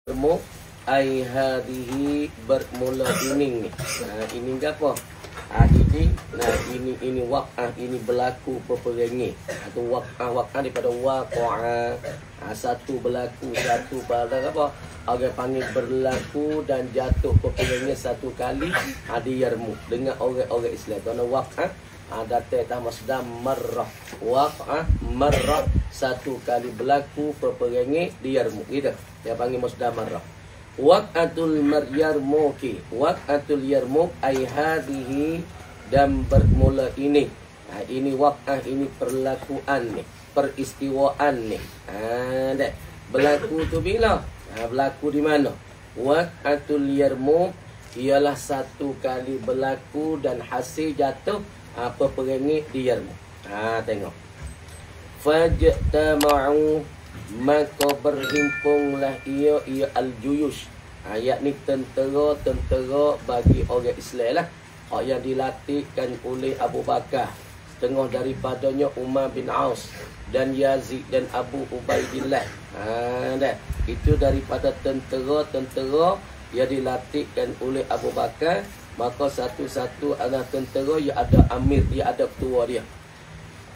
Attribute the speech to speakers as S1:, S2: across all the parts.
S1: Yarmuk ai hadhihi bermula ini. Ini apa? Ini waq'ah, ini berlaku peperangan atau waq'ah daripada waqa'a. Satu berlaku, satu pada apa? Orang panggil berlaku dan jatuh peperangan satu kali di Yarmuk dengan orang-orang Islam. Kerana waq'ah datang atas masdar marrah. Waq'ah marrah, satu kali berlaku peperangan di Yarmuk. Gitu. Dia panggil masdar marrah. Waq'atul Yarmuki, waq'atul Yarmuk ai hadhihi, dan bermula ini. Ini waq'ah, ini perlakuan ni, peristiwaan ni. Berlaku tu bila? Berlaku di mana? Waq'atul Yarmuk ialah satu kali berlaku dan hasil jatuh peperangan di Yarmuk. Tengok. Fajtama'u, maka berhimpunglah ia al-juyush. Ayat ni tentera bagi orang Islam lah, yang dilatihkan oleh Abu Bakar, setengah daripadanya Umar bin Aus dan Yazid dan Abu Ubaidillah. Itu daripada tentera yang dilatihkan oleh Abu Bakar. Maka satu-satu adalah tentera yang ada amir, dia ada ketua dia.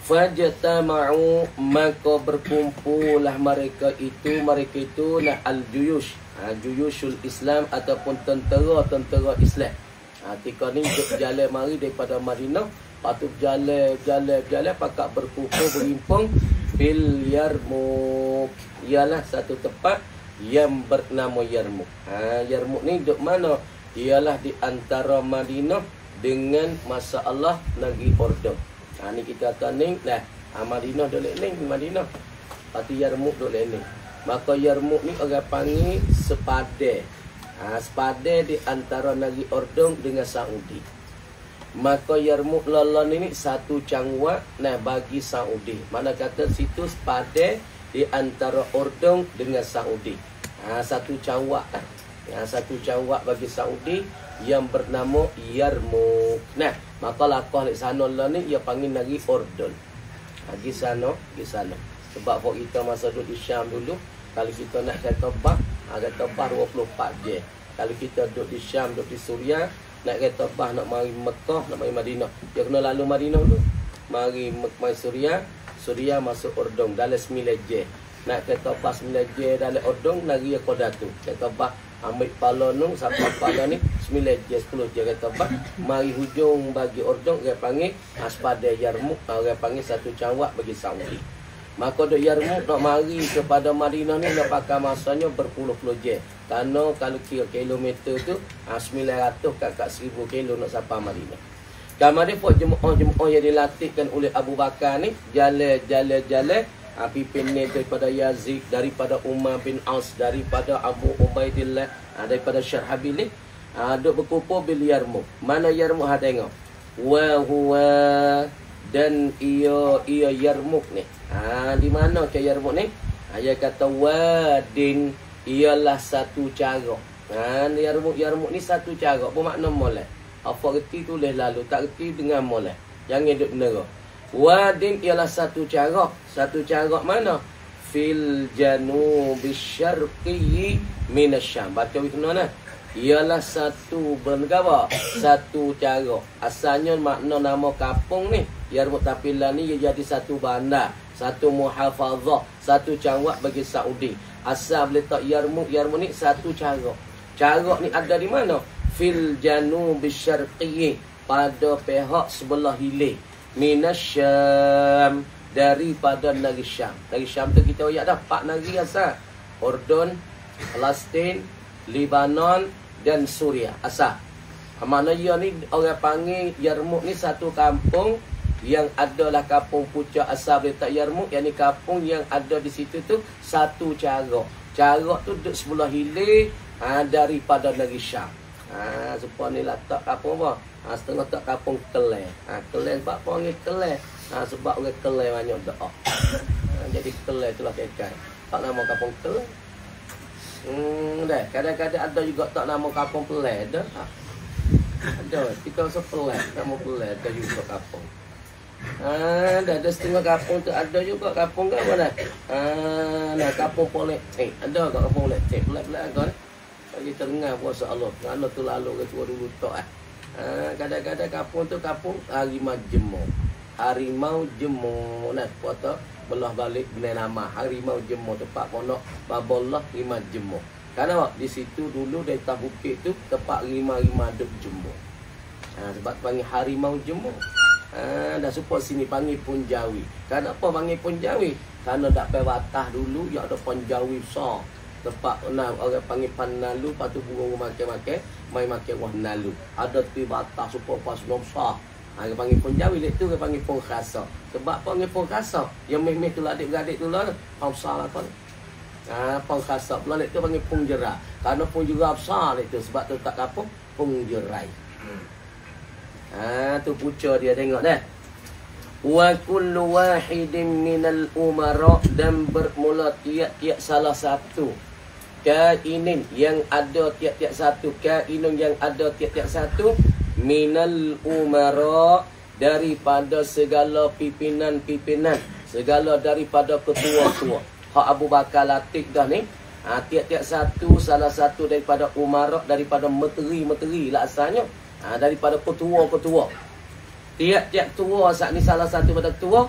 S1: Fajtama'u, maka berkumpullah mereka itu lah al-juyush, juyushul Islam ataupun tentera Islam. Ketika ni jalan mari daripada Madinah, patut jalan pakak berkumpul berhimpun bil Yarmuk, ialah satu tempat yang bernama Yarmuk. Yarmuk ni duduk mana? Ialah di antara Madinah dengan masalah negeri Ordon. Ni kita akan ni lah. Madinah dolek ni, Madinah. Pati Yarmuk dolek ni. Maka Yarmuk ni orang panggil sepadan. Sepadan di antara negeri Ordon dengan Saudi. Maka Yarmuk lalon ini satu cangwak bagi Saudi. Mana kata situ sepadan di antara Ordon dengan Saudi. Satu cangwak lah. Satu cangwak bagi Saudi yang bernama Yarmuk. Maka lakah di sana lah ni ia panggil negeri Ordon. Di sana. Sebab kalau kita masa duduk di Syam dulu, kalau kita nak kereta bah 24 je. Kalau kita duduk di Syam, duduk di Suria, nak kereta bah nak mari Mekah, nak mari Madinah, dia kena lalu Madinah dulu. Mari Suria masuk Ordon dalam 9 je. Nak kereta bah 9 je dalam Ordon, lagi ya Qadatu. Kereta bah ambil Palonung sampai Pala ni 9 je 10 je kereta bah. Mari hujung bagi Ordon, dia panggil sepadan Yarmuk, dia panggil satu cangwak bagi Saudi. Maka dok Yarmuk nak mari kepada Madinah ni nak pakai masanya berpuluh-puluh je. Kerana kalau kira kilometer tu 900 kat 1000 kilo nak sampai Madinah. Kemudian pun jemaah yang dilatihkan oleh Abu Bakar ni jalan pimpin ni daripada Yazid, daripada Umar bin Aus, daripada Abu Ubaidillah, daripada Syarhabil ni duk berkumpul bil Yarmuk. Mana Yarmuk tengok? Wa huwa, dan ia Yarmuk ni. Di mana ke Yarmuk ni? Dia kata wadin, ialah satu cara. Yarmuk ni satu cara. Apa makna molek? Apa reti tulis lalu, tak reti dengan molek. Jangan duk menerah. Wadin ialah satu cara. Satu cara mana? Fil janubi syarqi minasyam. Baca betul mana? Ialah satu bernegara, satu cara. Asalnya makna nama kampung ni Yarmuk, tapi lah ni ia jadi satu bandar, satu muhafazah, satu cangwak bagi Saudi. Asal boleh tak Yarmuk ni satu cara. Cara ni ada di mana? Fil janubi syarqi, pada pihak sebelah hilir. Minasyam, daripada negeri Syam. Negeri Syam tu kita ayat dah 4 negeri asal. Ordon, Palestin, Lebanon dan Suria asal. Mana ia ni orang panggil Yarmuk ni satu kampung yang adalah kampung puncak asal letak Yarmuk, yang ni kampung yang ada di situ tu satu cara. Cara tu duduk sebelah hilir daripada negeri Syam. Supaya ni letak kampung apa? Setengah tak kampung Kelai. Kelai sebab apa panggil Kelai? Sebab orang Kelai banyak doa. Jadi Kelai itulah kekan. Tak nama kampung Kelai. Kadang-kadang ada juga tak nama kampung Pelai dah. Ada. Kita rasa Pelai, nama Pelai ada juga kampung. Dah ada setengah kampung tu ada juga kampung kan mana? Nah kampung Polek. Ada kat kampung Polek. Pelat-pelat kau ni. Bagi tengah puasa Allah. Allah tu lalu ke tua dulu tok kadang-kadang kampung tu kampung harimau jemur. Harimau jemur. Nah, foto belah balik benar nama harimau jemur tempat ponok Babollah harimau jemur. Karena di situ dulu dari atas bukit tu tempat harimau duk jemur. Sebab panggil harimau jemur. Dah support sini panggil Punjawi. Kenapa panggil Punjawi? Karena tak payah watah dulu yang ada Punjawi besar. Tempat orang panggil Panalu, lepas tu burung makan-makan, mai makan wah nalu. Ada tepi batah support pas besar. Dia panggil Punjawi, tu dia panggil Pongkasa. Sebab panggil Pongkasa, yang meh-meh tu adik-beradik tu lah, besar lah kan. Pongkasa pula tu panggil Pungjera. Karena Pungjera besar tu sebab tu tak kapung Pungjerai. Tu puca dia tengok dah. Wa kullu wahidin minal umara, dan bermula tiap-tiap salah satu kainin yang ada tiap-tiap satu, kainun yang ada tiap-tiap satu minal umara, daripada segala pimpinan-pimpinan, segala daripada ketua-ketua. Hak Abu Bakar Latif dah ni. Tiap-tiap satu salah satu daripada umara, daripada menteri-menteri lah asalnya. Daripada ketua-ketua. Tiap-tiap tua saat ni salah satu pada ketua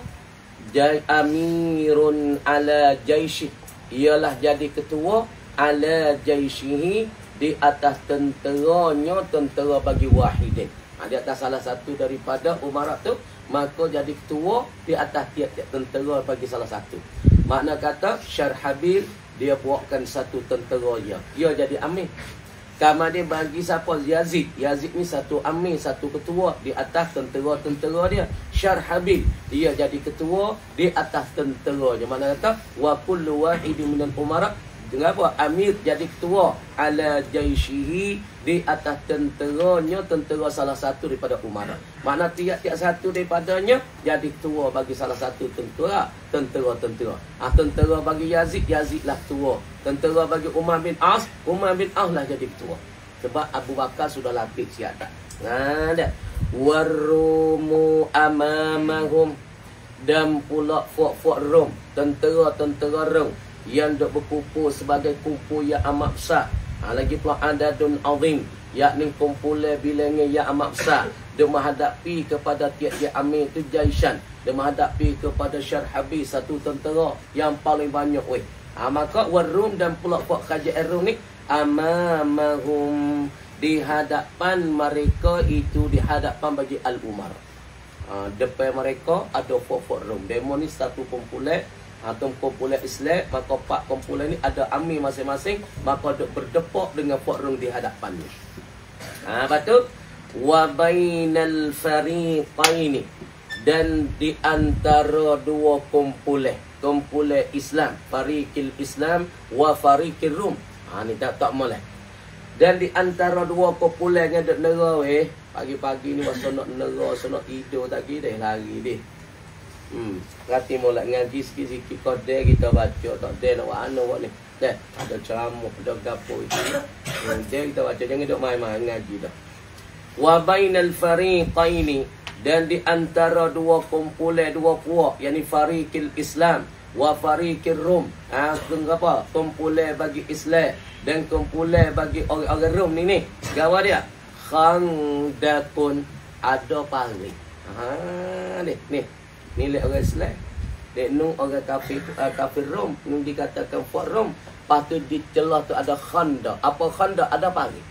S1: amirun ala jaishi, ialah jadi ketua ala jaishihi, di atas tenteranya, tentera bagi wahidin. Di atas salah satu daripada umarat tu, maka jadi ketua di atas tiap-tiap tentera bagi salah satu. Makna kata Syarhabil dia buatkan satu tentera dia jadi amir. Kamar dia bagi siapa? Yazid. Yazid ni satu amir, satu ketua di atas tentera-tentera dia. Syarhabil dia jadi ketua di atas tentera dia. Mana kata wa kullu wahidin minal umara, kenapa amir jadi ketua ala jaishihi, di atas tenteranya, tentera salah satu daripada umara. Makna tiap-tiap satu daripadanya jadi ketua bagi salah satu tentera. Tentera bagi Yazid, Yazid lah ketua. Tentera bagi Umar bin As lah jadi ketua. Sebab Abu Bakar sudah latih siap tak. Dah. Warumu amamahum, dan pula fuak-fuak Rom, tentera-tentera Rom yang dok berkumpul sebagai kumpul yang amat besar. Lagi pula adadun azim, yakni kumpulan bilangnya yang amat besar. Dia menghadapi kepada tiap-tiap amir tu Jaishan. Dia menghadapi kepada Syarhabil, satu tentera yang paling banyak weh. Maka warum dan pula puak kerajaan Rom ni amamahum, di hadapan mereka itu, di hadapan bagi al-umar. Depan mereka ada puak-puak Rom. Demo ni satu kumpulan atau kumpulan Islam, maka pak kumpulan ni ada amir masing-masing, maka duk berdepak dengan puak Rom di hadapan ni. Lepas tu wa bainal fariqaini, dan di antara dua kumpulan Islam, fariqil Islam wa fariqil Rum. Ni tak molek. Dan di antara dua kumpulannya duk nera weh. Pagi-pagi ni masa nak nera, nak tidur tak kira lari dia. Rati molek ngaji sikit-sikit kodeh kita baca, tak ada nak buat buat ni. Dah, ada ceramah, ada gapo itu. Dia kita baca, jangan duk main-main ngaji dah. Wa bainal fariqaini, dan di antara dua kumpulan, dua puak, yakni fariqil Islam wa fariqil Rum. Apa? Kumpulan bagi Islam dan kumpulan bagi orang-orang Rum ni. Gawa dia khandakun, ada paling. Ni lihat orang Islam. Dek nu orang kafir Rom, nu dikatakan fuak Rom, lepas tu dicelah tu ada khandak. Apa khandak? Ada paling.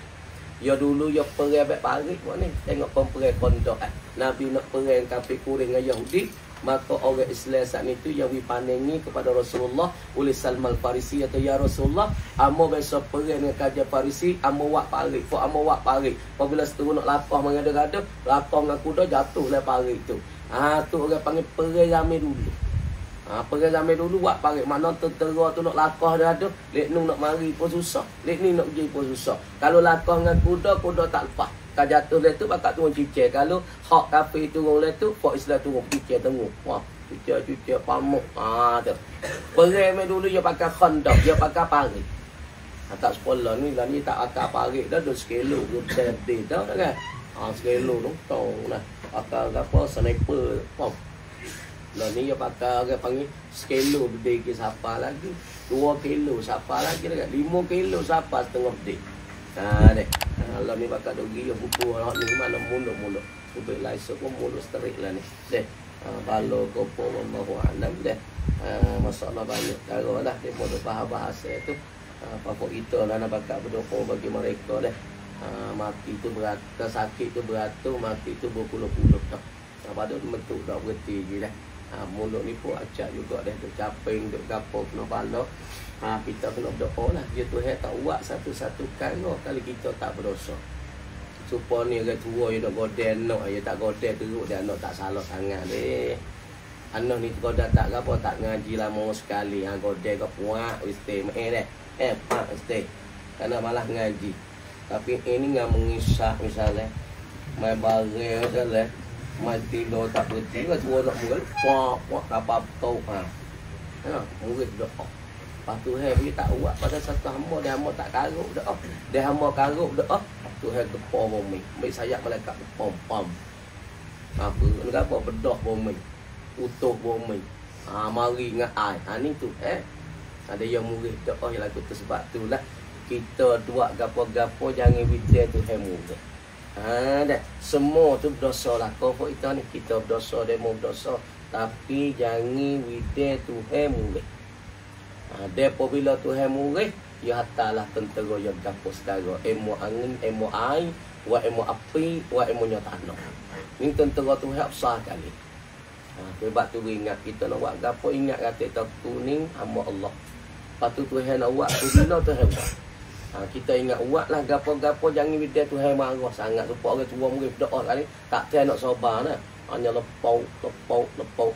S1: Ya dulu ya perang baik parit buat ni. Tengok perang Khandaq. Nabi nak perang kafir kuring dengan Yahudi, maka orang Islam saat itu yang dipanengi kepada Rasulullah oleh Salman Farisi, atau ya Rasulullah, amo biasa perang dengan kajian Farisi, amo wak parit, fuak amo wak parit. Apabila seterus nak lapah mengada-gada, lapah dengan kuda jatuhlah parit tu. Tu orang panggil perang ramai dulu. Perang ramai dulu buat parit. Mana tentera tu nak lakah dia ada, lek nu nak mari pun susah, lek ni nak pergi pun susah. Kalau lakah dengan kuda, kuda tak lepas. Kalau jatuh dia tu bakal turun cicir. Kalau hak kafir turun dia tu, hak Islam turun cicir tengok. Wah, cicir pamuk. Tu. Perang ramai dulu dia pakai khandaq, dia pakai parit. Tak sekolah ni lah ni tak akar parit dah 2 kilo, 2 dah kan. Sekilo tu tong lah. Akar apa sniper. Lah ni dia pakai orang panggil sekilo bedek ke siapa lagi. 2 kilo siapa lagi dekat 5 kilo siapa setengah bedek. Ha dek. Kalau ni pakai dogi buku ni mana mulut-mulut. Ubek laisa pun mulut terik lah ni. Dek. Balo kopo wallahu alam deh. Masalah banyak kalau lah dia bodoh bahasa tu. Apa kita lah nak bakat berdoa bagi mereka deh. Mati tu berat, sakit tu beratur, mati tu berpuluh-puluh dah. Pada bentuk dah berhenti je dah. Mulut ni pun acak juga dah, duk caping, duk gapo kena bala. Kita kena berdoa lah. Dia Tuhan tak buat satu-satu kali kita tak berdosa. Supaya ni orang tua dia nak godel nak, dia tak godel teruk dia anak tak salah sangat deh. Anak ni godel tak apa tak ngaji lama sekali, godel ke puak mesti deh. Pak mesti. Karena malah ngaji. Tapi ini nggak mengisah misalnya main bareng misalnya main tidur tak berhenti kan semua nak mula puak apa tau murid doa patu he tak buat pada satu hamba dia hamba tak karuk doa dia hamba karuk doa tu he gepo bumi mai sayap malaikat pom apa apa bedah bumi utuh bumi mari dengan ai ni tu ada yang murid doa yang lagu tu sebab tu lah kita buat gapo-gapo jangan video tu hemu. Dah. Semua tu berdosa lah. Kau kita ni kita berdosa, demo berdosa, tapi jangan video tu hemu. Depo bila tu hemu ya hatalah tentera yang gapo segala. Emo angin, emo air, wa emo api, wa emo tanah. Ni tentera tu hak besar kali. Sebab tu ingat kita nak buat gapo ingat kata kuning hamba Allah. Patu Tuhan nak buat tu bila tu buat. Kita ingat buat lah gapo-gapo jangan video Tuhan marah sangat supaya orang tua murid berdoa kali tak tahu nak sabar nah. Hanya lepau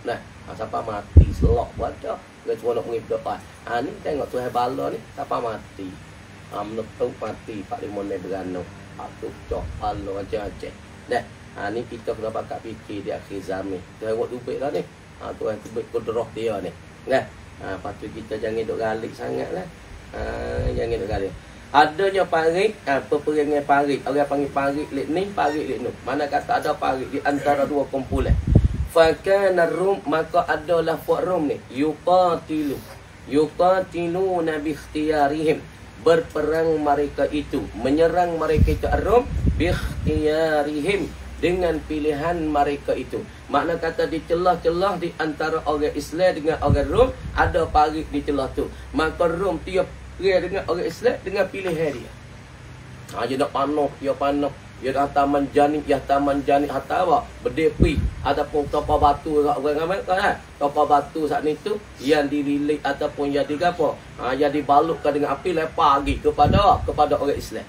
S1: nah. Sampai mati selok buat dah. Orang tua nak murid berdoa. Ni tengok Tuhan bala ni sampai mati. Meletup mati 45 menit berano. Tu cok bala aja-aja. Dah. Ni kita kena pakat fikir di akhir zaman. Tuhan buat tubik lah ni. Tuhan tubik kudrah dia ni. Nah. Patut kita jangan duk galik sangat lah. Jangan duk galik. Adanya parit, peperangan parit. Orang panggil parit lek ni, parit lek nu. Mana kata ada parit di antara dua kumpulan. Fakana rum, maka adalah puak Rom ni. Yuqatiluna bi ikhtiyarihim. Berperang mereka itu, menyerang mereka itu Rom bi ikhtiyarihim. Dengan pilihan mereka itu. Makna kata di celah-celah di antara orang Islam dengan orang Rom, ada parit di celah tu. Maka Rom tiap dia dengan orang Islam dengan pilihan dia. Dia nak panah, dia panah. Dia dah taman janik hatta apa? Berdepi ataupun topa batu orang ramai kan. Topa batu saat ni tu yang dililit ataupun yang digapo. Yang dibalutkan dengan api lepas lagi kepada orang Islam.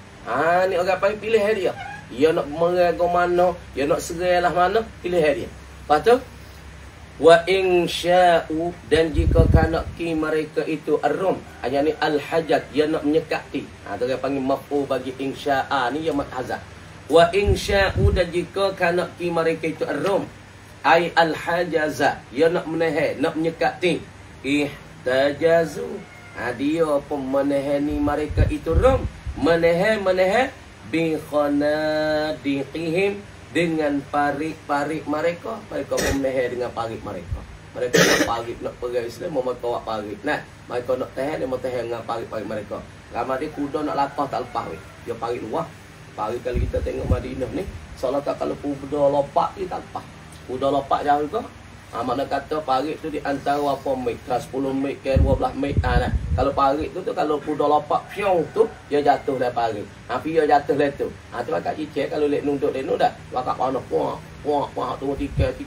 S1: Ni orang panggil pilihan dia. Dia nak meragu mana, dia nak serailah mana, pilihan dia. Lepas tu wa in sya'u, dan jika kanaki mereka itu ar-rum, yakni al-hajat, dia nak menyekati. Tu dia panggil maf'ul bagi insya'a ni yang hazah. Wa in sya'u, dan jika kanaki mereka itu ar-rum, ai al-hajaza, dia nak menahan, nak menyekati. Ihtajazu, dia pun menahani mereka itu rum, menahan bi khanadiqihim, dengan parit-parit mereka pun menahan dengan parit mereka. Mereka nak parit, nak pergi Islam, mereka bawa parit. Nah, mereka nak tahan, dia mau tahan dengan parit-parit mereka. Ramai dia kuda nak lapar tak lepas weh. Dia parit luar. Parit kali kita tengok Madinah ni, seolah-olah kalau kuda lopak dia tak lepas. Kuda lopak jauh juga. Mana kata parit tu di antara apa meter, 10 meter, 12 meter nah. Kalau parit tu kalau kuda lopak piong tu dia jatuh dari parit. Dia jatuh dari tu. Tu akak cicek kalau lek nunduk dia nu dah. Akak panah puak tu tikai. Tu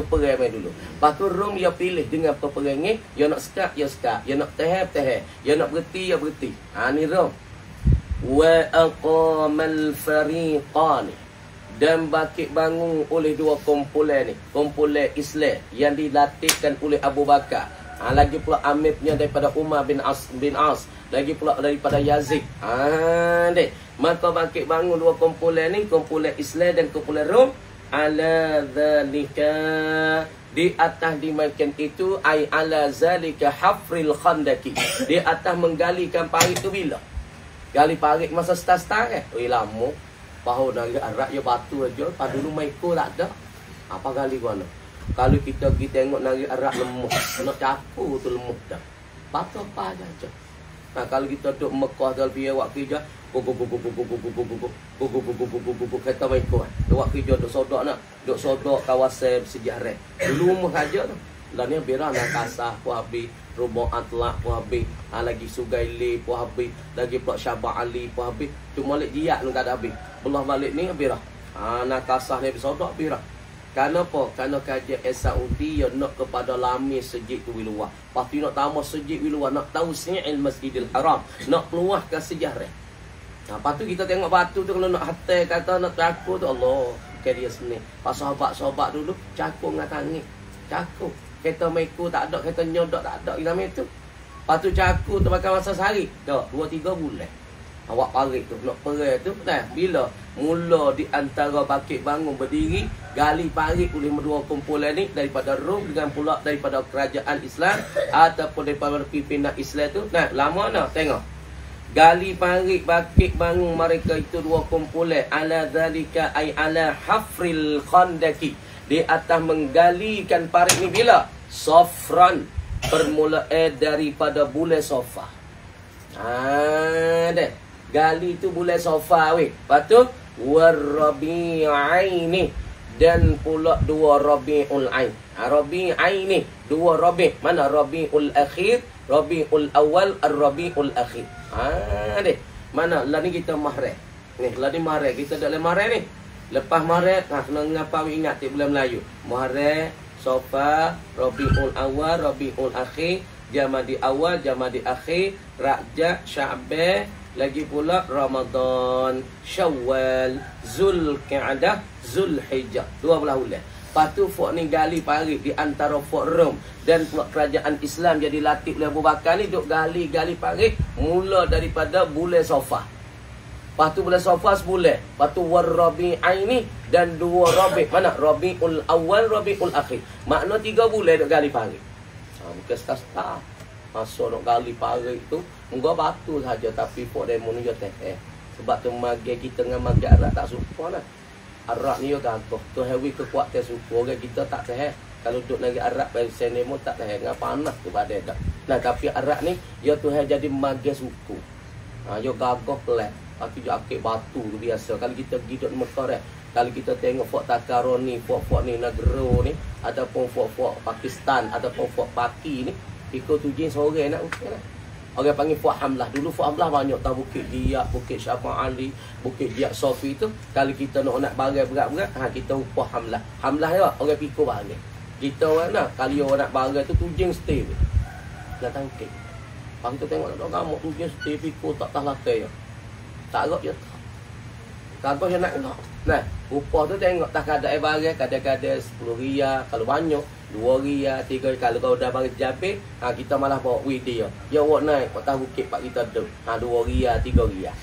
S1: perang dulu. Lepas tu Rom dia pilih dengan peperangan, dia nak sekat, dia sekat. Dia nak tahan. Dia nak berhenti, dia berhenti. Ni Rom. Wa aqamal fariqani, dan bakit bangun oleh dua kumpulan ni, kumpulan Islam yang dilatihkan oleh Abu Bakar. Lagi pula amirnya daripada Umar bin As, lagi pula daripada Yazid. Dek. Maka bakit bangun dua kumpulan ni, kumpulan Islam dan kumpulan Rom, ala zalika, di atas dimakan itu, ai ala zalika hafril khandaki, di atas menggalikan parit tu bila? Gali parit masa start-start lama. Bahawa dari Arab ya batu aja, pada dulu maiko tak ada. Apa kali gua nak? Kalau kita pergi tengok nari Arab lemah, nak cakur tu lemah dah. Patut apa aja. Nah, kalau kita duduk Mekah dalam biaya waktu kerja, kata mereka kan. Waktu kerja duduk sodok nak, duduk sodok kawasan sejarah. Dulu rumah saja tu. Dan ni birah nak kasah pun habis, Rumah Atlak pun habis, lagi Sugaili pun habis, lagi Plot Syabah Ali pun habis. Cuma balik jiak tu tak ada habis. Belah balik ni birah. Nak kasah ni sodok birah. Kenapa? Kerana kajian Saudi yang nak kepada lami sejid tu luar. Pasti nak tambah sejid luar, nak tahu si'il Masjidil Haram, nak keluar ke sejarah. Lepas tu kita tengok batu tu kalau nak hatai kata nak cakur tu Allah ke dia sini. Pas sahabat-sahabat dulu cakur dengan tangan. Cakur. Kereta meko tak ada, kereta nyodok tak ada dalam itu. Lepas tu cakur tu makan masa sehari. Tak, 2-3 bulan. Awak parik tu, nak perai tu. Nah, bila mula di antara Bakit bangun berdiri, gali parik oleh dua kumpulan ni daripada Rom dengan pula daripada kerajaan Islam ataupun daripada pimpinan Islam tu. Nah, lama nak tengok. Gali parik Bakit bangun mereka itu dua kumpulan ala zalika ay ala hafril khandaki. Di atas menggalikan parik ni bila? Sofran. Permulaan daripada bulan Sofa. Deh. Gali tu bulan Sofa weh. Lepas tu Warabi'aini dan pula 2 Rabi'ul Ain. Rabi'aini 2 Rabi'. Mana Rabi'ul Akhir, Rabi'ul Awal, Ar-Rabi'ul Akhir. Deh. Mana lah ni kita mahreh. Ni lah ni mahreh. Kita dah le mahreh ni. Lepas mahreh kena ngapa ingat ti bulan Melayu. Mahreh, Sofa, Rabi'ul Awal, Rabi'ul Akhir, Jamadi Awal, Jamadi Akhir, Rajab, Sya'ban, lagi pula Ramadan, Syawal, Zulqa'dah, Zulhijjah. 12 bulan. Lepas tu fok ni gali parik di antara fok Rom dan pula kerajaan Islam jadi latih oleh Abu Bakar ni duk gali parik mula daripada bulan Safar. Lepas tu bulan Safar sebulan. Lepas tu Warabi'aini dan 2 Rabi'. Mana? Rabi'ul Awal, Rabi'ul Akhir. Makna 3 bulan duk gali parik. Bukan start. Masuk nak gali parik tu enggak batu saja tapi pok demo ni yo teh. Sebab tu mage kita dengan mage Arab tak suka lah. Arab ni yo gagah. Tu hewi kekuatan suku orang kita tak teh. Kalau duduk lagi Arab bagi senemo tak teh ngapa panas tu badan dah. Nah tapi Arab ni yo tu jadi mage suku. Yo gagah pelan. Tapi yo akik batu tu biasa. Kalau kita pergi duduk Mekah kalau kita tengok fort Takaroni, fort ni Negro ni ataupun fort Pakistan ataupun fort Paki ni ikut tujuan sore nak okey lah. Orang panggil Fort Hamlah. Dulu Fort Hamlah banyak tahu Bukit Diak, Bukit Syafah Ali, Bukit Diak Sofi tu. Kalau kita nak bagai berat-berat, kita upah Hamlah. Hamlah ya, orang pikul bagai. Kita orang nak, kalau orang nak bagai tu tujuan stay. Nak tangkik. Lepas kita tengok nak gamuk tujuan stay pikul tak tahu latai ya. Tak agak je tak. Kagak je nak enggak. Nah, upah tu tengok tak kadang bagai, kadang-kadang 10 riyal, kalau banyak 2 riyal, 3 riyal. Kalau kau dah bagi jabir, kita malah bawa wih dia. Ya awak naik, kau tahu bukit pak kita tu. 2 riyal, 3 riyal.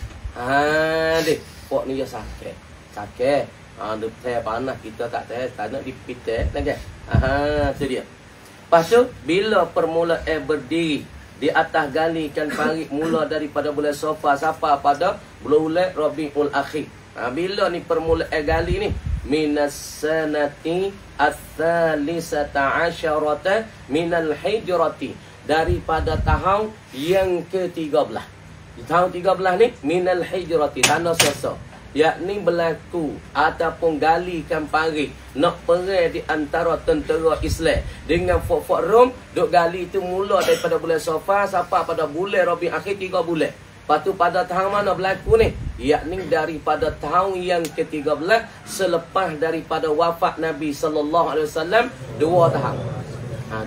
S1: Deh, pok ni ya sakit. Sakit. Dia teh panas kita tak nak dipitek lagi. Tu dia. Lepas tu bila permulaan berdiri di atas galikan parik mula daripada bulan Safar sampai pada bulan Rabiul Akhir. Bila ni permulaan gali ni minas sanati ats-tsalisata asyarata minal hijrati, daripada tahun yang ke-13. Di tahun 13 ni minal hijrati, tanah sesa, yakni berlaku ataupun galikan parik nak perang di antara tentera Islam dengan fort Rom. Duk gali tu mula daripada bulan Safar sampai pada bulan Rabiul Akhir 3 bulan. Lepas tu pada tahun mana berlaku ni? Yakni daripada tahun yang ke-13 selepas daripada wafat Nabi SAW 2 tahun.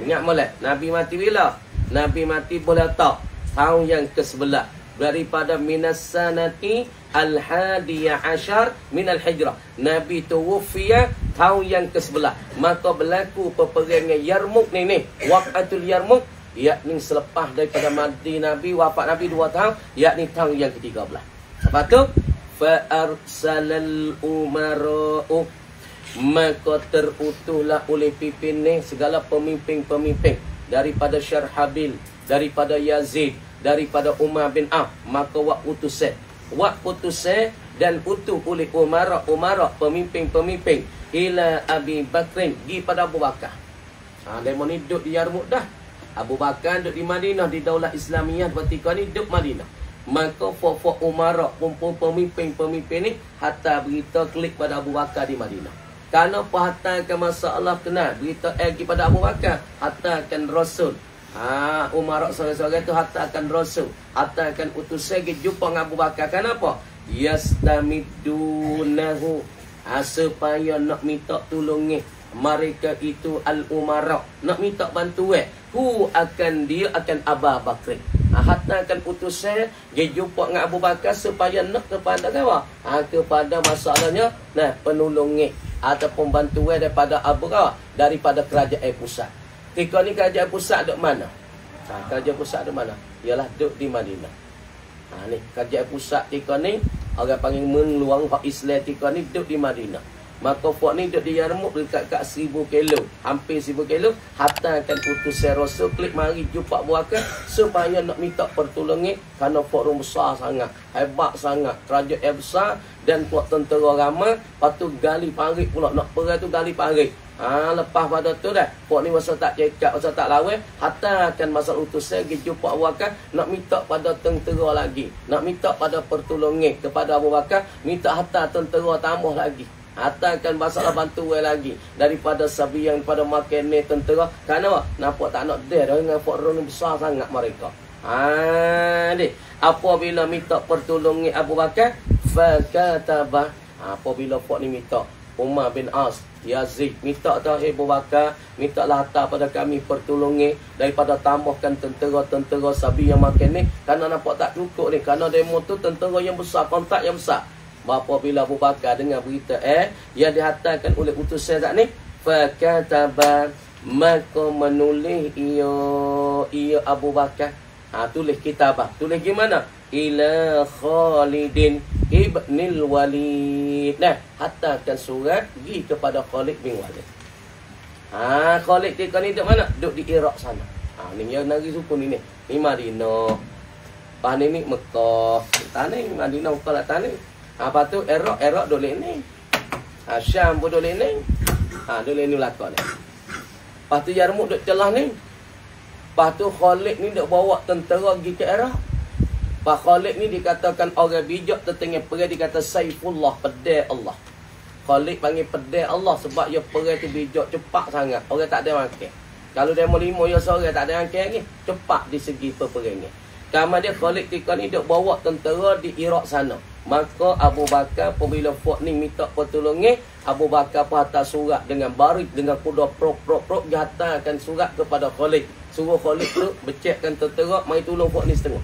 S1: Ingat molek, Nabi mati bila? Nabi mati boleh tak? Tahun yang ke-11 daripada minas sanati al-hadiyah asyar minal hijrah. Nabi tuwfiya tahun yang ke-11. Maka berlaku peperangan Yarmuk ni. Waqatul Yarmuk, yakni selepas daripada mati Nabi, wafat Nabi 2 tahun, yakni tahun yang ke-13. Lepas tu fa arsalal umara'u, maka terutuhlah oleh pimpinan segala pemimpin-pemimpin daripada Syarhabil, daripada Yazid, daripada Umar bin Auf, maka wa utusan wa putusai dan utuh oleh umara pemimpin-pemimpin ila Abi Bakrin pergi pada Abu Bakar. Demo ni duduk di Yarmuk dah. Abu Bakar duduk di Madinah, di Daulah Islamiyah ketika ni duduk Madinah. Maka fok-fok umara pemimpin-pemimpin ni hatta berita klik pada Abu Bakar di Madinah. Kerana apa hatta ke masalah kenal berita pergi pada Abu Bakar, hatta akan Rasul. Umara seorang-seorang tu hatta akan Rasul, hatta akan utus pergi jumpa dengan Abu Bakar. Kenapa? Yastamidunahu, supaya nak minta tolongnya mereka itu al-umara, nak minta bantuan dia akan Abu Bakar. Hatta akan utus saya dia jumpa dengan Abu Bakar supaya nak kepada apa? Kepada masalahnya penolongnya ataupun bantuan daripada Abu Bakar, daripada kerajaan pusat. Ketika ni kerajaan pusat duduk mana? Kerajaan pusat duduk mana? Ialah duduk di Madinah. Ni kerajaan pusat ketika ni orang panggil mengeluang hak Islam ketika ni duduk di Madinah. Maka fok ni duduk di Yarmuk dekat 1000 kilo, hampir 1000 kilo. Hatta akan utus Rasul klik mari jumpa Abu Bakar supaya nak minta pertolongan kerana fok besar sangat, hebat sangat, kerajaan besar dan kuat tentera ramai. Patu gali parit pula nak perang tu gali parit. Lepas pada tu dah fok ni masa tak cekap, masa tak lawan, hatta akan masa utus pergi jumpa Abu Bakar nak minta pada tentera lagi, nak minta pada pertolongan kepada Abu Bakar, minta hatta tentera tambah lagi. Hatta akan masalah bantuan lagi daripada sabi yang pada makan ni tentera. Kerana nampak tak nak dia dengan fakron besar sangat mereka. Dek. Apabila minta pertolongan Abu Bakar, fakataba. Apabila fak ni minta Umar bin As, Yazid minta dah Abu Bakar, mintalah hatta pada kami pertolongan daripada tambahkan tentera-tentera sabi yang makan ni. Kerana nampak tak cukup ni. Kerana demo tu tentera yang besar, kontrak yang besar. Apabila Abu Bakar dengar berita yang dihantarkan oleh utusan tak ni, fakataba, maka menulis ia Abu Bakar. Tulis kitabah. Tulis gimana? Ila Khalidin ibnil Walid. Hatta akan surat pergi kepada Khalid bin Walid. Khalid ketika ni duduk mana? Duduk di Iraq sana. Ni yang negeri sukun ni. Ni Madinah. Lepas ni Mekah. Tanah ni Madinah, Mekah lah tanah. Lepas tu Iraq doleh ni. Syam pun doleh ni. Doleh ni lakon ni. Lepas tu Yarmuk duduk celah ni. Lepas tu Khalid ni duk bawa tentera pergi ke Iraq. Lepas Khalid ni dikatakan orang bijak tertengah perang, dikata Saifullah, pedai Allah. Khalid panggil pedai Allah sebab dia perang tu bijak, cepat sangat. Orang tak ada makan. Kalau dia mau 5 ya seorang tak ada makan lagi. Cepat di segi peperangan. Kamar dia Khalid ketika ni duk bawa tentera di Iraq sana. Maka Abu Bakar apabila fok ni minta pertolongan, Abu Bakar pun hantar surat dengan barik, dengan kuda prok. Dia hantarkan surat kepada Khalid. Suruh Khalid tu becekkan tentera, mari tolong fok ni setengah.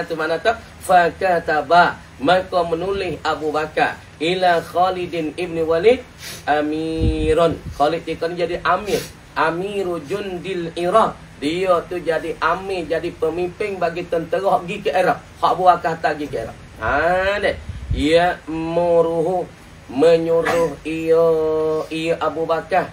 S1: Tu mana tak? Fakataba, maka menulis Abu Bakar ila Khalidin ibn Walid amiron. Khalid ketika ni jadi amir, amiru jundil Iraq. Dia tu jadi amir, jadi pemimpin bagi tentera pergi ke Iraq. Abu Bakar hantar pergi ke Iraq. Ya muruhu, menyuruh ia Abu Bakar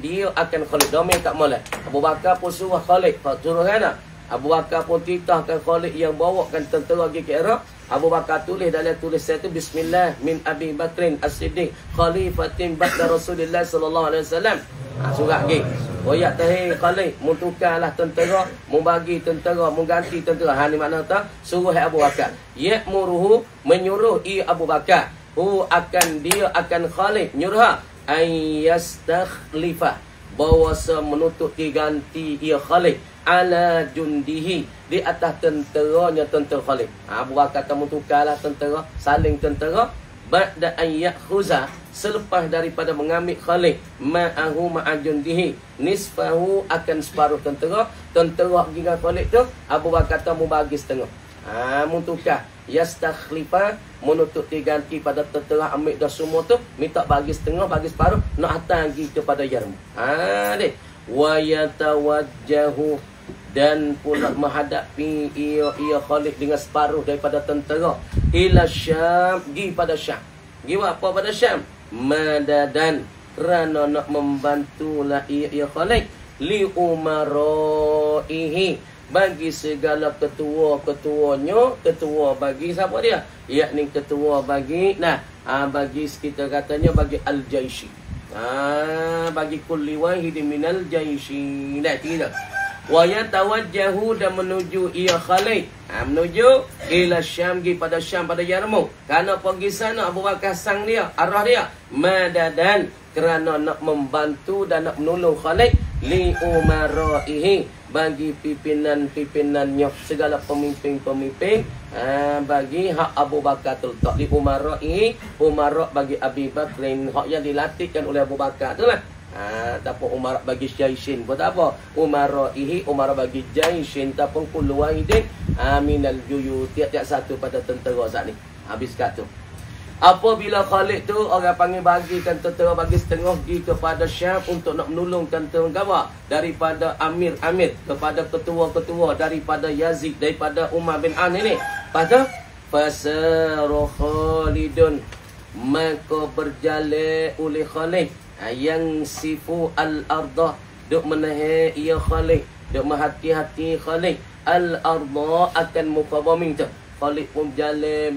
S1: dia akan Khalid. Domai kat mana? Abu Bakar pun suruh Khalid. Suruh kan? Abu Bakar pun titahkan Khalid yang bawakan tentera pergi ke Iraq. Abu Bakar tulis dalam tulisan itu, Bismillah min Abi Bakrin As-Siddiq khalifatin ba'da Rasulullah sallallahu alaihi wasallam. Surat lagi. Ya tahi Khalid, mutukarlah tentera, membagi tentera, mengganti tentera. Ni makna tak? Suruh Abu Bakar. Ya muruhu, menyuruh Abu Bakar. Dia akan Khalid nyuruh ayastakhlifah, bahawa menuntut diganti Khalid ala jundihi, di atas tenteranya tentera Khalid. Abu Bakar mutukarlah tentera, saling tentera. Ba'da an yakhuza, selepas daripada mengambil Khalid ma'ahu ma'ajundihi nisfahu, akan separuh tentera pergi dengan Khalid tu. Abu Bakar membagi setengah. Mutukar yastakhlifa, menuntut diganti pada tentera, ambil dah semua tu, minta bagi setengah, bagi separuh, nak hantar pergi kepada Yarmuk. Wa yatawajjahu, dan pula menghadapi ia Khalid dengan separuh daripada tentera ila Syam, pergi pada Syam. Pergi apa pada Syam? Madadan, kerana nak membantulah ia Khalid li umaraihi, bagi segala ketua-ketuanya, ketua bagi siapa dia? Yakni ketua bagi bagi kita katanya bagi al-jaishi. Bagi kulli wahidin minal jaishi. Tidak. Wa yatawajjahu dan menuju ia Khalid. Menuju ila Syam, pergi pada Syam, pada Yarmouk. Karena pergi sana Abu Bakar sang dia, arah dia madadan, kerana nak membantu dan nak menolong Khalid li umaraihi, bagi pimpinan-pimpinannya, segala pemimpin-pemimpin bagi hak Abu Bakar terletak li umaraihi, umara bagi Abi Bakrin, hak yang dilatihkan oleh Abu Bakar tu lah. Tapi umara bagi jaisin buat apa? Umaraihi, umara bagi jaisin, tapi kullu wahidin minal juyud, tiap-tiap satu pada tentera saat ni. Habis kat tu. Apabila Khalid tu orang panggil bagikan tentera, bagi setengah pergi kepada Syam untuk nak menolongkan tentera daripada amir-amir, kepada ketua-ketua daripada Yazid, daripada Umar bin An ini. Pada fasara Khalidun, maka berjalan oleh Khalid yang sifu al-ardah, duk menahan ia Khalid, duk menghati-hati Khalid al-ardah akan muka bumi tu. Khalid pun berjalan,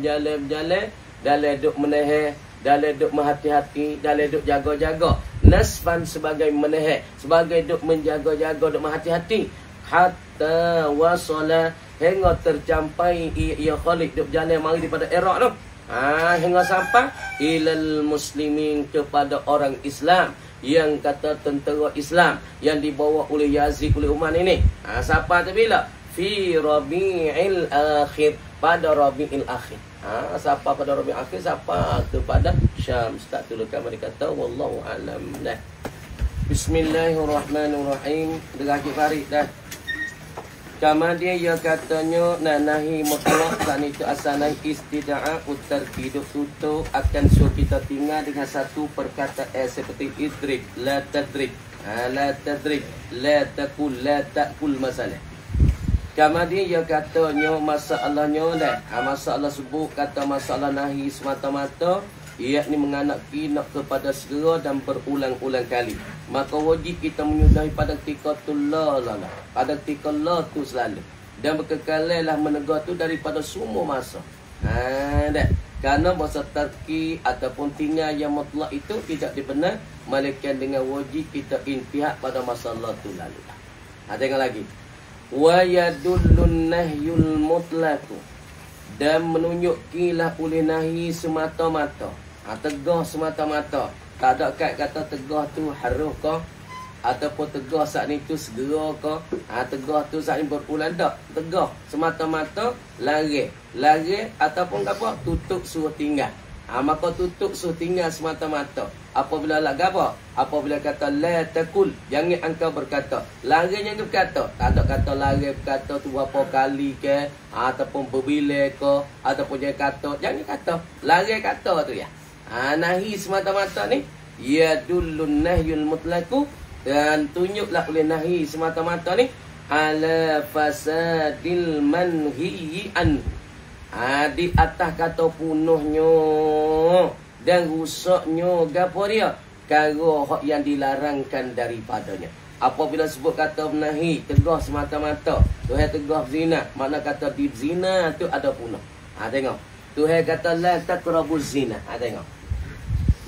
S1: dalam duk menahan, dalam duk menghati-hati, dalam duk jaga-jaga. Nasfan sebagai menahan, sebagai duk menjaga-jaga, duk menghati-hati. Hatta wasala, hingga tercapai ia Khalid duk berjalan mari daripada Iraq tu. Hingga sampai ilal muslimin, kepada orang Islam yang kata tentera Islam yang dibawa oleh Yazid, oleh Umar ini. Siapa tu bila? Fi Rabi'il Akhir, pada Rabi'il Akhir. Siapa pada Rabi'il Akhir? Siapa kepada Syam. Ustaz dulu kami kata wallahu alam. Bismillahirrahmanirrahim. Dengar farid dah. Kemudian dia katanya nahi mutlak, dan itu asal nahi istida'a utar hidup tutup akan suruh kita tinggal dengan satu perkataan seperti idrik, la tadrik, la tadrik, la takul, la takul masalah. Kemudian dia katanya masalahnya masalah sebut kata masalah nahi semata-mata, yakni menganaki nak kepada segera dan berulang-ulang kali. Maka wajib kita menyudahi pada ketikatullah pada ketikatullah tu selalu, dan berkekalah menegar tu daripada semua masa. Kerana masa tarki ataupun tinggal yang mutlak itu tidak dibenar, melainkan dengan wajib kita intihak pada masalah tu lalu. Tengok lagi. Wa yadullun nahyul mutlaqu, dan menunjukilah oleh nahi semata-mata. Tegah semata-mata. Tak ada kata tegah tu harus ke, ataupun tegah saat ni tu segera ke, tegah tu saat ni berulang. Tak. Tegah semata-mata, lari ataupun apa, tutup suruh tinggal. Maka tutup suruh tinggal semata-mata. Apabila apa? Apabila kata la takul, jangan engkau berkata. Lari jangan berkata. Tak ada kata lari berkata tu berapa kali ke, ataupun berbila ke, ataupun jangan kata. Lari kata tu ya. Nahi semata-mata ni yadullun nahyul mutlaqu, dan tunjuklah oleh nahi semata-mata ni ala fasadil manhiyi an, di atas kata punuhnya dan rusaknya gapo dia, perkara hak yang dilarangkan daripadanya. Apabila sebut kata nahi tegah semata-mata, Tuhan tegah zina, makna kata di zina tu ada punah. Tengok. Tuhan kata la taqrabuz zina. Tengok.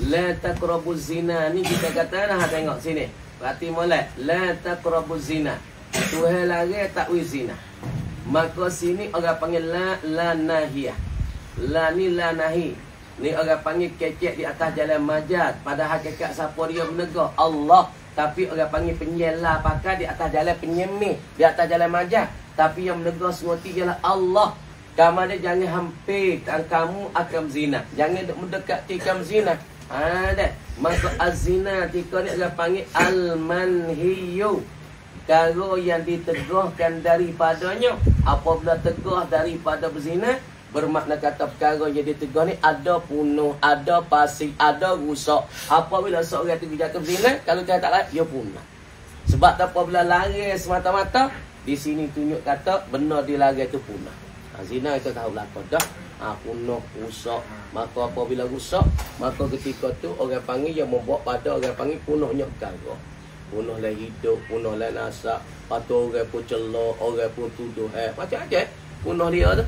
S1: La taqrabuz zina ni kita kata tengok sini. Berarti molek la taqrabuz zina. Tuhan larang tak zina. Maka sini orang panggil la nahiyah. La ni la nahi. Ni orang panggil kecek di atas jalan majaz. Pada hakikat siapa dia menegah? Allah. Tapi orang panggil penyela pakai di atas jalan penyemih, di atas jalan majaz. Tapi yang menegah semua ialah Allah. Kamu dia jangan hampir kamu akan zina. Jangan mendekati kamu zina. Maka az-zina tika ni orang panggil al-manhiyu, perkara yang ditegahkan daripadanya. Apabila tegah daripada berzina, bermakna kata perkara yang ditegah ni ada punuh, ada pasir, ada rusak. Apabila seorang itu jatuh berzina, kalau dia tak layak, dia punah. Sebab apabila lari semata-mata, di sini tunjuk kata benar dilari itu punah. Zina kita tahu belakang dah. Punah, rusak. Maka apabila rusak, maka ketika tu orang panggil yang membuat pada orang panggil punuhnya perkara. Punah lah hidup, punah lah nasab. Patu orang pun celok, orang pun tuduh. Macam-macam punah dia tu.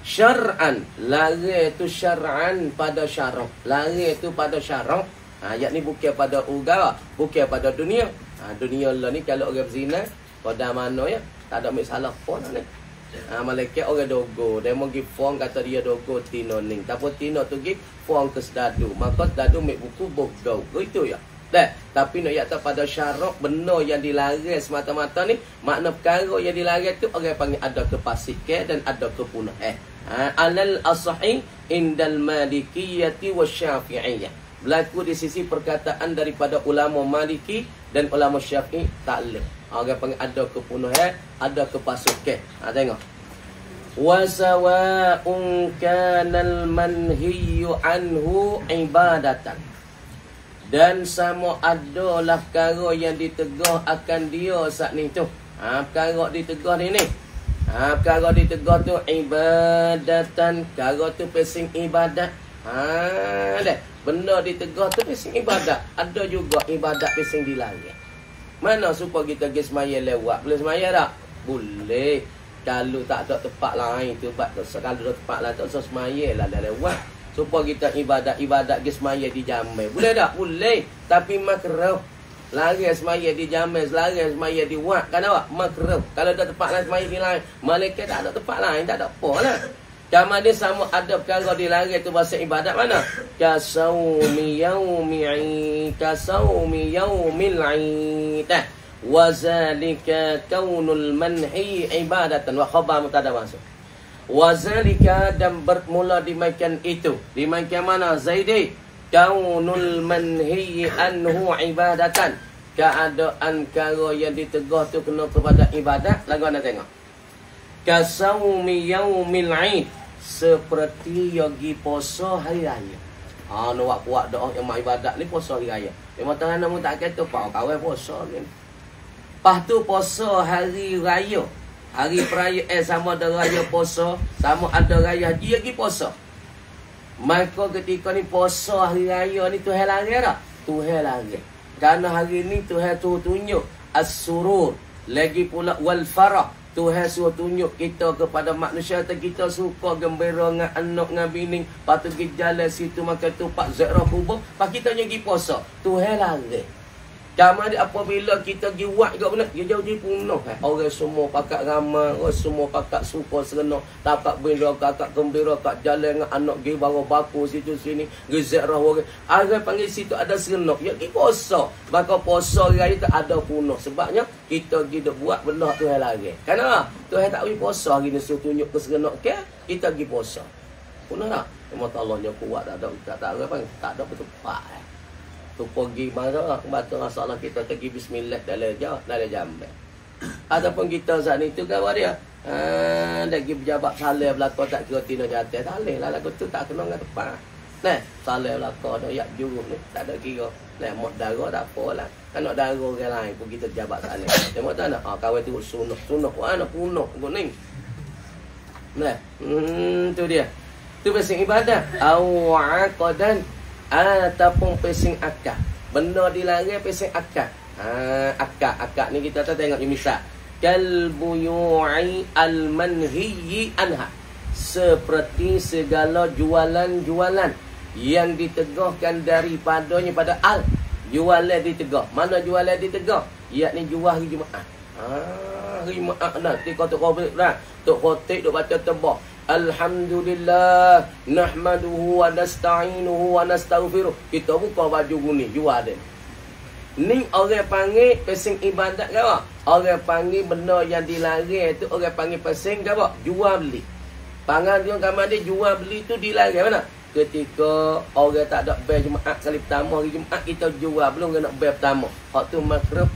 S1: Syar'an, lari tu syar'an pada syarak. Lari tu pada syarak. Yakni bukan pada udara, bukan pada dunia. Dunia lah ni kalau orang berzina, pada mana ya? Tak ada masalah pun ni. Malaikat orang dogo, dia mau pergi phone kata dia dogo tino ning. Tapi tino tu pergi phone ke sedadu. Maka sedadu ambil buku bogdo. Itu ya. Tapi nak tak pada syarak benar yang dilarang semata-mata ni, makna perkara yang dilarang tu orang panggil ada kefasikan dan ada kepunah. Alal asahi indal malikiyati wasyafi'iyah. Berlaku di sisi perkataan daripada ulama Maliki dan ulama Syafi'i tak boleh. Orang panggil ada kepunuhan, ada kepasukan. Tengok. Wa sawa'un kanal manhiyu anhu ibadatan. Dan sama adalah perkara yang ditegah akan dia saat ni tu. Perkara ditegah ni ni. Perkara ditegah tu ibadatan. Perkara tu pesing ibadat. Benda ditegah tu pesing ibadat. Ada juga ibadat pesing dilarang. Mana supaya kita pergi semaya lewat? Boleh semaya tak? Boleh. Kalau tak ada tempat lain tu, kalau ada tempat lain tak usah semaya lah lewat. Supaya kita ibadat pergi semaya di jamai. Boleh tak? Boleh. Tapi makruh. Lari semaya di jamai, lari semaya di wak. Kan awak? Makruh. Kalau ada tempat lain semaya di lain, malaikat tak ada tempat lain, tak ada apa lah. Sama dia sama ada perkara dilari tu bahasa ibadat mana? Kasawmi yaumil 'id. Wa zalika kaunul manhi ibadatan wa khabar mutada masuk. Wa zalika dan bermula dimakan itu. Dimakan mana? Zaidi. Kaunul manhi anhu ibadatan. Keadaan perkara yang ditegah tu kena kepada ibadat. Lagu anda tengok. Kasawmi yaumil 'id. Seperti yogi poso hari raya. Nak buat doa yang ibadat ni poso hari raya. Dia mata namun tak kata pak kawan poso ni. Lepas tu poso hari raya. Hari perayaan sama ada raya poso, sama ada raya haji lagi poso. Maka ketika ni poso hari raya ni Tuhan larang tak? Tuhan larang. Kerana hari ni Tuhan tu tunjuk as-surur, lagi pula wal farah. Tuhan suruh tunjuk kita kepada manusia kita suka gembira dengan anak dengan bini. Lepas tu pergi jalan situ makan tupak zairah kubur. Lepas kita pergi puasa. Tuhan larang. Kamu dia apabila kita pergi buat juga benar. Dia jauh-jauh penuh. Orang semua pakat ramai. Orang semua pakat suka serenok. Tapak benda kakak gembira kat jalan dengan anak pergi bawa baku situ sini. Pergi zairah orang. Orang panggil situ ada serenok. Ya pergi puasa. Maka puasa raya tak ada penuh. Sebabnya kita pergi buat benda Tuhan larang. Kenapa? Tuhan tak pergi puasa hari ni suruh tunjuk ke serenok ke? Kita pergi puasa. Penuh tak? Memang Allahnya kuat tak ada. Tak ada bertempat. Tu pergi marah, batu masalah kita pergi bismillah dalam jamban. Ataupun kita saat ni tu kawan dia. Lagi pejabat saleh belakang tak kira tina jatuh. Tak boleh lah lagu tu tak kena dengan tempat. Nah, saleh belakang dah yak juruk ni. Tak ada kira. Nah, mak darah tak apalah. Kan nak darah orang lain pun kita pejabat saleh. Dia mak tak nak. Kawan tu sunuk. Mana punuk kuning. Nah, tu dia. Tu pasal ibadat. Awaqadan. Ataupun pesing akad. Benda dilarang pesing akad. Akad ni kita tengok misal. Kal buyu'i al manhiyi anha. Seperti segala jualan-jualan yang ditegahkan daripadanya pada al. Jualan ditegah. Mana jualan ditegah? Yakni jual hari Jumaat. Hari Jumaat nanti kau tu khotib dah. Tu khotib duk baca tebak. Alhamdulillah nahmaduhu wa nasta'inuhu wa nastaghfiruh. Kita buka baju kuning jual dia. Ni orang panggil pesing ibadat ke apa? Orang panggil benda yang dilarang tu orang panggil pesing ke apa? Jual beli. Pangan dia gambar dia jual beli tu dilarang mana? Ketika orang tak ada bayar Jumaat kali pertama hari Jumaat kita jual belum kena bayar pertama. Hak tu makruh.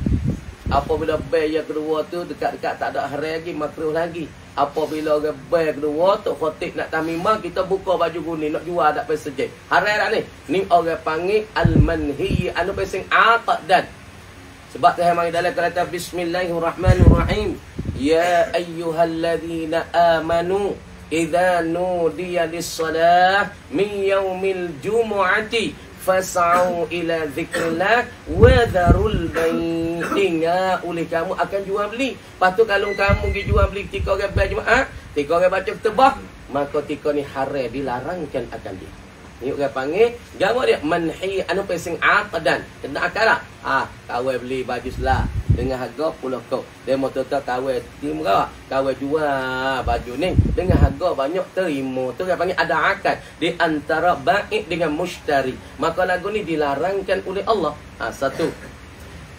S1: Apabila bayar yang kedua tu dekat-dekat tak ada hari lagi makruh lagi. Apabila orang bayar kedua tu khotib nak tamimah kita buka baju kuning nak jual tak pesejek. Haram tak ni? Ni orang panggil al-manhi anu pesing aqdan. Sebab Tuhan mari dalam kata bismillahirrahmanirrahim. Ya ayyuhalladzina amanu idza nudiya lis-salah min yaumil jumu'ati fas'au ila dzikrillah wa dzarul bai'. Ingat oleh kamu akan jual beli. Lepas tu kalau kamu pergi jual beli ketika orang berjemaah, ketika orang baca ketubah, maka ketika ni haram, dilarangkan akan dia. Ni orang panggil gapo dia manhi anu pesing aqdan. Kena akal tak? Kawai beli baju selah dengan harga 10 kau. Dia mau tetap kawai timra, kawai jual baju ni dengan harga banyak terima. Tu orang panggil ada akad di antara baik dengan mushtari. Maka lagu ni dilarangkan oleh Allah. Satu.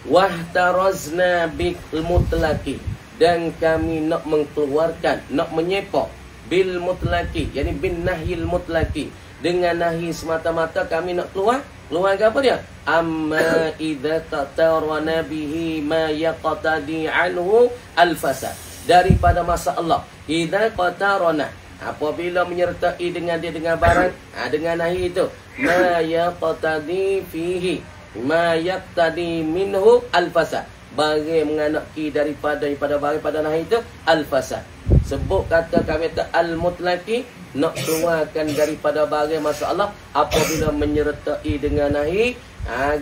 S1: Wahtarazna bil mutlaqi, dan kami nak mengeluarkan, nak menyepak bil mutlaqi, yani bin nahyil mutlaqi, dengan nahi semata-mata kami nak keluar apa dia? Amma idza tatarana bihi ma yaqtadi anhu al-fasad. Daripada masa Allah, idza qatarana, apabila menyertai dengan dia dengan barang, dengan nahi itu, ma yaqtadi fihi ma yaqtadi minhu al-fasad, bagi menganaki daripada bagi pada nahi itu al-fasad. Sebut kata kami tak al-mutlaqi, nak keluarkan daripada bagai masalah apabila menyertai dengan nahi.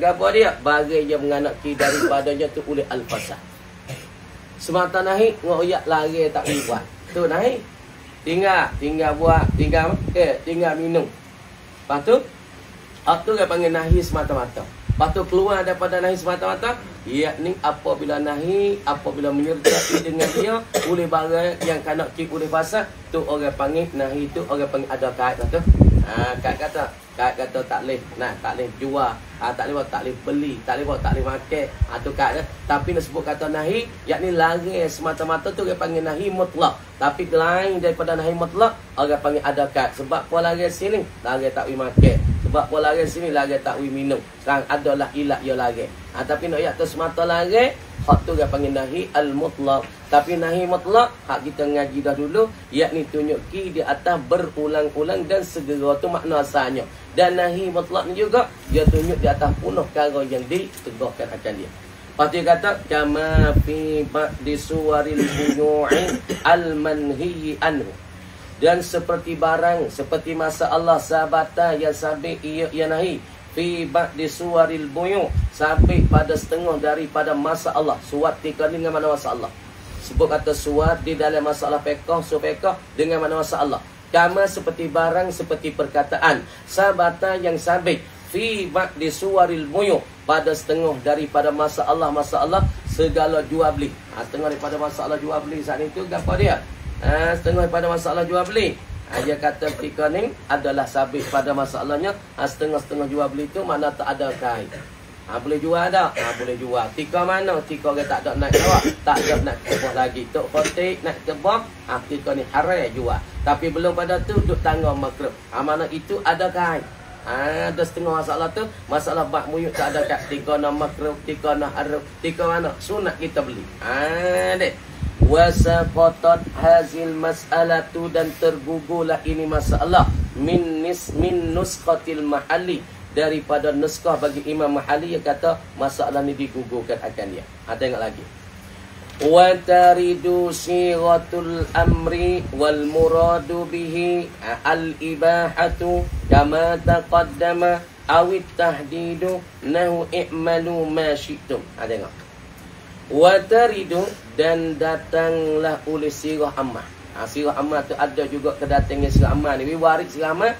S1: Gapo dia? Bagai yang menganaki daripadanya tu oleh al-fasad. Semata nahi, ngoyak lari tak boleh buat. Tu nahi. Tinggal buat, tinggal minum. Lepas tu dia panggil nahi semata-mata. Lepas tu keluar daripada nahi semata-mata, yakni apabila nahi, apabila menyertai dengan dia oleh barang yang kanak ki oleh fasad, tu orang panggil nahi, tu orang panggil ada kait tu. Kait kata tak boleh, tak boleh jual, tak boleh beli, tak boleh makan. Tu kait. Tapi nak sebut kata nahi, yakni lari semata-mata, tu orang panggil nahi mutlak. Tapi lain daripada nahi mutlak, orang panggil ada kait. Sebab apa lari sini? Lari tak boleh makan. Sebab apa lari sini? Lari tak boleh minum. Sekarang adalah ilat dia lari. Tapi nak ayat tu semata lari, hak tu dia panggil nahi al-mutlaq. Tapi nahi mutlaq, hak kita ngaji dah dulu, yakni tunjuk ki di atas berulang-ulang dan segera, tu makna asalnya. Dan nahi mutlaq ni juga, dia tunjuk di atas penuh perkara yang ditegahkan akan dia. Lepas tu dia kata, kama fi ba'di suwaril buyu'i al-manhi anhu. Dan seperti barang, seperti masa Allah sabata yang sabit ia nahi. Fi ba'di suwaril buyu, sampai pada setengah daripada masa Allah. Suwat tika dengan mana masa Allah. Sebut kata suwat di dalam masalah fiqh, fiqh dengan mana masa Allah. Kama seperti barang, seperti perkataan. Sabata yang sabit. Fi ba'di suwaril buyu, pada setengah daripada masa Allah segala jual beli. Setengah daripada masa Allah jual beli saat itu apa dia? Setengah daripada masa Allah jual beli. Dia kata ketika ni adalah sabit pada masalahnya. Setengah-setengah jual beli tu mana tak ada kain. Boleh jual tak? Boleh jual. Tika mana? Tika orang tak ada nak jawab, tak ada nak kebah lagi. Tok khotik nak kebah, tika ni haram jual. Tapi belum pada tu duk tangga makruh. Mana itu ada kain. Ada setengah masalah tu, masalah bak muyuk tak ada kat. Tika nak makruh, tika nak haram, tika mana? Sunat kita beli. Dek. Wasaqatat hazil mas'alatu, dan tergugurlah ini masalah min nuskhatil mahalli, daripada nuskah bagi Imam Mahali yang kata masalah ni digugurkan akan dia. Tengok lagi. Wa taridu sighatul amri wal muradu bihi al ibahatu kama taqaddama awit tahdidu nahu i'malu ma syi'tum. Tengok. Wataridu, dan datanglah oleh sirah ammah. Sirah ammah tu ada juga kedatangan sirah ammah ni. Waris sirah ammah.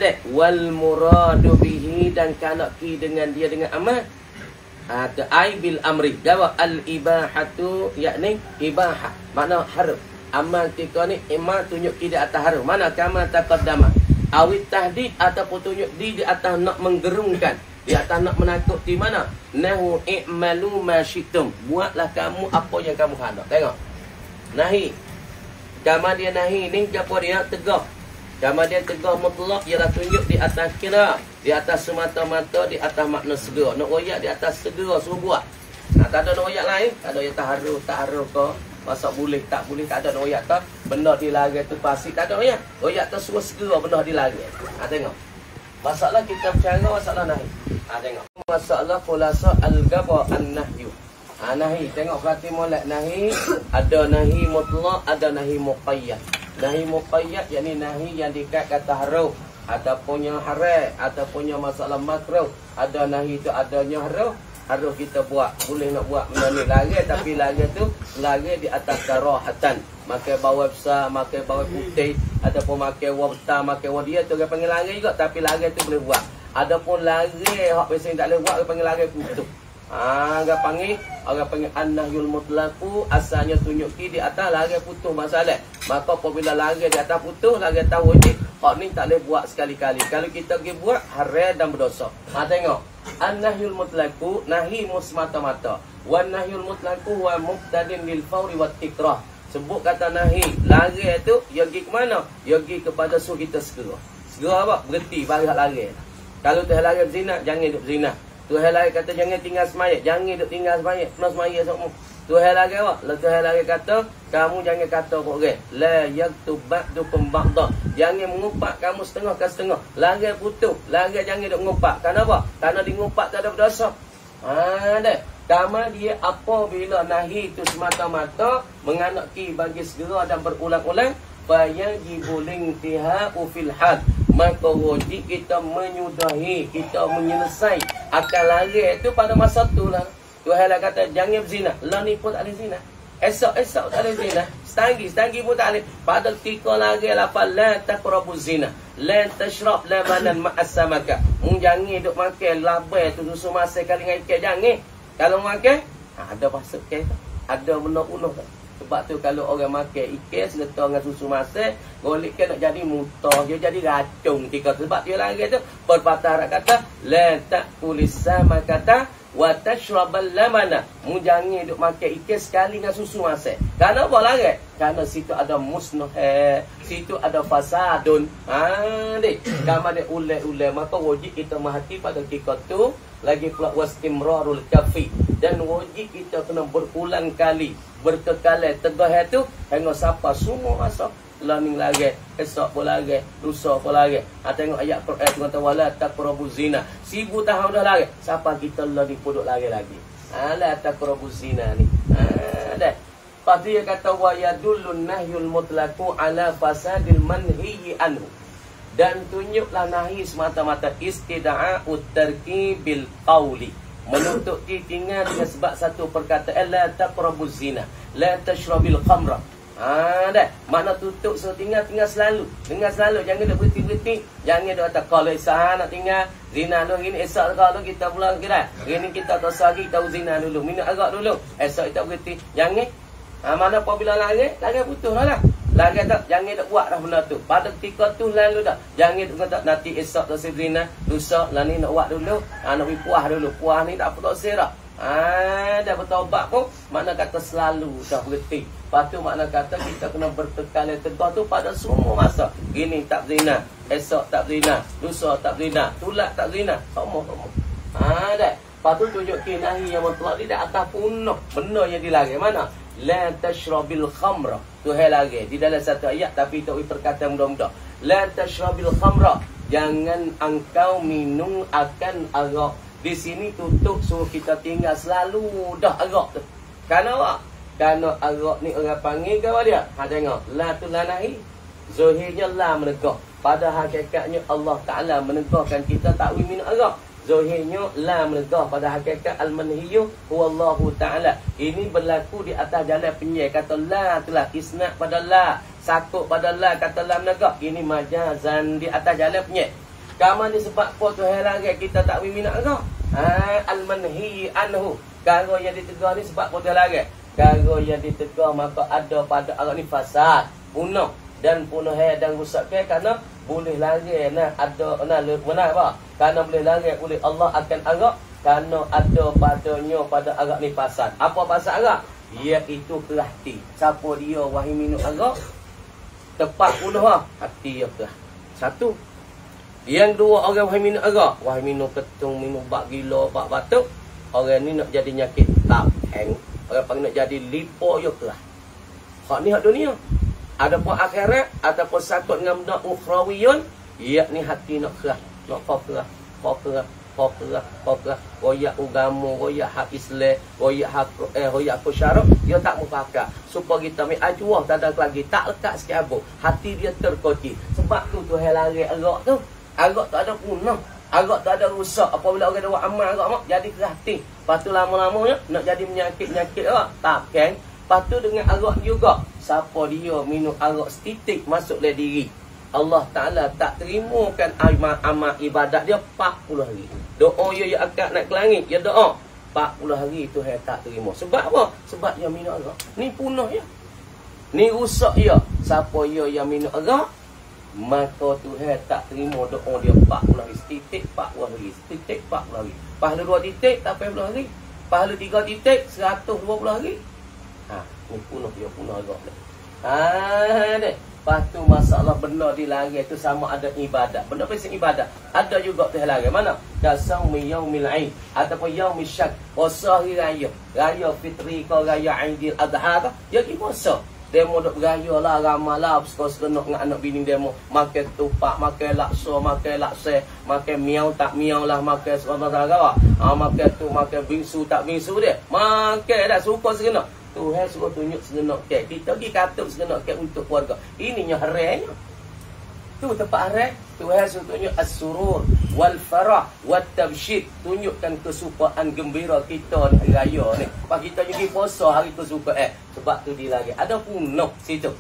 S1: Dek. Wal muradu bihi, dan kanaki dengan dia dengan ammah. Ai bil amri. Jawab al-ibahatu, yakni ibahah. Makna haram. Ammah ketika ni, imam tunjuk di atas haram. Mana kama taqaddama. Awit tahdid, ataupun tunjuk di atas nak menggerungkan. Di atas nak menakut di mana? Nahu i'malu ma syi'tum. Buatlah kamu apa yang kamu hendak. Tengok. Nahi. Kama dia nahi ni, apa dia? Tegah. Kama dia tegah mutlak, ialah tunjuk di atas kira. Di atas semata-mata, di atas makna segera. Nak royak di atas segera, suruh buat. Tak ada nak royak lain. Tak ada yang tak haru ke. Masak boleh, tak boleh. Tak ada nak royak ke. Benda dilarang tu pasti. Tak ada royak. Royak tu suruh segera, benda dilarang. Tengok. Masalah kita bercara, masalah nahi. Tengok. Masalah khulasa al-gaba an-nahyu. Nahi. Tengok perhati molek nahi. Ada nahi mutlak, ada nahi muqayyad. Nahi muqayyad, yakni nahi yang dikat kata haram. ataupun yang haram, ataupun yang masalah makruh, ada nahi tu adanya haram, harus kita buat. Boleh nak buat benda ni lari, tapi lari tu lari di atas karahatan. Makan bawang besar, makan bawang putih, ataupun makan bawang besar, makan bawang dia tu orang panggil lari juga, tapi lari tu boleh buat. Adapun lari hak biasa tak boleh buat, orang panggil lari putus. Orang panggil an-nahyul mutlaqu, asalnya tunjuki di atas lari putus masalah. Maka apabila lari di atas putus, lari atas wajib, hak ni tak boleh buat sekali-kali. Kalau kita pergi buat, haram dan berdosa. Tengok. An-nahyul mutlaqu, nahi semata-mata. Wan nahyul mutlaqu wa muqtadin lil fawri wat tikrah. Sebut kata nahi, lari tu dia pergi ke mana? Dia pergi kepada suruh kita segera. Segera apa? Berhenti balik lari. Kalau Tuhan lari berzina, jangan duduk berzina. Tuhan lari kata jangan tinggal semayat, jangan duduk tinggal semayat, kena semayat semua. Tuhan lari apa? Tuhan lari kata, kamu jangan kata kok orang. La yaktub ba'dukum ba'da. Jangan mengupak kamu setengah ke setengah. Lari putus, lari jangan duduk mengupak. Kenapa? Karena di ngupak tak ada berdosa. Dah. Kama dia apabila nahi itu semata-mata menganaki bagi segera dan berulang-ulang, fayajibu lintihau fil had. Maka wajib kita menyudahi, kita menyelesai akan lari itu pada masa tu lah. Tuhan kata jangan berzina. Lah ni pun tak ada zina. Esok tak ada zina. Setanggi pun tak ada. Pada ketika lari lafal la taqrabu zina. La tashrab lamanan ma'as-samaka. Jangan duk makan labai tu susu masak kali dengan ikan, jangan. Kalau makan, ada pasal ikan tu. Ada benda unuh tu. Sebab tu kalau orang makan ikan serta dengan susu masak, golek kan nak jadi mutah, dia jadi racun ketika tu. Sebab dia lagi tu perpatah kata la ta'kulis sama kata wa tashrabal lamana. Jangan duk makan ikan sekali dengan susu masak. Kenapa apa lagi? Kerana situ ada musnah, situ ada fasadun. Dek, kama dia ulai-ulai, maka wajib kita merhati pada ketika tu. Lagi pula wastimrarul kafi, dan wajib kita kena berulang kali berkekalan tegah itu hingga siapa semua masa learning lagi, esok pun lagi, lusa pun lagi. Tengok ayat Quran tu kata wala taqrabu zina. 1000 tahun dah lagi, siapa kita learning puduk lagi. La taqrabu zina ni. Dah. Lepas tu dia kata wa yadullun nahyul mutlaqu ala fasadil manhiyi anhu. Dan tunjuklah nahi semata-mata istida'a'ut tarkibil qawli, menuntut tinggal dengan sebab satu perkataan la taqrabuz zina, la tashrabil khamra. Dah. Makna tutup so tinggal selalu. Dengar selalu, jangan dak berhenti. Jangan dak kata kalau sah nak tinggal zina dulu gini, esok kalau kita pulang kira. Ini kita tak sagi tahu zina dulu, minum arak dulu. Esok kita berhenti. Jangan. Mana apabila lagi putus lah. Lagi tak, jangan nak buat dah benda tu. Pada ketika tu lalu dah. Jangan kata nanti esok tak zina, lusa lah ni nak buat dulu. Nak pergi puas dulu. Puas ni tak apa tak serah. Dah bertaubat pun makna kata selalu dah berhenti. Lepas tu makna kata kita kena bertekal tegah tu pada semua masa. Gini tak zina, esok tak zina, lusa tak zina, tulak tak zina, semua. Dah. Lepas tu tunjukin nahi yang mutlak ni dah atas punah benda yang dilarang. Mana? La tashrabil khamra. Tu hal lagi di dalam satu ayat, tapi tak perkataan mudah-mudah. La tashrabil khamra. Jangan engkau minum akan arak. Di sini tutup suruh kita tinggal selalu dah arak tu. Kenapa? Kerana arak ni orang panggil apa dia? Tengok. La tu la nahi. Zahirnya la menegah. Pada hakikatnya Allah Ta'ala menegahkan kita tak boleh minum arak. Zahirnya la menegah, pada hakikat al-manhiyu huwallahu ta'ala. Ini berlaku di atas jalan penyai. Kata la itulah isnad pada la, sakut pada la, kata la menegah. Ini majazan di atas jalan penyai. Kamu ni sebab apa tu lagi kita tak boleh minat agak? Al-manhiyi anhu. Kalau yang ditegah ni sebab apa tu lagi? Kalau yang ditegah maka ada pada agak ni fasad, punah dan punah dan rusak kerana boleh lagi nak ada mana apa? Kerana boleh lagi oleh Allah akan agak kerana ada padanya pada agak ni fasad. Apa fasad agak? Iaitu ke hati. Siapa dia wahai minum agak? Tepat punah hati dia kerah. Satu. Yang dua, orang wahai minum agak, wahai minum ketung, minum bak gila, bak batuk. Orang ni nak jadi nyakit tak hang. Orang panggil nak jadi lipo yo kerah. Hak ni hak dunia. Adapun akhirat ataupun sakut dengan benda ukhrawiyun, yakni hati nak kerah, nak kerah. Royak agama, royak hak Islam, royak hak syarak, dia tak mufakar. Supaya kita ambil ajuah tak ada lagi, tak lekat sikit apa. Hati dia terkoci. Sebab tu Tuhan lari arak tu. Agak tak ada punah. Agak tak ada rusak. Apabila orang dia buat amal agak mak, jadi kerating. Lepas tu lama-lamanya nak jadi menyakit-nyakit agak. Tak kan? Lepas tu dengan agak juga. Siapa dia minum agak setitik masuk dalam diri, Allah Ta'ala tak terimakan amal ibadat dia 40 hari. Doa dia akad nak ke langit, dia doa 40 hari Tuhan tak terima. Sebab apa? Sebab dia minum arak. Ni punah ya. Ni rusak ya. Siapa dia yang minum arak, maka Tuhan tak terima doa dia 40 hari. Setitik 40 hari. Setitik 40 hari. Pahala 2 titik tak 40 hari. Pahala 3 titik 120 hari. Ni punah dia, punah arak ni. Dek. Lepas tu masalah benda dilari tu sama ada ibadat. Benda pasal ibadat. Ada juga tu lari. Mana? Dasaumi yaumil aid ataupun yaumil syak. Puasa hari raya. Raya fitri ke raya Aidil Adha ke. Dia pergi puasa. Demo duk beraya lah, ramah lah, seronok dengan anak bini demo. Makan tupak, makan laksa, makan laksa, makan miau tak miau lah, makan seronok-seronok. Makan tu, makan bingsu tak bingsu dia. Makan dah suka seronok. Tuhan suruh tunjuk segenap kek. Kita pergi katuk segenap kek untuk keluarga. Ininya harainya. Tu tempat harai. Tuhan suruh tunjuk as-surur wal farah wat tabsyid. Tunjukkan kesupaan gembira kita ni hari raya ni. Pas kita pergi puasa hari kesupaan. Sebab tu dia lagi. Ada punuk situ.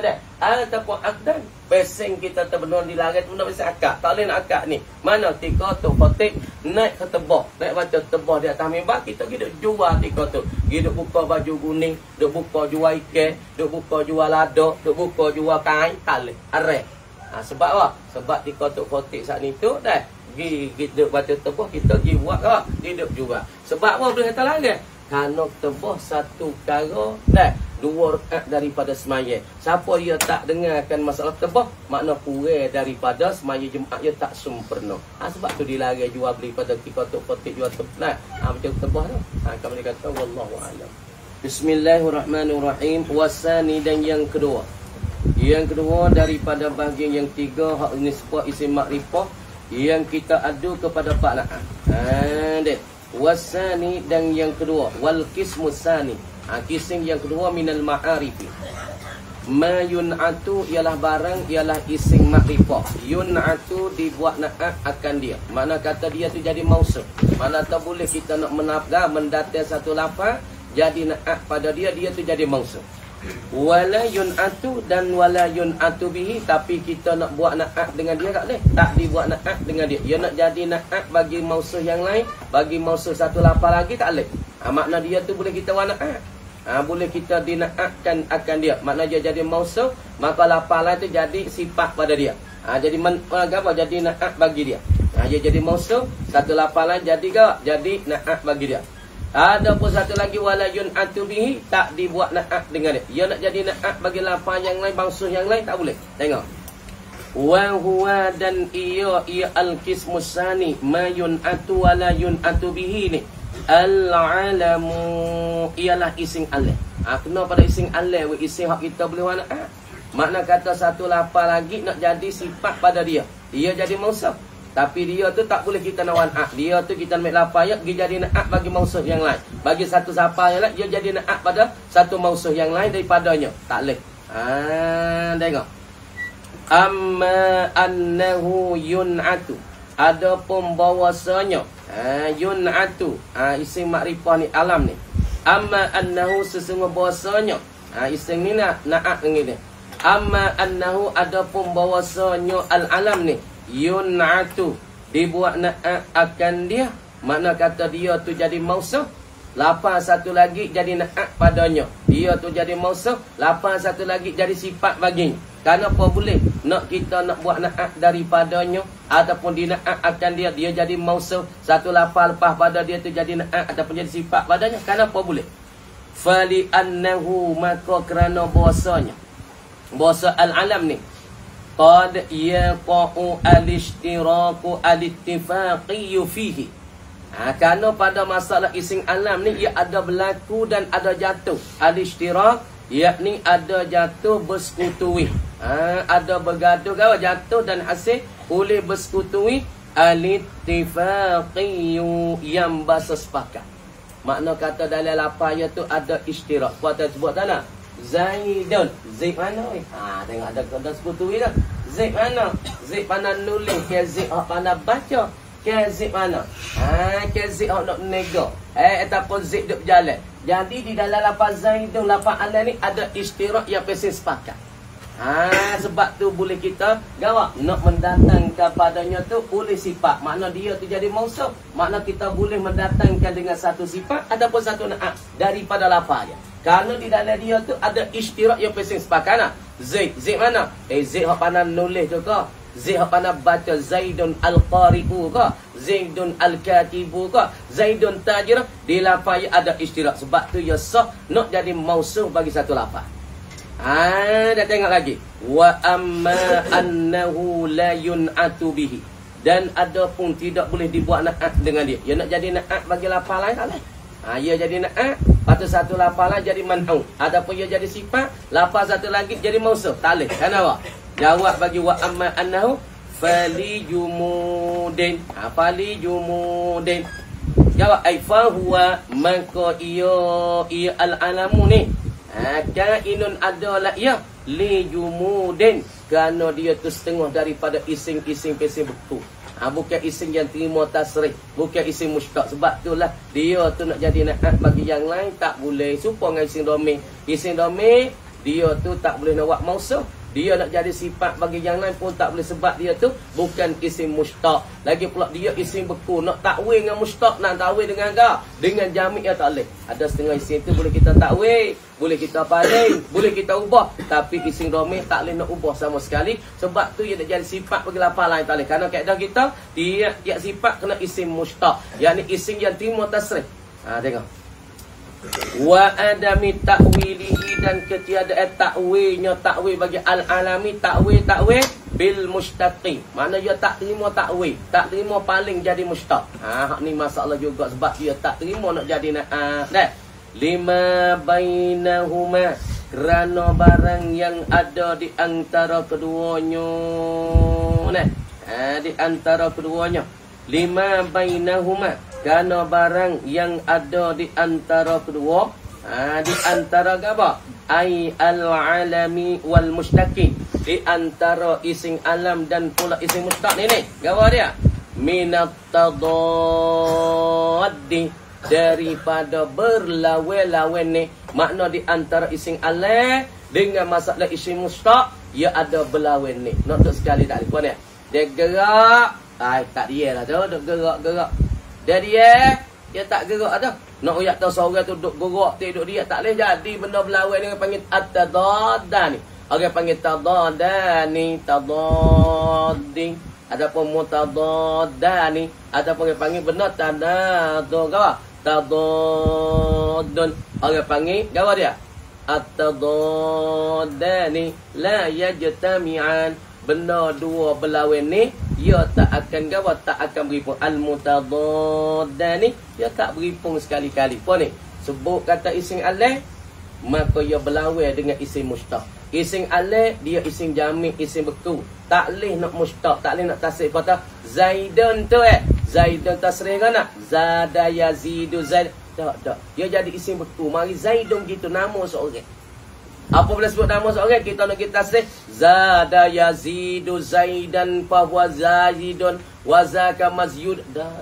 S1: Dah. Ataupun akdan. Pesing kita terbenur di langit. Benda pesing akad. Tak boleh nak akad ni. Mana tika tu khotik. Naik ke tebah. Naik baca tebah di atas mimbar. Kita pergi duk jual tika tu. Pergi duk buka baju kuning. Duk buka jual ikan. Duk buka jual lada. Duk buka jual kain. Tak boleh. Arek. Sebab apa? Sebab tika tu khotik saat ni tu. Dah. Pergi duk baca tebah. Kita pergi buat apa? Dia duk jual. Sebab apa boleh kata lagi? Kerana tebah satu perkara. Dah. 2 rakaat daripada semaya. Siapa dia tak dengarkan masalah tebah, makna kurang daripada semaya Jumaat dia tak sempurna. Sebab tu dia lari jual beli pada kita tu petik jual tebah. Macam tebah tu. Kami kata wallahu a'lam. Bismillahirrahmanirrahim. Wasani dan yang kedua. Yang kedua daripada bahagian yang 3 hak nisbah isim makrifah yang kita adu kepada Pak Na'am. Wasani dan yang kedua wal qismus sani. Kising yang kedua minal ma'arifi. Ma yun'atu ialah barang, ialah ising makrifah. Yun'atu dibuat na'at akan dia. Mana kata dia tu jadi mausuf. Mana tak boleh kita nak menafgah, mendatang satu lafaz jadi na'at pada dia, dia tu jadi mausuf. Wala yun'atu dan wala yun'atu bihi. Tapi kita nak buat na'at dengan dia tak boleh. Tak dibuat na'at dengan dia. Dia nak jadi na'at bagi mausuf yang lain, bagi mausuf satu lafaz lagi tak boleh. Makna dia tu boleh kita buat na'at. Boleh kita dinaatkan akan dia. Maknanya dia jadi mausuf, maka lapalan itu jadi sifat pada dia. Jadi apa? Jadi naat bagi dia. Dia jadi mausuf, satu lapalan jadi ke? Jadi naat bagi dia. Ada pun satu lagi wala yun'atu bihi, tak dibuat naat dengan dia. Dia nak jadi naat bagi lapalan yang lain, mausuf yang lain tak boleh. Tengok. Wa huwa dan ia al-qismus sani ma yun'atu wala yun'atu bihi ni. Al-alamu ialah ising alih. Kena pada ising alih, ising hak kita boleh warna. Makna kata satu lafaz lagi nak jadi sifat pada dia. Dia jadi mausuf. Tapi dia tu tak boleh kita nak warna. Dia tu kita ambil lafaz dia jadi naat bagi mausuf yang lain. Bagi satu siapa yang lain dia jadi naat pada satu mausuf yang lain daripadanya. Tak boleh. Tengok. Amma annahu yun'atu. Adapun bahwasanya yun'atu isim makrifah ni alam ni. Amma annahu sesungguh bahwasanya isim ni na'at dengan ni. Amma annahu adapun bahwasanya al-alam ni yun'atu dibuat na'at akan dia. Makna kata dia tu jadi mausuf. Lafaz satu lagi jadi na'at padanya. Dia tu jadi mausuf. Lafaz satu lagi jadi sifat baginya. Kenapa boleh nak kita nak buat na'at daripadanya ataupun dina'at akan dia, dia jadi mausuf, satu lafaz lepas pada dia tu jadi na'at ataupun jadi sifat padanya. Kenapa boleh? Fali annahu, maka kerana bahasanya bahasa al-alam ni qad yaqa'u al-ishtiraku al-ittifaqi fihi. Kerana pada masalah ising alam ni ia ada berlaku dan ada jatuh al-ishtirak, yakni ada jatuh bersekutui. Ada bergaduh kau jatuh dan hasil oleh bersekutui al-ittifaqi yang bahasa sepakat. Makna kata dalam lafaz tu ada ishtirak. Buat sebut tak nak? Zaidun. Zaid mana? Tengok ada sekutui dah. Zid mana? Zid mana nulis, ke zid mana baca, ke zid mana? Ke zid nak nego. Ataupun zid duk berjalan. Jadi di dalam lafaz Zaidun, lafaz ala ni ada istirak yang pesen sepakat. Sebab tu boleh kita gawak nak mendatang kepadanya tu boleh sifat. Makna dia tu jadi mausuf. Makna kita boleh mendatangkan dengan satu sifat ataupun satu naat daripada lafaz dia. Kerana di dalam dia tu ada istirak yang pesen sepakat. Zaid mana? Zaid hak pandai nulis tu ke? Zaid hak pandai baca. Zaidun al-qari'u ke? Zaidun al-katibu ke? Zaidun tajir. Di lafaz ada istirak. Sebab tu ya sah nak jadi mausuf bagi satu lafaz. Dah tengok lagi. Wa amma annahu la yun'atu bihi. Dan ada pun tidak boleh dibuat na'at dengan dia. Ya nak jadi na'at bagi lafaz lain tak boleh. Ya jadi na'at, lepas tu satu lafaz lain jadi man'u. Ataupun ia jadi sifat, lafaz satu lagi jadi mausuf. Tak boleh. Kenapa? Jawab bagi wa amma annahu fali jumudin. Fali jumudin. Jawab ai fa huwa maka ia al-alamu ni. Kainun adalah ia li jumudin, kerana dia tu setengah daripada ising-ising pesen beku. Bukan ising yang terima tasrih, bukan ising mustaq. Sebab itulah dia tu nak jadi naat bagi yang lain tak boleh. Supaya dengan ising domir. Ising domir dia tu tak boleh nak buat mausuf. Dia nak jadi sifat bagi yang lain pun tak boleh. Sebab dia tu bukan isim mustaq. Lagi pula dia isim beku. Nak takwil dengan mustaq, nak takwil dengan dengan jamik ya tak boleh. Ada setengah isim tu boleh kita takwil, boleh kita paling, boleh kita ubah. Tapi isim domir tak boleh nak ubah sama sekali. Sebab tu dia nak jadi sifat bagi lafaz lain tak boleh. Kerana kaedah kita, dia sifat kena isim mustaq. Yang ni isim yang terima tasrih. Tengok. Wa adami ta'wilihi, dan ketiadaan takwilnya, takwil bagi al-alami, takwil bil mustaqi. Mana dia tak terima takwil, tak terima paling jadi mustaq. Hak ni masalah juga sebab dia tak terima nak jadi dah. Lima bainahuma, kerana barang yang ada di antara keduanya. Di antara keduanya. Lima bainahuma, kerana barang yang ada di antara kedua. Di antara apa? Ai al-alami wal mustaqi. Di antara ising alam dan pula ising mustaq ni. Gawa dia. Minat tadaddi, daripada berlawan-lawan ni. Makna di antara ising alam dengan masalah ising mustaq, ia ada berlawan ni. Nak sekali tak boleh. Dia gerak. Tak dia lah tu, duk gerak-gerak. Dia tak gerak dah. Nak uyak tahu seorang tu duk gerak, duduk dia tak boleh jadi benda berlawan dengan panggil at-tadadda ni. Orang panggil tadadda ni, tadadding. Adapun mutadadda ni, adapun orang panggil benda tadaddu gawa. Tadaddun. Orang panggil gawa dia. At-tadadda ni la yajtami'an. Benda dua berlawan ni, ia tak akan gawa, tak akan beripung. Al-mutadadda ni, ia tak beripung sekali-kali. Apa ni? Sebut kata ising alih, maka ia berlawan dengan ising mustaq. Ising alih, dia ising jamik, ising beku. Tak boleh nak mustaq, tak boleh nak tasrif. Kata Zaidun tu Zaidun tasrif kan nak? Zada yazidu zaid. Tak. Dia jadi ising beku. Mari Zaidun gitu nama seorang. Apa boleh sebut nama seorang? Kita nak kita tasrif. Zada yazidu zaidan fahuwa zaidun wa zaka mazyud. Dah.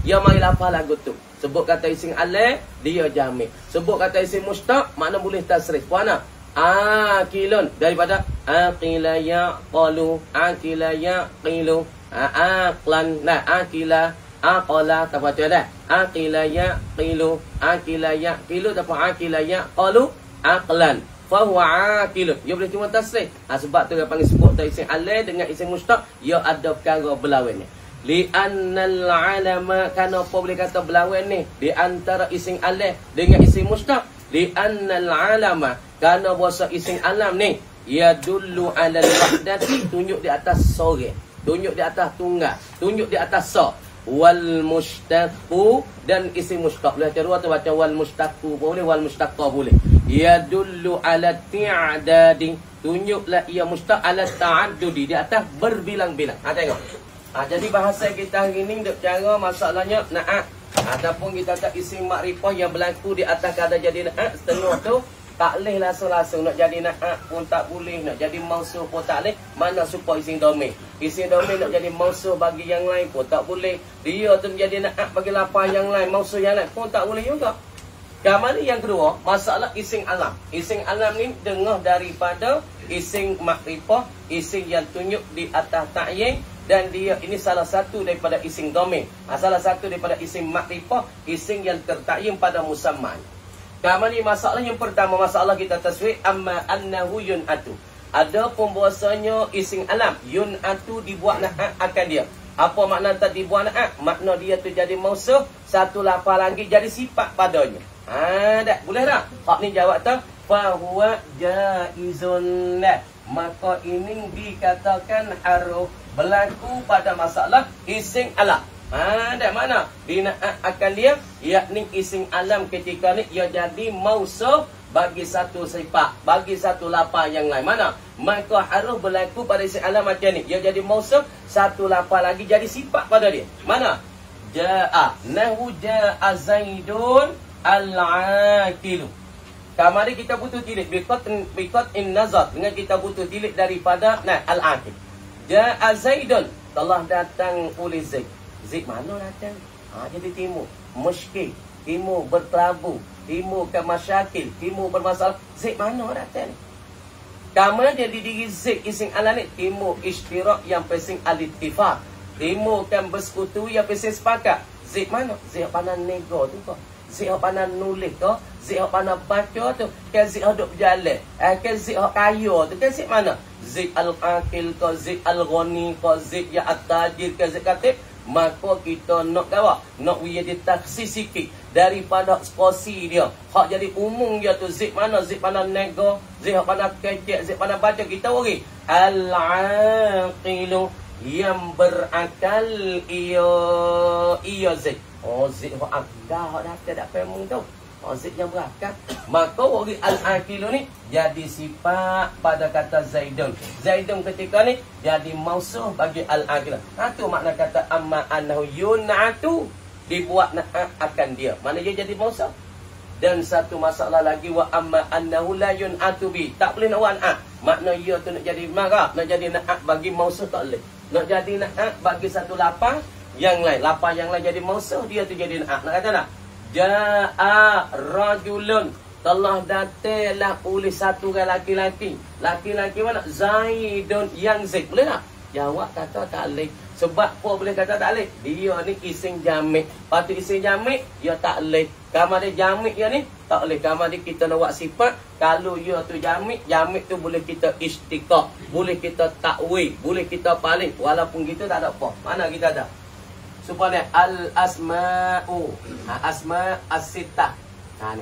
S1: Ya mari lafaz lagu tu. Sebut kata ising alih, dia jamik. Sebut kata ising mustaq, makna boleh tasrif. Puana? Akilun, daripada aqila yaqalu, aqila yaqilu, aqlan. Aqila, aqala, tak baca dah. Aqila yaqilu, aqila yaqilu, tak aqila yaqalu, aqlan. Fahuwa aqilun. Dia boleh cuma tasrif. Sebab tu dia panggil sebut tu isim alih dengan isim mustaq, ia ada perkara berlawan ni. Li'annal alama, kana apa boleh kata berlawan ni di antara isim alih dengan isim mustaq? Li'annal alama, kana bahasa isim alam ni yadullu 'alal wahdati, tunjuk di atas seorang, tunjuk di atas tunggal, tunjuk di atas sa. Wal mustaqu, dan isim mustaq boleh cara tu baca wal mustaqu boleh, wal mustaqa boleh. Yadullu 'ala ti'dadi, tunjuklah ia mustaq 'ala ta'addudi, di atas berbilang-bilang. Tengok. Jadi bahasa kita hari ni duk cara masalahnya naat ataupun kita tak isim makrifah yang berlaku di atas kada jadi naat, setengah tu Tak boleh langsung-langsung. Nak jadi na'at pun tak boleh. Nak jadi mausuh pun tak boleh. Mana supaya isim domir. Isim domir nak jadi mausuh bagi yang lain pun tak boleh. Dia tu jadi na'at bagi lapar yang lain. Mausuh yang lain pun tak boleh juga. Gambar yang kedua, masalah isim alam. Isim alam ni dengar daripada isim makrifah. Isim yang tunjuk di atas ta'yin. Dan dia ini salah satu daripada isim domir. Salah satu daripada isim makrifah. Isim yang tertakyin pada musamman. Gambar ni masalah yang pertama, masalah kita taswir amma annahu yun'atu. Ada pembuasanya isim alam, yun'atu dibuat na'at akan dia. Apa makna tak dibuat na'at? Makna dia tu jadi mausuh, satu lafaz lagi jadi sifat padanya. Tak boleh tak? Hak ni jawab tu fa huwa jaizun. Maka ini dikatakan harus berlaku pada masalah isim alam. Tak mana bina'at akan dia, yakni isim alam ketika ni ia jadi mausuh bagi satu sifat, bagi satu lafaz yang lain. Mana? Maka harus berlaku pada isim alam macam ni. Ia jadi mausuh, satu lafaz lagi jadi sifat pada dia. Mana? Ja'a. Nahu ja'a Zaidun al-aqilu. Kamari kita butuh tilik. Biqat in nazar. Dengan kita butuh tilik daripada al-aqil. Ja'a Zaidun. Telah datang oleh Zaid. Zaid mana datang? Jadi timur. Musykil. Timur berterabu. Timur ke masyakil. Timur bermasalah. Zaid mana datang? Kamera jadi diri Zaid isim alam ni. Timur ishtirak yang pesing al-ittifaq. Timur kan bersekutu yang pesing sepakat. Zaid mana? Zaid pandang nego tu kok. Zaid pandang nulis kok. Zaid pandang baca tu. Kan Zaid duduk berjalan. Kan Zaid kaya tu. Kan Zaid mana? Zaid al-aqil ke Zaid al-ghani ke Zaid yang at-tajir ke Zaid katib. Maka kita nak kawa, nak jadi taksis sikit daripada posisi dia. Hak jadi umum dia tu Zaid mana? Zaid pandang nego, Zaid pandang kecek, Zaid pandang baca. Kita bagi al-aqilu yang berakal ia Zaid. Zaid hak akal, hak datang tak pemung tu. Zaid yang berakal. Maka bagi al-aqilu ni jadi sifat pada kata Zaidun. Zaidun ketika ni jadi mausuh bagi al-aqil. Itu makna kata amma annahu yun'atu, dibuat na'at akan dia. Mana dia jadi mausuh? Dan satu masalah lagi, wa amma annahu la yun'atu bi. Tak boleh nak na'at. Makna dia tu nak jadi marah, nak jadi na'at bagi mausuh tak boleh. Nak jadi na'at bagi satu lapang yang lain. Lapang yang lain jadi mausuh, dia tu jadi na'at. Nak kata tak? Ja'a rajulun. Telah datanglah oleh satu orang laki-laki. Laki-laki mana? Zaidun yang Zaid. Boleh tak? Jawab kata tak boleh. Sebab apa boleh kata tak boleh? Dia ni isim jamik. Patut isim jamik, dia tak boleh. Kamar dia jamik dia ni, tak boleh. Kamar dia kita nak buat sifat. Kalau dia tu jamik, jamik tu boleh kita istiqah. Boleh kita takwil. Boleh kita paling. Walaupun kita tak ada apa. Mana kita ada? Supaya al-asma'u. Asma' as-sittah. Ni.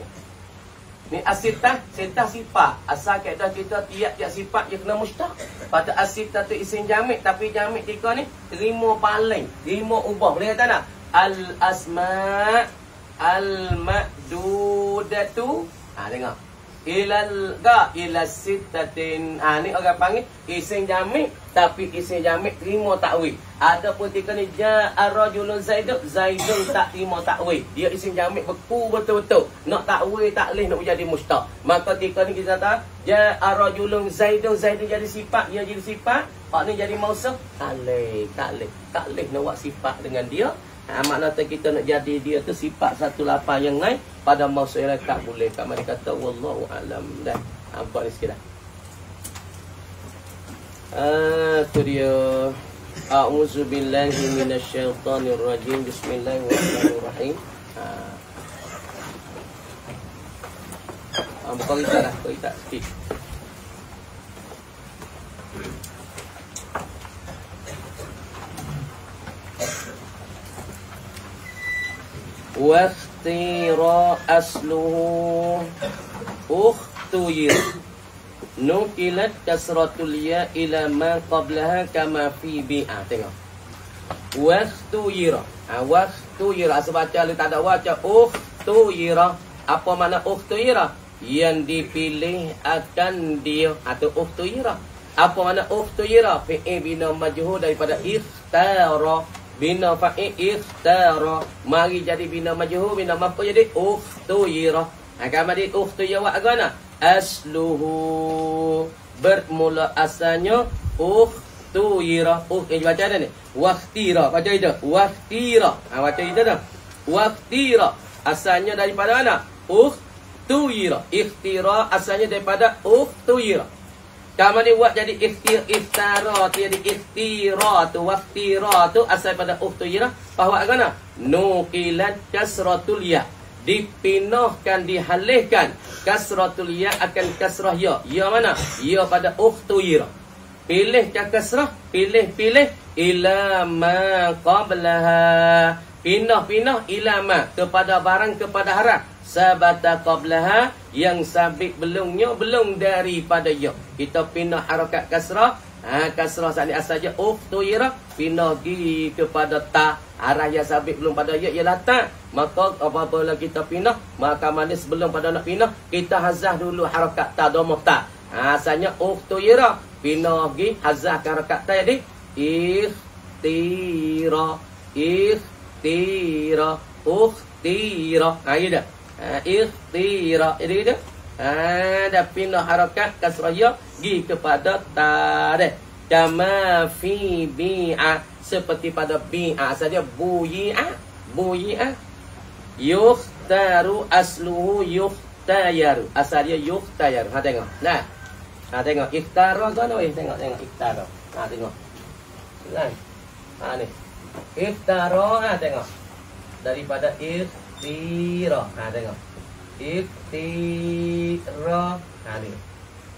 S1: Ni as-sittah, sittah sifat. Asal kaedah kita tiap-tiap sifat dia kena mustaq. Pada as-sittah tu isim jamik, tapi jamik tika ni terima paling, terima ubah. Boleh kata tak? Al-asma' al-ma'dudatu. Tengok. Ila sittatin. Ni orang panggil isim jamik, tapi isim jamik terima takwil. Ada pun ketika ni ja'a rajulun Zaidun, Zaidun tak terima takwil. Dia isim jamik beku betul-betul. Nak takwil tak boleh, nak jadi mustaq. Maka ketika ni kita kata ja'a rajulun Zaidun, Zaidun jadi sifat, dia jadi sifat. Hak ni jadi mausuh. Tak boleh nak buat sifat dengan dia. Makna kita nak jadi dia tu sifat satu lafaz yang lain pada mausuh yang lain tak boleh. Kat mana kata wallahu alam. Dah. Buat ni sikit dah. Tu dia. A'udzu billahi minasyaitonir rajim. Bismillahirrahmanirrahim. Buka kita lah, kita sikit. Waqtira asluhu ukhtuyir nukilat kasratul ya ila ma qablaha kama fi bi'a. Tengok waqtuyira. Waqtuyira sebaca tak ada baca ukhtuyira. Apa makna ukhtuyira? Yang dipilih akan dia atau ukhtuyira. Apa makna ukhtuyira? Fi'il bina majhul daripada ikhtara. Bina fa'il ikhtara. Mari jadi bina majhul, bina maf'ul jadi ukhtuyira. Kamar di ukhtuyira wa agana asluhu. Bermula asalnya ukhtira. Baca ada ni. Wakhtira. Baca itu. Wakhtira. Baca itu dah. Wakhtira. Asalnya daripada mana? Ukhtira. Ikhtira asalnya daripada ukhtira. Kamu ni buat jadi iftara tu jadi iftira tu waftira tu asal pada ukhtira. Bahwa agana nuqilat kasratul ya. Dipinahkan, dihalihkan kasratul ya akan kasrah ya. Ya mana? Ya pada ukhtira. Pilih ke kasrah, pilih ila ma qablaha. Pindah ila ma kepada barang kepada harap. Sabata qablaha yang sabit belumnya belum daripada ya. Kita pindah harakat kasrah. Kasrah saat ni asal je ukhtira. Pindah pergi kepada ta. Arah yang sabit belum pada ya ialah ta. Maka apabila kita pindah, maka manis belum pada nak pindah, kita hazah dulu harakat ta domah ta. Asalnya ukhtira. Pindah pergi hazah ke harakat ta jadi ikhtira. Ikhtira. Ukhtira. Ini dah. Ikhtira. Ini dah. Dah pindah harakat kasrah ya pergi kepada ta dah. Kama fi bi'a, seperti pada bi'a saja buyi'a. Yukhtaru asluhu yukhtayaru. Asal dia yukhtayaru. Tengok. Nah. Tengok ikhtara kan oi, tengok ikhtara. Tengok. Kan? Ni. Ikhtara tengok. Daripada ikhtira. Tengok. Ikhtira. Ni.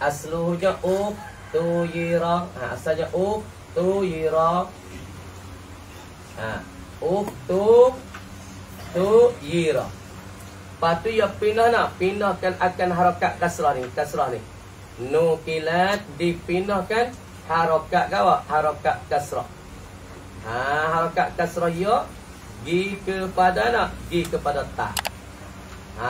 S1: Asluhnya ukhtuyira. Asalnya ukhtuyira. Ukhtuyira. Patu ya pindahkan akan harakat kasrah ni. Nukilat dipindahkan harakat kawa, harakat kasrah. Harakat kasrah ya gi kepada ta.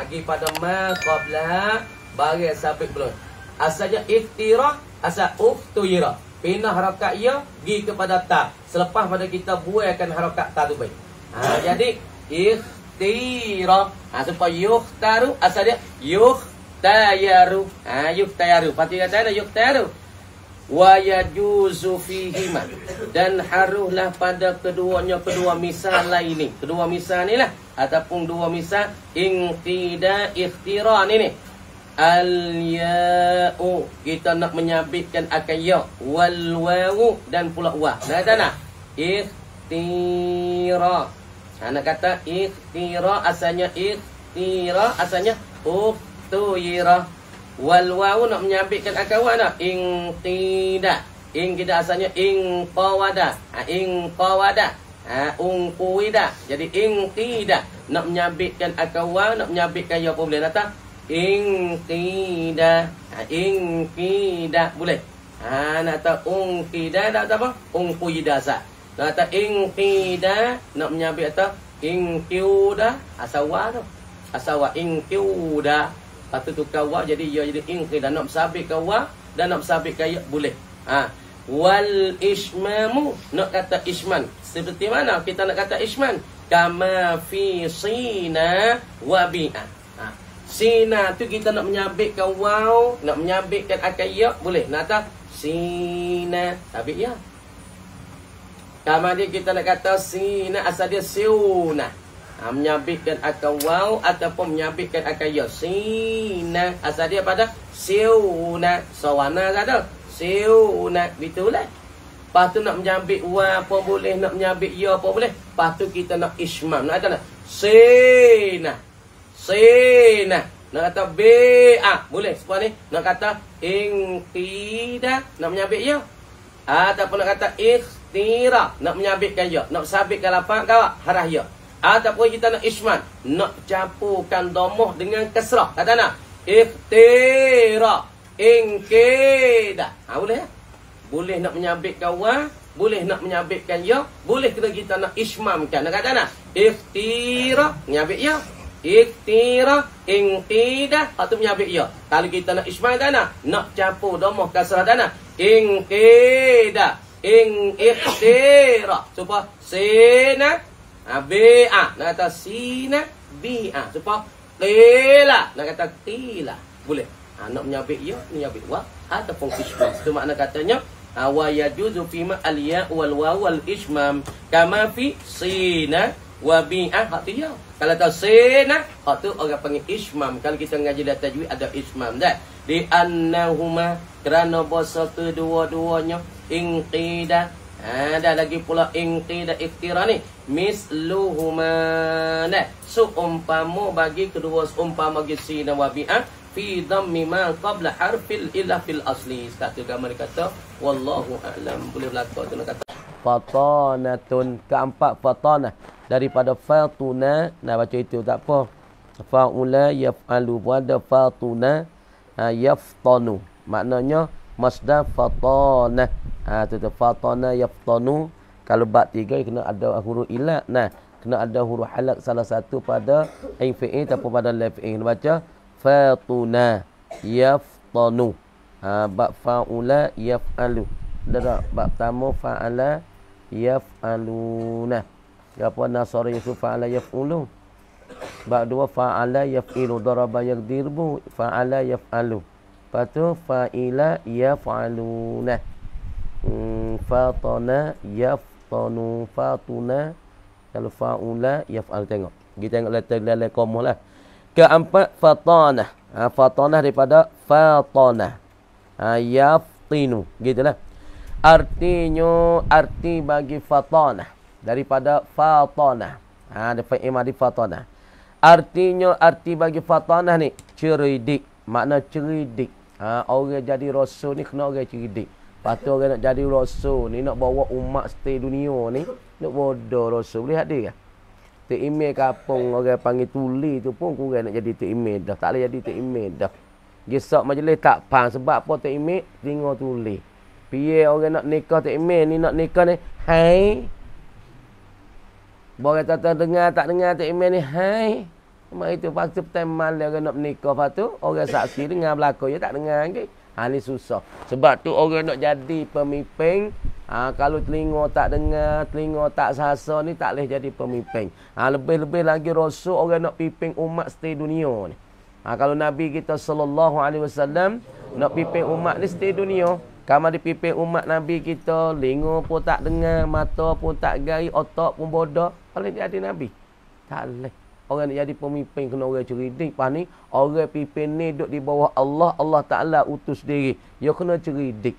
S1: Gi pada ma qablaha bagi sabit belum. Asalnya ikhtira, asal ukhtuyira. Pindah harakat ya gi kepada ta. Selepas pada kita buaikan harakat ta tu baik. Jadi ikhtira. Supaya yukhtaru asal dia yukhtayaru. Yukhtayaru. Pati kata ada yukhtayaru. Wa yajuzu fihima. Dan haruhlah pada kedua misal lain ni. Kedua misal ni lah. Ataupun dua misal inqida ikhtira ni. Al-ya'u. Kita nak menyabitkan akan ya. Wal-wawu. Dan pula wa. Nak tak nak? Ikhtira. Nak kata ikhtira. Asalnya ikhtira. Asalnya ukhtuyira. Wal-wawu nak menyabitkan akan wa nak? Inqida. Inqida asalnya inqawada. Inqawada. Unquida. Jadi inqida. Nak menyabitkan akan wa. Nak menyabitkan ya pun boleh. Nak tak? Inqida. Inqida boleh. Nak tahu unqida tak apa? Unquida sah. Nak tahu inqida nak menyabit atau inqiuda asawa tu. Asawa inqiuda. Patu tu kawa jadi ya jadi inqida nak sabit kawa dan nak sabit kaya boleh. Wal ismamu nak kata isman. Seperti mana kita nak kata isman? Kama fi sina wa bi'a. Sina tu kita nak menyabitkan waw, nak menyabitkan akan ya, boleh. Nak tak? Sina. Sabit ya. Kemudian kita nak kata sina, asal dia siuna. Menyabitkan akan waw ataupun menyabitkan akan ya. Sina. Asal dia pada siuna. Sawana kata. Siuna. Itulah. Lepas tu nak menyabit waw pun boleh, nak menyabit ya pun boleh. Lepas tu kita nak ismam. Nak kata nak? Sina. Sina. Nak kata bi'a. Boleh sebuah ni. Nak kata inqida. Nak menyabit ya. Ataupun nak kata ikhtira. Nak menyabitkan ya. Nak sabitkan lapan kawak. Harah ya. Ataupun kita nak isman. Nak campurkan domah dengan kasrah. Kata nak. Ikhtira. Inqida. Boleh ya. Boleh nak menyabitkan wa. Boleh nak menyabitkan ya. Boleh kita nak ismamkan. Nak kata nak. Ikhtira. Menyabit ya. Ikhtira, inqida, atau menyabit ya. Kalau kita nak ismail dana, nak campur domah kasrah dana. Inqida, ikhtira. Supaya sina, bi'a. Nak kata sina, bi'a. Supaya qila. Nak kata qila. Boleh. Nak menyabit ya, menyabit wa ataupun ismam. Itu makna katanya wa yajuzu fima al-ya wal waw wal ismam kama fi sina wa bi'ah hak tu ya. Kalau tahu sina hak tu orang panggil ismam. Kalau kita ngaji dalam tajwid ada ismam dah. Di annahuma kerana bahasa kedua-duanya inqida. Ada lagi pula inqida iqtirani misluhuma. Nah, seumpama bagi kedua seumpama bagi sina wa bi'ah fi dhammi ma qabla harfil ilah fil asli. Kata gambar kata wallahu a'lam. Boleh berlaku tu nak kata fatanatun. Keempat fatanah daripada fatuna. Nah baca itu tak apa. Faula yaf'alu pada fatuna yaftanu. Maknanya masdar fatana. Tu fatana yaftanu. Kalau bab 3 kena ada huruf ilat. Nah, kena ada huruf halaq salah satu pada ain fi'il ataupun pada lam fi'il. Kena baca fatuna yaftanu. Bab faula yaf'alu. Dah bab pertama fa'ala yaf'aluna. Apa nasara yusuf fa'ala yaf'ulu. Bab 2 fa'ala yaf'ilu daraba yaqdirbu fa'ala yaf'alu. Lepas tu fa'ila yaf'aluna. Fatana yaftanu fatuna. Kalau fa'ula yaf'al tengok. Kita tengok letak dalam komah lah. Keempat fatanah. Fatanah daripada fatanah. Yaftinu. Gitulah. Artinya arti bagi fatanah daripada fatanah. Ada fi'il madi fatanah. Artinya arti bagi fatanah ni cerdik. Makna cerdik. Orang jadi rasul ni kena orang cerdik. Lepas tu orang nak jadi rasul ni, nak bawa umat stay dunia ni, nak bodoh rasul. Boleh ada ke? Tok email kapung orang panggil tuli tu pun kurang nak jadi tok email dah. Tak boleh jadi tok email dah. Gesok majlis tak faham sebab apa tok email tengok tuli. Piye orang nak nikah tok email ni, nak nikah ni, hai. Boleh tak dengar tak dengar tok email ni, hai. Mak itu waktu teman dia orang nak menikah, lepas tu orang saksi dengar belakang dia tak dengar lagi. Ni susah. Sebab tu orang nak jadi pemimpin, kalau telinga tak dengar, telinga tak sasa ni tak boleh jadi pemimpin. Lebih-lebih lagi rasul orang nak pimpin umat stay dunia ni. Kalau Nabi kita sallallahu alaihi wasallam nak pimpin umat ni stay dunia, kamu dipimpin umat Nabi kita, telinga pun tak dengar, mata pun tak gari, otak pun bodoh, boleh jadi Nabi? Tak boleh. Orang nak jadi pemimpin kena orang cerdik. Lepas ni, orang pimpin ni duduk di bawah Allah. Allah Ta'ala utus diri. Dia kena cerdik.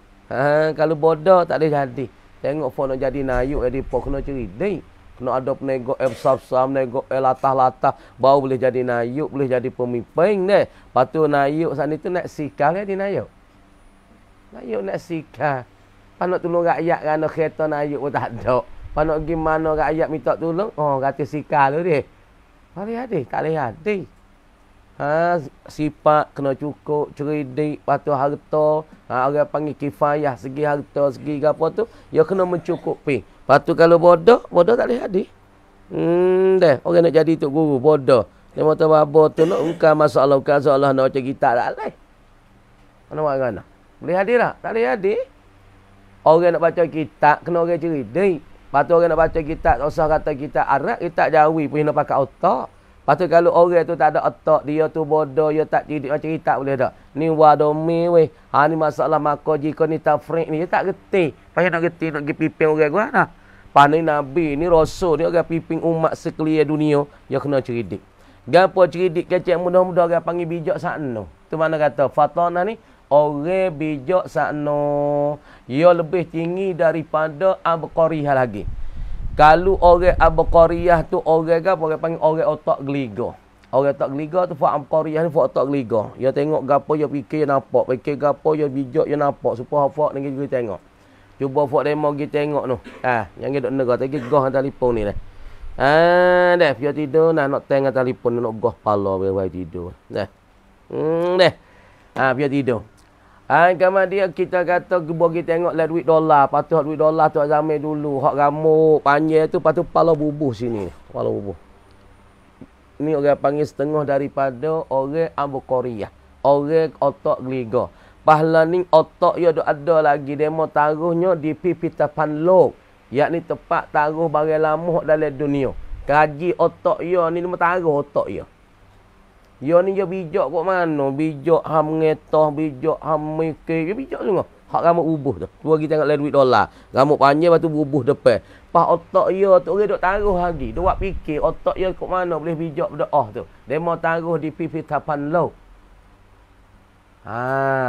S1: Kalau bodoh, tak boleh jadi. Tengok phone nak jadi nayuk, jadi pun kena cerdik. Kena ada penegok besar-besar, penegok latah-latah. Baru boleh jadi nayuk, boleh jadi pemimpin deh. Lepas tu nayuk sana tu nak sikal dia nayuk. Nayuk nak sikal. Lepas nak tolong rakyat kerana kereta nayuk pun tak ada. Lepas nak pergi mana rakyat minta tolong, kata sikal tu dia. Boleh ada, tak boleh ada. Sifat kena cukup, cerdik, patuh harta. Orang panggil kifayah, segi harta, segi apa tu, dia kena mencukupi. Lepas tu kalau bodoh, bodoh tak boleh ada. Dah, orang nak jadi tok guru, bodoh. Dia mata babo tu nak ungkap masalah, nak baca kitab tak boleh. Mana buat kan? Boleh hadir tak? Tak boleh hadir. Orang nak baca kitab, kena orang cerdik. Lepas tu orang nak baca kitab, tak usah kata kitab Arab, kitab Jawi pun nak pakai otak. Lepas tu kalau orang tu tak ada otak, dia tu bodoh, dia tak cerdik macam kitab boleh tak? Ni wadomi weh. Ni masalah maka jika ni tafrik ni, dia tak gerti. Pasal nak gerti, nak pergi pimpin orang gua dah. Lepas ni Nabi, ni Rasul, dia orang pimpin umat sekalian dunia, dia kena cerdik. Gapo cerdik kecil mudah-mudah orang panggil bijak sakno. Tu mana kata Fatanah ni orang bijak sakno. Ia lebih tinggi daripada Abqariyah lagi. Kalau orang Abqariyah tu orang apa? Orang panggil orang otak geliga. Orang otak geliga tu fa Abqariyah ni fa otak geliga. Dia tengok gapo dia fikir nampak, fikir gapo dia bijak dia nampak. Supaya hafal dengan kita tengok. Cuba fak demo kita tengok tu. Yang kita duk negah tadi gah telefon ni dah. Dah dia tidur nak tengok telefon nak gah kepala baik tidur. Dah. Dah. Dia tidur. Kemudian kita kata bagi tengok lah duit dolar. Patut duit dolar tu zaman dulu. Hak ramuk panjang tu patut kepala bubuh sini. Kepala bubuh. Ni orang panggil setengah daripada orang Abqariyah. Orang otak geliga. Pahala ni otak dia ada lagi. Demo taruhnya di pipitapan log. Yakni tempat taruh barang lama dalam dunia. Kaji otak dia ni dia taruh otak dia. Yo ni yo bijak kok mana? Bijak ham ngetah, bijak ham mikir, yo bijak semua. Hak rambut bubuh tu. Tu kita tengok duit dolar. Rambut panjang lepas tu bubuh depan. Pas otak yo tu orang duk taruh lagi. Dia buat fikir otak yo kok mana boleh bijak berdoa tu. Dia mau taruh di pipi tapan low.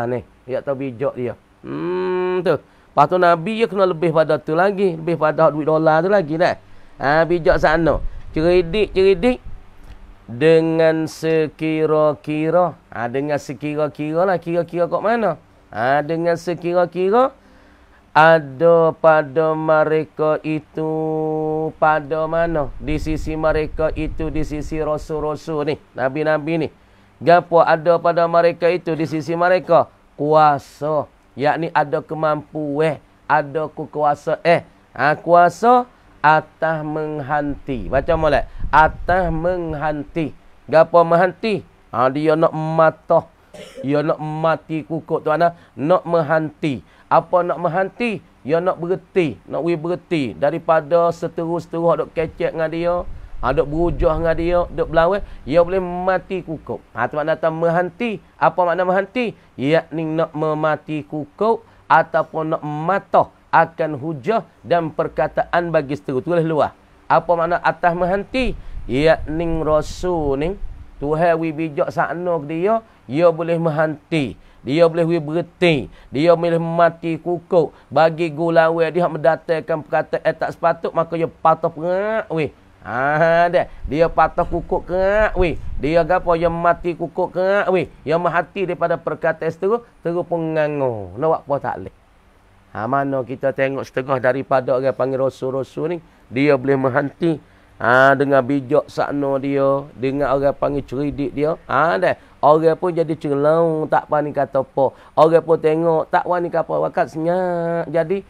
S1: Ni, dia tahu bijak dia. Tu. Lepas tu Nabi dia kena lebih pada tu lagi, lebih pada duit dolar tu lagi dah. Bijak sana. Cerdik dengan sekira-kira. Dengan sekira-kira lah, kira-kira kat mana? Dengan sekira-kira ada pada mereka itu pada mana? Di sisi mereka itu, di sisi rasul-rasul ni, nabi-nabi ni. Gapo ada pada mereka itu di sisi mereka? Kuasa, yakni ada kemampuan, ada kuasa kuasa atas menghenti. Baca molek. Atas menghenti. Gapo menghenti? Dia nak matah. Dia nak mati kukuk tu ana, nak menghenti. Apa nak menghenti? Dia nak berhenti, nak berhenti daripada seterus-terus dok kecek dengan dia. Dok berujah dengan dia, dok berlawan, dia boleh mati kukuk. Tu makna menghenti. Apa makna menghenti? Yakni nak memati kukuk ataupun nak matah akan hujah dan perkataan bagi seterus. Tulis luar. Apa makna atas menghenti? Yakni rasul ni Tuhan wi bijak sakno dia boleh menghenti. Dia boleh berhenti. Dia boleh mati kukuk. Bagi gulawe dia mendatangkan perkataan tak sepatut, maka dia patah perak weh. Dia patah kukuk kerak weh. Dia gapo yang mati kukuk kerak weh. Yang menghati daripada perkataan terus pengango. Nak buat apa tak leh. Mana kita tengok setengah daripada orang panggil rasul-rasul ni, dia boleh menghenti. Dengan bijak sakno dia, dengan orang panggil cerdik dia. Orang pun jadi celong, tak wani kata apa. Orang pun tengok, tak wani kata apa. Wakat senyap. Jadi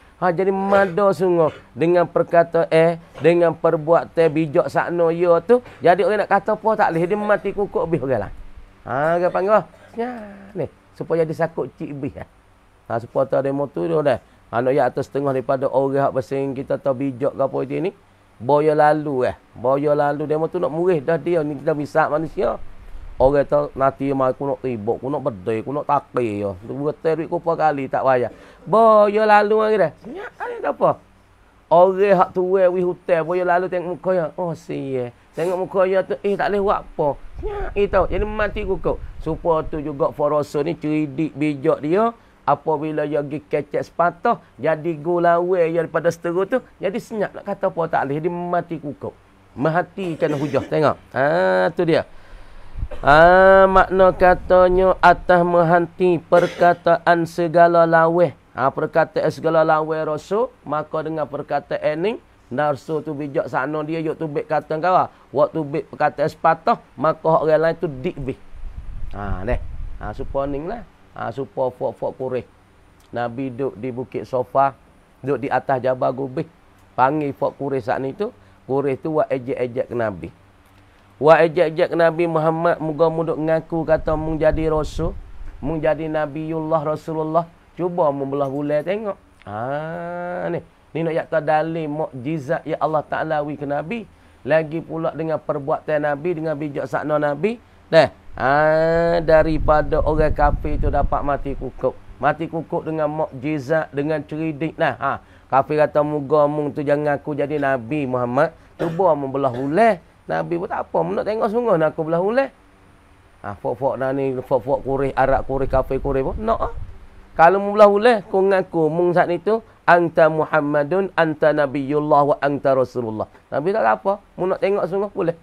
S1: mada sungguh. Dengan perkata dengan perbuatan bijak sakno dia tu. Jadi orang nak kata apa tak boleh. Dia mati kukuk habis orang lah. Orang panggil ni. Supaya disakut cik bih. Supaya tahu demo tu dia dah. Anak ya atas setengah daripada orang yang kita tahu bijak ke apa itu ni. Boya lalu demo tu nak murih dah dia. Ni kita bisa manusia. Orang tu nanti aku nak ribut, aku nak bedai, aku nak takir ya. Bertai duit kupa kali tak payah. Boya lalu lagi dah. Senyap tak apa. Orang hak tua wi hutan, boya lalu tengok muka dia. Oh siye. Tengok muka dia tu tak boleh buat apa. Senyap itu. Jadi mati kukuk. Supaya tu juga Farasul ni cerdik bijak dia. Apabila dia pergi kecek sepatah, jadi gulawe daripada seterus tu, jadi senyap nak kata apa tak boleh. Dia mati kukuk. Menghatikan hujah. Tengok. Tu dia. Makna katanya atas menghenti perkataan segala laweh. Perkataan segala laweh rasul, maka dengan perkataan ni rasul tu bijak sana dia yuk tubik kata kau. Waktu tubik perkataan sepatah, maka orang lain tu dikbih. Supaya ning lah. Supaya fok kurih. Nabi duduk di Bukit Sofa, duduk di atas Jabal Gubih. Panggil fok kurih saat ni tu. Kurih tu buat ejek-ejek ke Nabi. Wa ejek-ejek Nabi Muhammad moga muduk ngaku kata mung jadi rasul, mung jadi nabiullah Rasulullah. Cuba membelah bulan tengok. Ni nak yak dalil mukjizat ya Allah Taala wi ke Nabi. Lagi pula dengan perbuatan Nabi, dengan bijaksana Nabi. Daripada orang kafir tu dapat mati kukuk. Mati kukuk dengan mukjizat, dengan cerdik. Kafir kata moga mung tu jangan aku jadi Nabi Muhammad. Cuba membelah bulan. Nabi pun tak apa. Nak tengok sungguh nak aku belah ulas. Fok-fok dah ni. Fok-fok kurih. Arab kurih. Kafir kurih pun. Nak. Kalau mu belah ulas. Kau ngaku. Mung saat itu. Anta Muhammadun. Anta Nabiyullah. Wa anta Rasulullah. Nabi tak apa. Mu nak tengok sungguh. Boleh.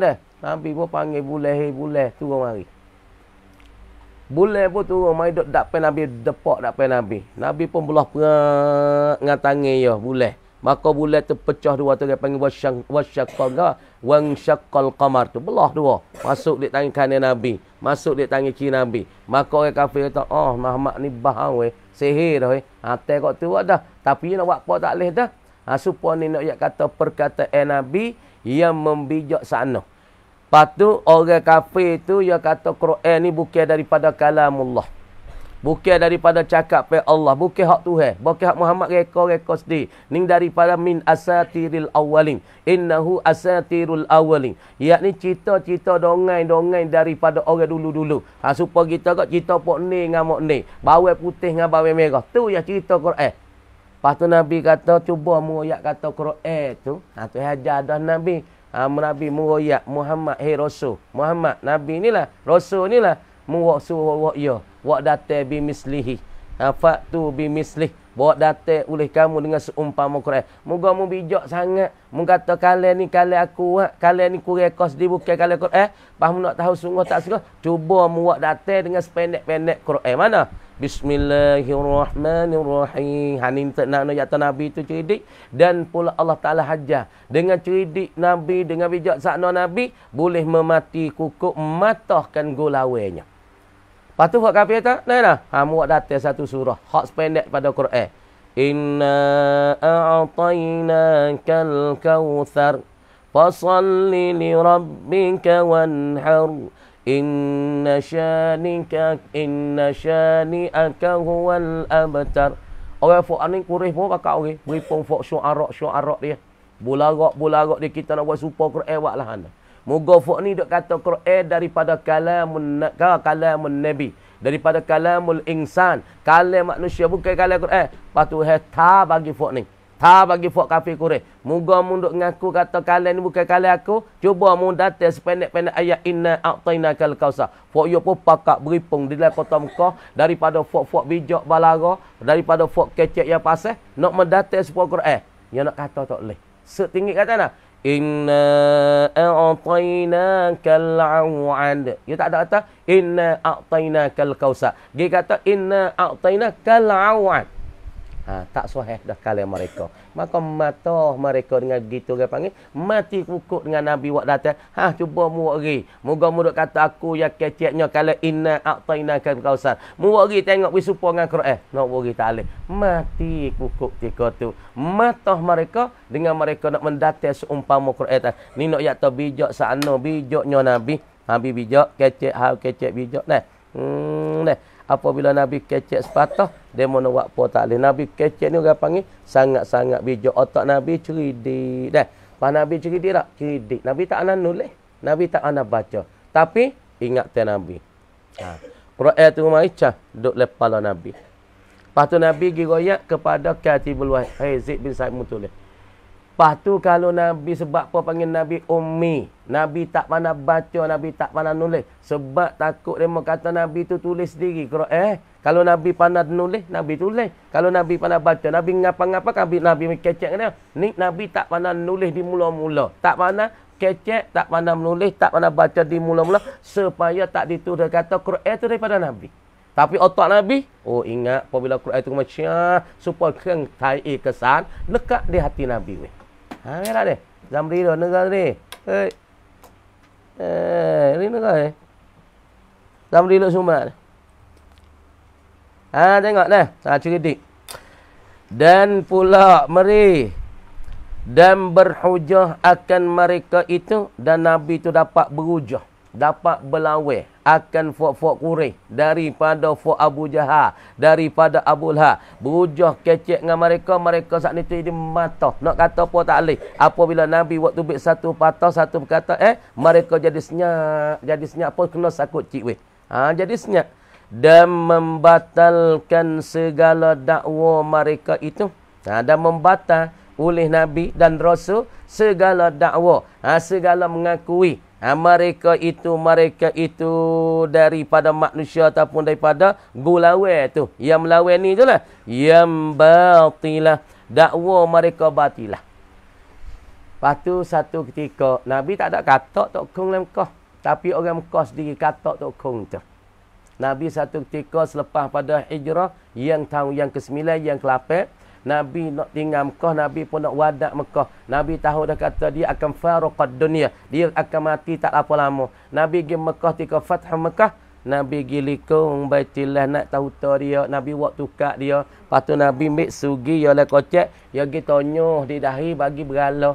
S1: Dah. Nabi pun panggil boleh. Boleh. Turun mari. Boleh pun turun. Mari duk dapat Nabi. Depak dapat Nabi. Nabi pun belah perak. Dengan tangan ya. Boleh. Maka bulan tu pecah dua tu dia panggil wasyaqqal qamar tu belah dua. Masuk di tangan kanan Nabi, masuk di tangan kiri Nabi. Maka orang kafir kata, Muhammad ni bahang weh, sihir dah weh. Tengok tu dah. Tapi nak buat apa tak leh dah. Supaya ni nak kata perkataan Nabi yang membijaksana. Lepas tu orang kafir tu dia kata Quran ni bukan daripada kalamullah. Bukan daripada cakap pe Allah, bukan hak Tuhan, bukan hak Muhammad reka sendiri. Ning daripada min asatiril awwalin. Innahu asatirul awwalin. Yakni cerita-cerita dongeng-dongeng daripada orang dulu-dulu. Supaya kita kok cerita pok ni ngamuk ni, bawai putih dengan bawai merah. Tu yang cerita Quran. Lepas tu Nabi kata cuba muroyak kata Quran tu. Tu ajar dah Nabi. Nabi muroyak Muhammad Rasul. Muhammad Nabi inilah, Rasul inilah muroyak suruh ya. Wa datang bimislihi. Fa'tu bimislih. Bawa datang oleh kamu dengan seumpama Quran. Moga mu bijak sangat. Mu kata kalian ni kalian aku, kalian ni kurang kos di bukan kalian Quran. Pas mu nak tahu sungguh tak sungguh, cuba mu buat datang dengan sependek-pendek Quran. Mana? Bismillahirrahmanirrahim. Hanin nak jatuh Nabi itu cerdik. Dan pula Allah Ta'ala hajar. Dengan cerdik Nabi, dengan bijaksana Nabi, boleh memati kukuk, matahkan gulawainya. Lepas tu, hak kafir tak? Nah. Mu buat datang satu surah. Hak sependek pada Quran. Inna a'tainakal kawthar. Fasalli li rabbika wanhar. Inna syani'aka huwal abtar. Orang fok ni kurih pun pakak orang. Beri pun fok syu'arak dia. Bularak dia kita nak buat super Quran buat lah anda. Moga fok ni duk kata Quran daripada kalamun Nabi. Daripada kalamul insan. Kalam manusia bukan kalam Quran. Lepas tu ta bagi fok ni. Ta bagi fok kafir kurih. Moga munduk ngaku kata kalam ni bukan kalam aku. Cuba mu datang sependek-pendek ayat inna a'tainakal kautsar. Fok yo pun pakak beripung di dalam kota Mekah daripada fok-fok bijak balara, daripada fok kecek yang pasal nak mendatang sebuah Quran. Yang nak kata tak boleh. Setinggi kata nak. Inna a'tainakal awad. Dia tak ada kata inna a'tainakal kautsar. Dia kata inna a'tainakal awad. Tak sahih dah kalam mereka. Maka mata mereka dengan begitu dia panggil mati kukuk dengan Nabi wak datang. Cuba mu wari. Moga mu duk kata aku yang keceknya kalau inna a'tainakal kautsar. Mu wari tengok wi supo dengan Quran. Nak wari tak boleh. Mati kukuk ketika tu. Mata mereka dengan mereka nak mendatang seumpama Quran. Ni nak yak bijak sana bijaknya Nabi. Nabi bijak kecek bijak nah. Apabila Nabi kecek sepatah, dia mau nak buat tak boleh. Nabi kecek ni orang panggil sangat-sangat bijak. Otak Nabi cerdik. Dah. Pas Nabi cerdik tak? Cerdik. Nabi tak nak nulis. Nabi tak nak baca. Tapi, ingat Nabi. Quran tu macam duduk lepala Nabi. Lepas tu Nabi giroyak kepada Katibul Wahyi. Zaid bin Sa'id Mutulis. Lepas tu kalau Nabi sebab apa panggil Nabi ummi. Nabi tak pandai baca, Nabi tak pandai nulis. Sebab takut dia mau kata Nabi tu tulis sendiri. Kalau Nabi pandai nulis, Nabi tulis. Kalau Nabi pandai baca, Nabi ngapa-ngapa, Nabi kecek dia. Ni Nabi tak pandai nulis di mula-mula. Tak pandai kecek, tak pandai menulis, tak pandai baca di mula-mula. Supaya tak dituduh kata Quran tu daripada Nabi. Tapi otak Nabi, ingat apabila Quran tu macam supaya keng tai kesan lekat di hati Nabi weh. Merah deh. Zamri dah negara ni. Ni negara ni. Zamri lu Sumat. Tengok dah. Cerdik. Dan pula meri dan berhujah akan mereka itu dan Nabi itu dapat berhujah, dapat berlawan akan fok-fok Quraisy daripada fok Abu Jahal, daripada Abu Lahab. Berhujah kecek dengan mereka saat itu jadi mata. Nak kata apa tak boleh. Apabila Nabi waktu bik satu patah, satu berkata mereka jadi senyap pun kena sakut cik weh. Jadi senyap. Dan membatalkan segala dakwa mereka itu. Dan membatal oleh Nabi dan Rasul segala dakwa, segala mengakui mereka itu daripada manusia ataupun daripada gulawai tu. Yang melawan ni itulah yang batilah, dakwa mereka batilah. Lepas tu satu ketika Nabi tak ada kata tok kong dalam Mekah, tapi orang Mekah sendiri kata tok kong tu. Nabi satu ketika selepas pada hijrah yang tahun yang ke-9 yang ke-8, Nabi nak tinggal Mekah, Nabi pun nak wadak Mekah. Nabi tahu dah kata dia akan faraqad dunia. Dia akan mati tak apa lama. Nabi pergi Mekah ketika Fath Mekah. Nabi pergi likung Baitillah nak tahu dia. Nabi buat tukar dia. Lepas tu Nabi ambil sugi ya lah kocek. Ya pergi tonyoh di dahi bagi berala.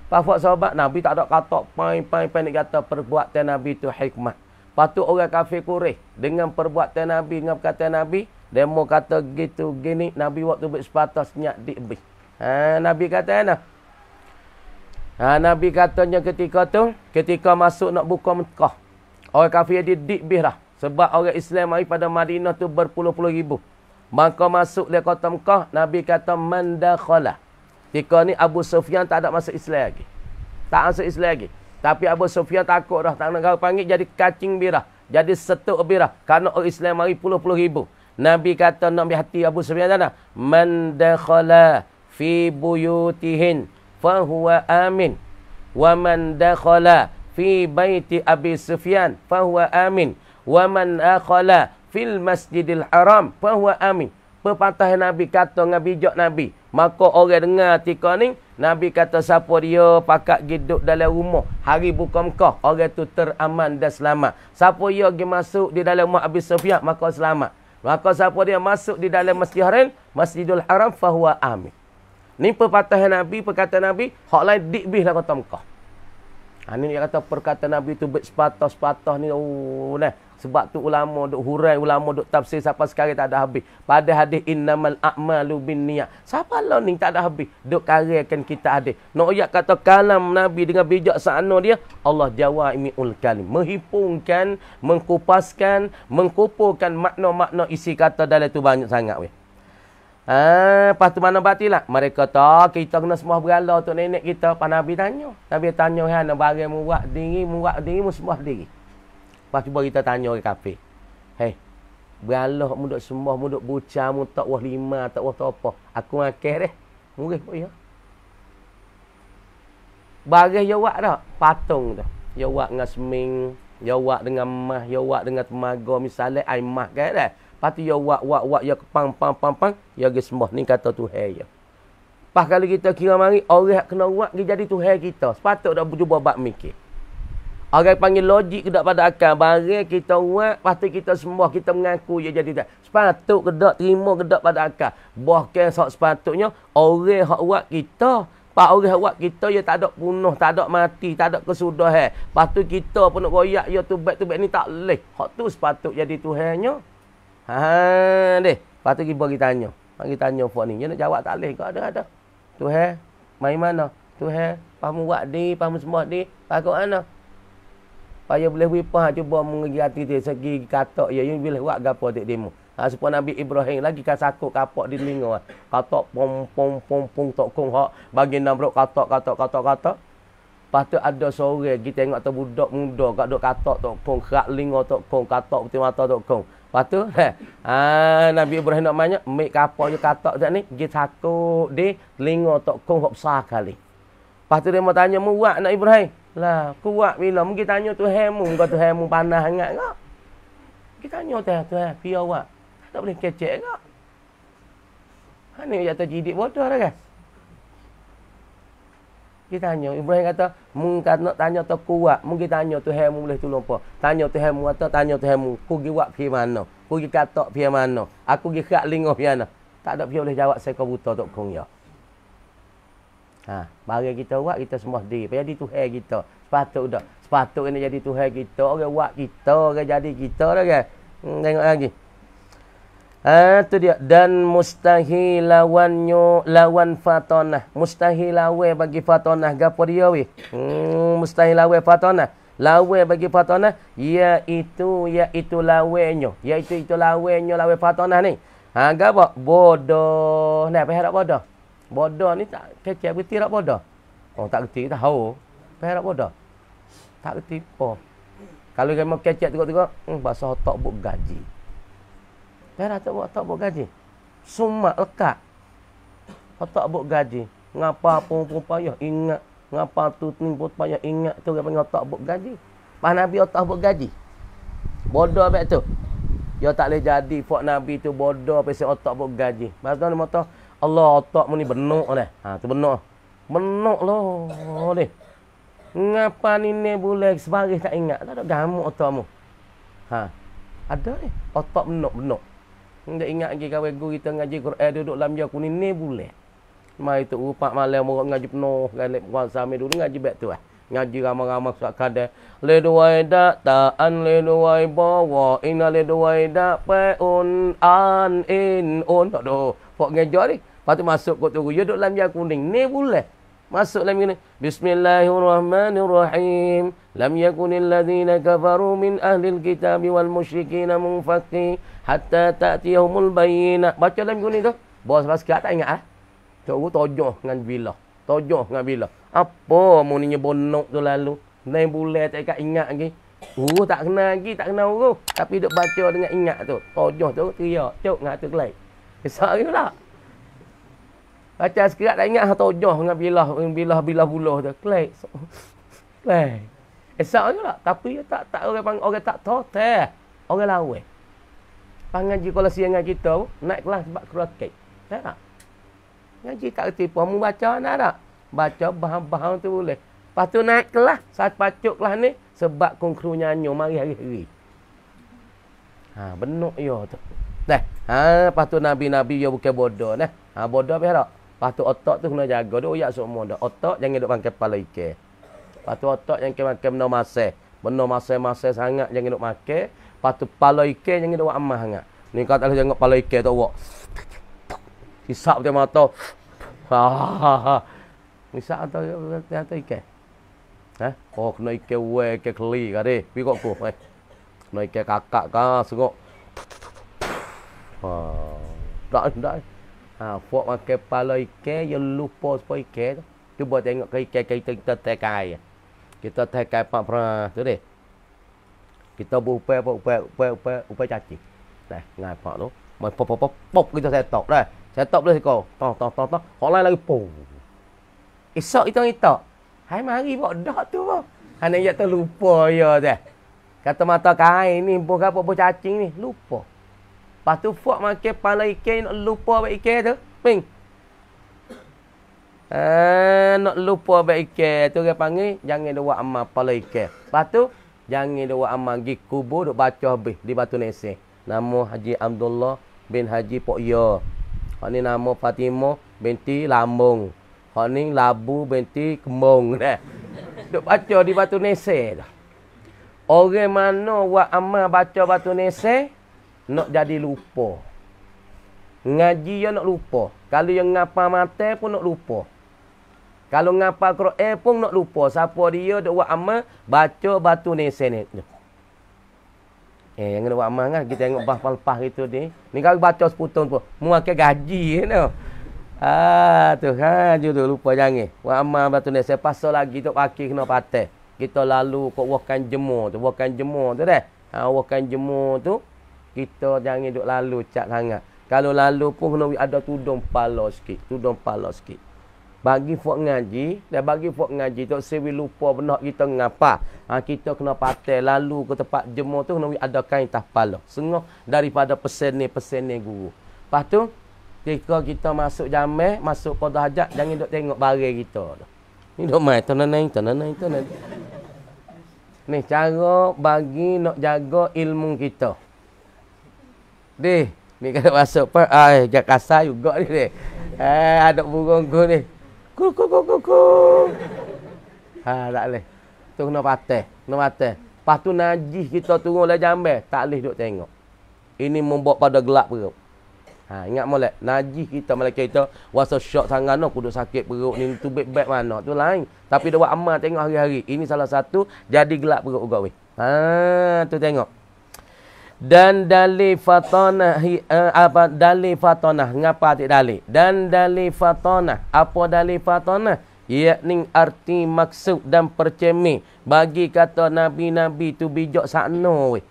S1: Pas buat sahabat Nabi tak ada kata pai nak kata perbuatan Nabi tu hikmah. Lepas tu orang kafir Quraisy dengan perbuatan Nabi, dengan perkataan Nabi, demo kata gitu gini, Nabi waktu bersepatah senyak dikbih. Nabi kata mana? Nabi katanya ketika tu, ketika masuk nak buka Mekah, orang kafir dia dikbih dah. Sebab orang Islam mari pada Madinah tu berpuluh-puluh ribu. Maka masuk dia kota Mekah, Nabi kata man dakhala. Ketika ni Abu Sufyan tak ada masuk Islam lagi. Tak masuk Islam lagi. Tapi Abu Sufyan takut dah. Tak nak kau panggil jadi kacing birah. Jadi setuk birah. Kerana orang Islam mari puluh-puluh ribu. Nabi kata nak ambil hati Abu Sufyan sana. Man dakhala fi buyutihin fahuwa amin. Wa man dakhala fi baiti Abi Sufyan fahuwa amin. Wa man akhala fil masjidil haram fahuwa amin. Pepatah Nabi kata dengan bijak Nabi. Maka orang dengar tika ni, Nabi kata siapa dia pakat hidup dalam rumah hari buka Mekah, orang tu teraman dan selamat. Siapa dia pergi masuk di dalam rumah Abi Sufyan, maka selamat. Maka siapa dia masuk di dalam Masjidul Haram, fahuwa amin. Ni pepatah Nabi, perkataan Nabi, hak lain dikbih dalam kota Mekah. Ini dia kata perkataan Nabi tu sepatah-sepatah ni. Sebab tu ulama duk hurai, ulama duk tafsir sampai sekarang tak ada habis. Pada hadis innamal a'malu binniyat. Siapa lah ni tak ada habis. Duk karyakan kita hadis. Nak ayat kata kalam Nabi dengan bijaksana dia, Allah jawami'ul kalim. Menghipungkan, mengkupaskan, mengkumpulkan makna-makna isi kata dalam tu banyak sangat weh. Lepas tu mana batilah? Mereka tahu kita kena sembah berhala untuk nenek kita. Pak Nabi tanya. Nabi tanya, "Hana barang muak diri, mu sembah diri." Lepas tu kita tanya orang kafir. Hei, berhala mu duk sembah, mu duk buca, mu tak wah lima, tak wah tak apa. Aku makan deh. Murih pun ya. Barang jawab dah, patung dah. Jawab dengan seming, jawab dengan mah, jawab dengan temaga misalnya ai mah kan dah. Lepas tu ya wak ya pang ya ge sembah ni kata Tuhan ya. Pas kali kita kira mari orang kena wak dia jadi Tuhan kita. Sepatut dak cuba bab mikir. Orang panggil logik ke dak pada akal. Barang kita wak, lepas tu kita sembah, kita mengaku dia jadi Tuhan. Sepatut ke dak terima ke dak pada akal. Bahkan sepatutnya orang hak wak kita, pak orang hak wak kita dia tak ada bunuh, tak ada mati, tak ada kesudahan. Lepas tu kita pun nak royak ya tubat ni tak leh. Hak tu sepatut jadi Tuhannya. Deh. Lepas tu kita tanya. Kita tanya puak ni. Dia nak jawab tak boleh ke? Ada. Tuhan, mai mana? Tuhan, pamu buat di, pamu sembah di. Pakut mana? Paya boleh wipah cuba mengerti hati dia. Segi katak ya. Yang boleh buat gapo dek demo. Supaya Nabi Ibrahim lagi kan sakut kapak di telinga. Katak pom tok kong hak. Bagi namrok katak. Lepas tu ada sore kita tengok tu budak muda kat duk katak tok kong. Kerak linga tok kong. Katak putih mata tok kong. Lepas tu, Nabi Ibrahim nak banyak, ambil kapal je katak tak ni, pergi takut di telinga tok kong hok besar kali. Lepas tu dia mau tanya, muak nak Ibrahim? Lah, kuat bila? Mungkin tanya Tuhanmu, kau Tuhanmu panas sangat ke? Kita tanya Tuhan, piya awak? Tak boleh kecek ke? Ni jatuh jidik bodoh dah kan? Kita tanya, Ibrahim kata, mungkin nak tanya tu kuat, mungkin tanya Tuhanmu boleh tolong apa? Tanya Tuhanmu atau tanya Tuhanmu, ku pergi buat pergi mana? Ku pergi katak pergi mana? Aku pergi kerak lingoh pergi mana? Tak ada pergi boleh jawab saya kau buta tok kong ya. Bagi kita buat, kita sembah diri. Jadi Tuhan kita. Sepatut kena jadi Tuhan kita. Orang buat kita, orang jadi kita dah kan? Tengok lagi. Tu dia. Dan mustahil lawan fatonah. Mustahil lawan bagi fatonah. Gapo dia weh? Mustahil lawan fatonah. Lawan bagi fatonah. Iaitu lawannya. Iaitu lawannya lawan fatonah ni. Gapo? Bodoh. Nah, apa harap bodoh? Bodoh ni tak kecek berarti tak bodoh. Oh, tak kerti tahu. Apa harap bodoh? Tak kerti apa. Kalau dia mau kecek tengok-tengok, bahasa otak buk gaji. Pera tak buat gaji. Sumak lekat. Otak buat gaji. Ngapa pun payah ingat. Ngapa tu pun payah ingat. Tu dia panggil otak buat gaji. Pas Nabi otak buat gaji. Bodoh abang tu. Dia tak boleh jadi. Fak Nabi tu bodoh. Pasal otak buat gaji. Maksudnya dia kata, Allah otak mu ni benuk dah. Tu benuk. Benuk lah ni. Ngapa ni boleh sebaris tak ingat. Tak ada gamuk otak mu. Ada ni. Otak benuk. Dia ingat lagi kawan guru kita ngaji Quran duduk dalam dia kuning ni boleh. Mai tu upak malam orang ngaji penuh galip kuasa sampai dulu ngaji baik tu Ngaji ramai-ramai suat kadang. Le duai dak ta'an le duai bawa ina le duai dak peun an in on. Aduh, pok ngejok ni. Lepas tu masuk kot tu. Ya duk dalam yang kuning. Ni boleh. Masuk dalam ini. Bismillahirrahmanirrahim. Lam yakunil ladzina kafaru min ahlil kitabi wal musyrikina munfaqi hatta ta'tiyahumul bayyinah. Baca dalam kuning tu. Bos basket tak ingat ah. Tok guru tojoh dengan bila. Tojoh dengan bila. Apa muninya bonok tu lalu. 9 bulan tak ingat lagi. Tak kenal lagi, tak kenal guru. Tapi duk baca dengan ingat tu. Tojoh tu teriak. Cuk ngak tu kelai. Esok ni pula. Baca sekerat tak ingat tojoh dengan bilah buluh tu. Kelai. Kelai. Esok ni pula. Tapi tak orang tak tahu teh. Orang lawan. Pangaji kalau siang dengan kita naik kelas sebab kroket. Tak? Ngaji tak kerti pun. Mu baca nak tak? Baca bahan-bahan tu boleh. Lepas tu naik kelas. Saat pacuk kelas ni. Sebab kongkru nyanyo mari hari-hari. Benuk ya tu. Dah. Lepas tu Nabi-Nabi ya bukan bodoh. Bodoh apa tak? Lepas tu otak tu kena jaga. Dia uyak semua dah. Otak jangan duk pakai kepala ikan. Lepas tu otak jangan pakai benda masih. Benda masih sangat jangan duk pakai. Lepas tu kepala ikan jangan duk amah sangat. Ni kata jangan kepala ikan tu awak. Hisap dia mata. Hisap atau ikan. Kena ikan we, ikan keli kade. Pi kok ku. Kena ikan kakak ka sengok. Tak. Fok makan kepala ikan yang lupa supaya ikan tu. Cuba tengok ke ikan kita tekai. Kita tekai pak pernah tu deh. Kita berupaya cacing. Dah, ngai pak tu. Mai pop kita setok dah. Setok boleh kau. Tong. Hok lain lagi pom. Esok kita. Hai mari buat dak tu apa. Hanya ya terlupa ya dah. Kata mata kain ni pun apa cacing ni lupa. Lepas tu fok makan kepala ikan nak lupa abang ikan tu. Ping. Nak lupa abang ikan tu dia panggil jangan buat amal kepala ikan. Lepas tu jangan buat amal pergi kubur duk baca habis di Batu Neseh. Nama Haji Abdullah bin Haji Pok Ya. Hak ni nama Fatimah binti Lambung. Hak ni Labu binti Kemung dah. Duk baca di Batu Neseh dah. Orang mana buat amal baca Batu Neseh nak jadi lupa. Ngaji ya nak lupa. Kalau yang ngapa mata pun nak lupa. Kalau ngapa Quran pun nak lupa. Siapa dia duk buat amal baca Batu Neseh ni. Yang kena buat amal kan. Kita tengok lepas itu ni. Ni kalau baca seputong pun. Muakai gaji tu. Tu judul lupa jangan. Buat amal Batu Neseh. Pasal lagi tu pakai kena patah. Kita lalu kok wakan jemur tu. Wakan jemur tu dah. Wakan jemur tu. Kita jangan duk lalu cak sangat. Kalau lalu pun kena ada tudung pala sikit. Bagi fok ngaji. Dan bagi fok ngaji tu. Sewi lupa benar kita ngapa. Kita kena patai lalu ke tempat jemur tu. Kena ada kain tas pala. Sengah daripada pesen ni guru. Lepas tu. Ketika kita masuk jamai. Masuk kodah hajat. Jangan duk tengok barang kita. Ni duk main. Tananai. Ni cara bagi nak jaga ilmu kita. Ni kalau masuk per jak kasar juga ni deh. Ada burung ku ni. Ku. Tak boleh. Tu kena patah. Lepas tu najis kita turun lah jambai, tak boleh duk tengok. Ini membuat pada gelap perut. Ingat molek, najis kita malaikat kita wasa syok sangat no kudu sakit perut ni tu beg mana tu lain. Tapi dia buat amal tengok hari-hari. Ini salah satu jadi gelap perut juga weh. Tu tengok. Dan dalil fatanah dalil fatanah ngapa tak dalil? Dan dalil fatanah, apa dalil fatanah? Yakni arti maksud dan percemi bagi kata nabi-nabi tu bijak sakno weh.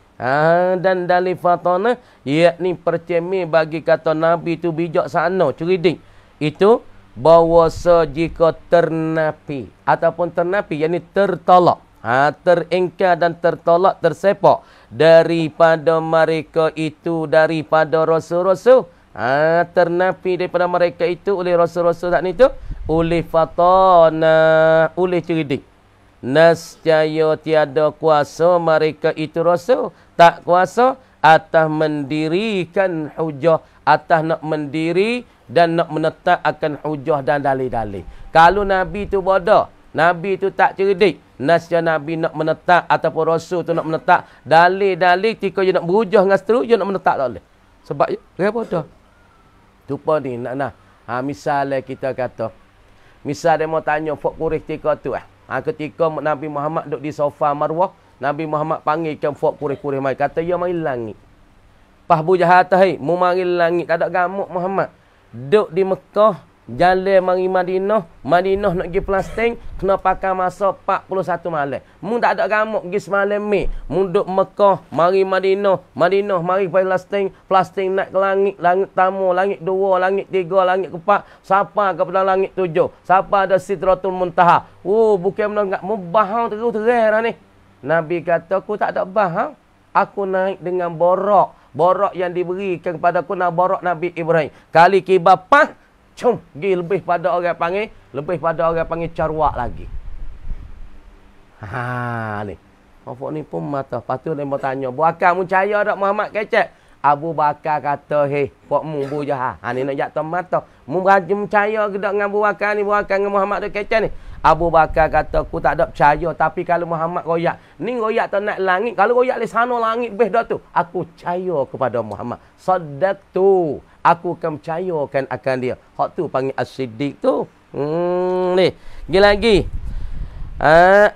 S1: Dan dalil fatanah yakni percemi bagi kata nabi tu bijak sakno ceridik. Itu bahawa jika ternapi ataupun ternapi yakni tertolak, terengkar dan tertolak, tersepak daripada mereka itu, daripada rasul-rasul, ternapi daripada mereka itu oleh rasul-rasul tak ni tu, oleh fatana, oleh ceridik. Nascaya tiada kuasa mereka itu rasul, tak kuasa atas mendirikan hujah, atas nak mendiri dan nak menetapkan hujah dan dalil-dalil. Kalau nabi tu bodoh, nabi tu tak cerdik, nasya Nabi nak menetap ataupun Rasul tu nak menetap, dalil-dalil tika dia nak berujah dengan seterusnya nak menetap tak boleh. Sebab apa dah? Tupa ni nak. Misalnya kita kata, misal dia mau tanya Fok Quraish ketika tu ketika Nabi Muhammad duduk di sofa Marwah, Nabi Muhammad panggilkan Fok Quraish mai, kata ya mari langit. Pas Abu Jahal tahi, mu mari langit, tak ada gamuk Muhammad. Duduk di Mekah, jalan mari Madinah, Madinah nak pergi Palestin, kena pakai masa 41 malam. Mu tak ada gamuk pergi semalam ni. Mu duduk Mekah, mari Madinah, Madinah mari Palestin, Palestin naik ke langit, langit tamu, langit 2, langit 3, langit 4, sampai kepada langit 7. Sampai ada Sidratul Muntaha. Bukan benar mu bahang terang ni. Nabi kata aku tak ada bahang. Aku naik dengan borok. Borok yang diberikan kepada aku borok Nabi Ibrahim. Kali kibapah pergi lebih pada orang panggil carwak lagi. Ni. Apa ni pun mata. Lepas tu dia mau tanya, Abu Bakar mu percaya tak Muhammad kecek? Abu Bakar kata, pok mu Abu Jahal. Ni nak jatuh mata. Mu percaya ke tak dengan Abu Bakar ni, Abu Bakar dengan Muhammad tu kecek ni? Abu Bakar kata, aku tak ada percaya. Tapi kalau Muhammad royak, ni royak tak nak langit. Kalau royak di sana langit beh dah tu. Aku percaya kepada Muhammad. Sadak tu. Aku akan percayakan akan dia. Hak tu panggil as-siddiq tu. Ni. Lagi.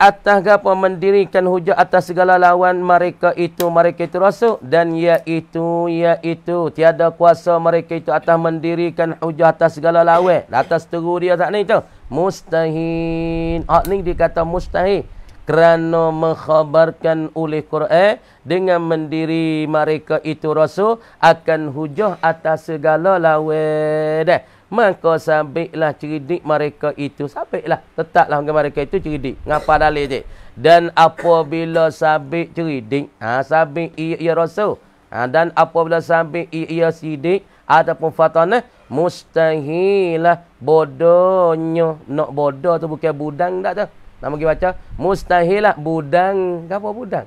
S1: Atas apa mendirikan hujah atas segala lawan mereka itu Rasul. Dan iaitu tiada kuasa mereka itu atas mendirikan hujah atas segala lawan. Atas teru dia tak ni tu. Mustahil. Hak ni dikata mustahil. Kerana mengkhabarkan oleh Quran dengan mendiri mereka itu Rasul akan hujah atas segala lawan. Maka sabitlah cerdik mereka itu. Sabitlah. Tetaplah mereka itu cerdik. Ngapa dalil je? Dan apabila sabit cerdik. Sabit ia Rasul. Dan apabila sabit ia sidik. Ataupun fatanah. Mustahilah bodohnya. Nak bodoh tu bukan budang tak tu. Nak pergi baca. Mustahilah budang. Apa budang?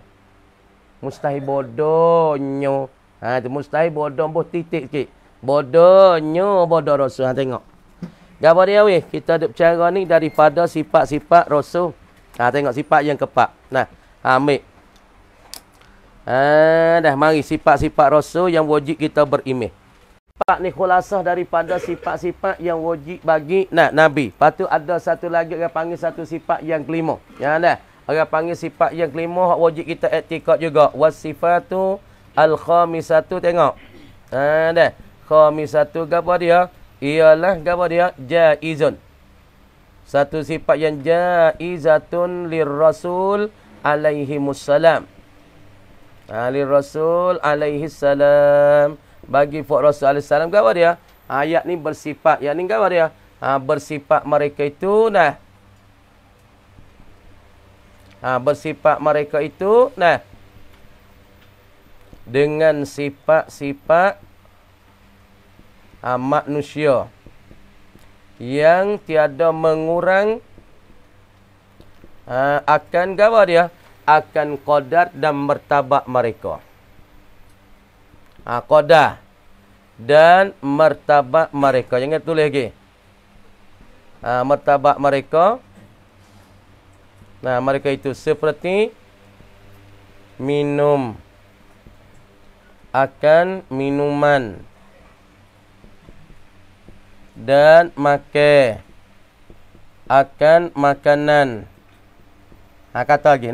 S1: Mustahil bodohnya. Itu mustahil bodoh. Titik sikit. Bodohnya bodoh Rasul. Tengok. Gapo dia weh? Kita duk bercara ni daripada sifat-sifat Rasul. Tengok sifat yang keempat. Nah, ambil. Dah mari sifat-sifat Rasul yang wajib kita beriman. Sifat ni khulasah daripada sifat-sifat yang wajib bagi Nabi. Lepas tu ada satu lagi orang panggil satu sifat yang kelima. Ya dah. Orang panggil sifat yang kelima wajib kita i'tikad juga. Wasifatu al-khamisatu. Tengok. Dah. Khamisatu gapo dia? Ialah gapo dia? Jaizun. Satu sifat yang jaizatun lirrasul alaihi wassalam. Lirrasul alaihi salam. Bagi Fok Rasul alaihi salam gapo dia? Ayat ni bersifat. Yang ni gapo dia? Bersifat mereka itu bersifat mereka itu dengan sifat-sifat manusia yang tiada mengurang akan gawa dia, akan qadar dan martabat mereka. Qadar dan martabat mereka. Jangan tulis lagi. Martabat mereka. Mereka itu seperti minum akan minuman dan makan akan makanan. Kata lagi.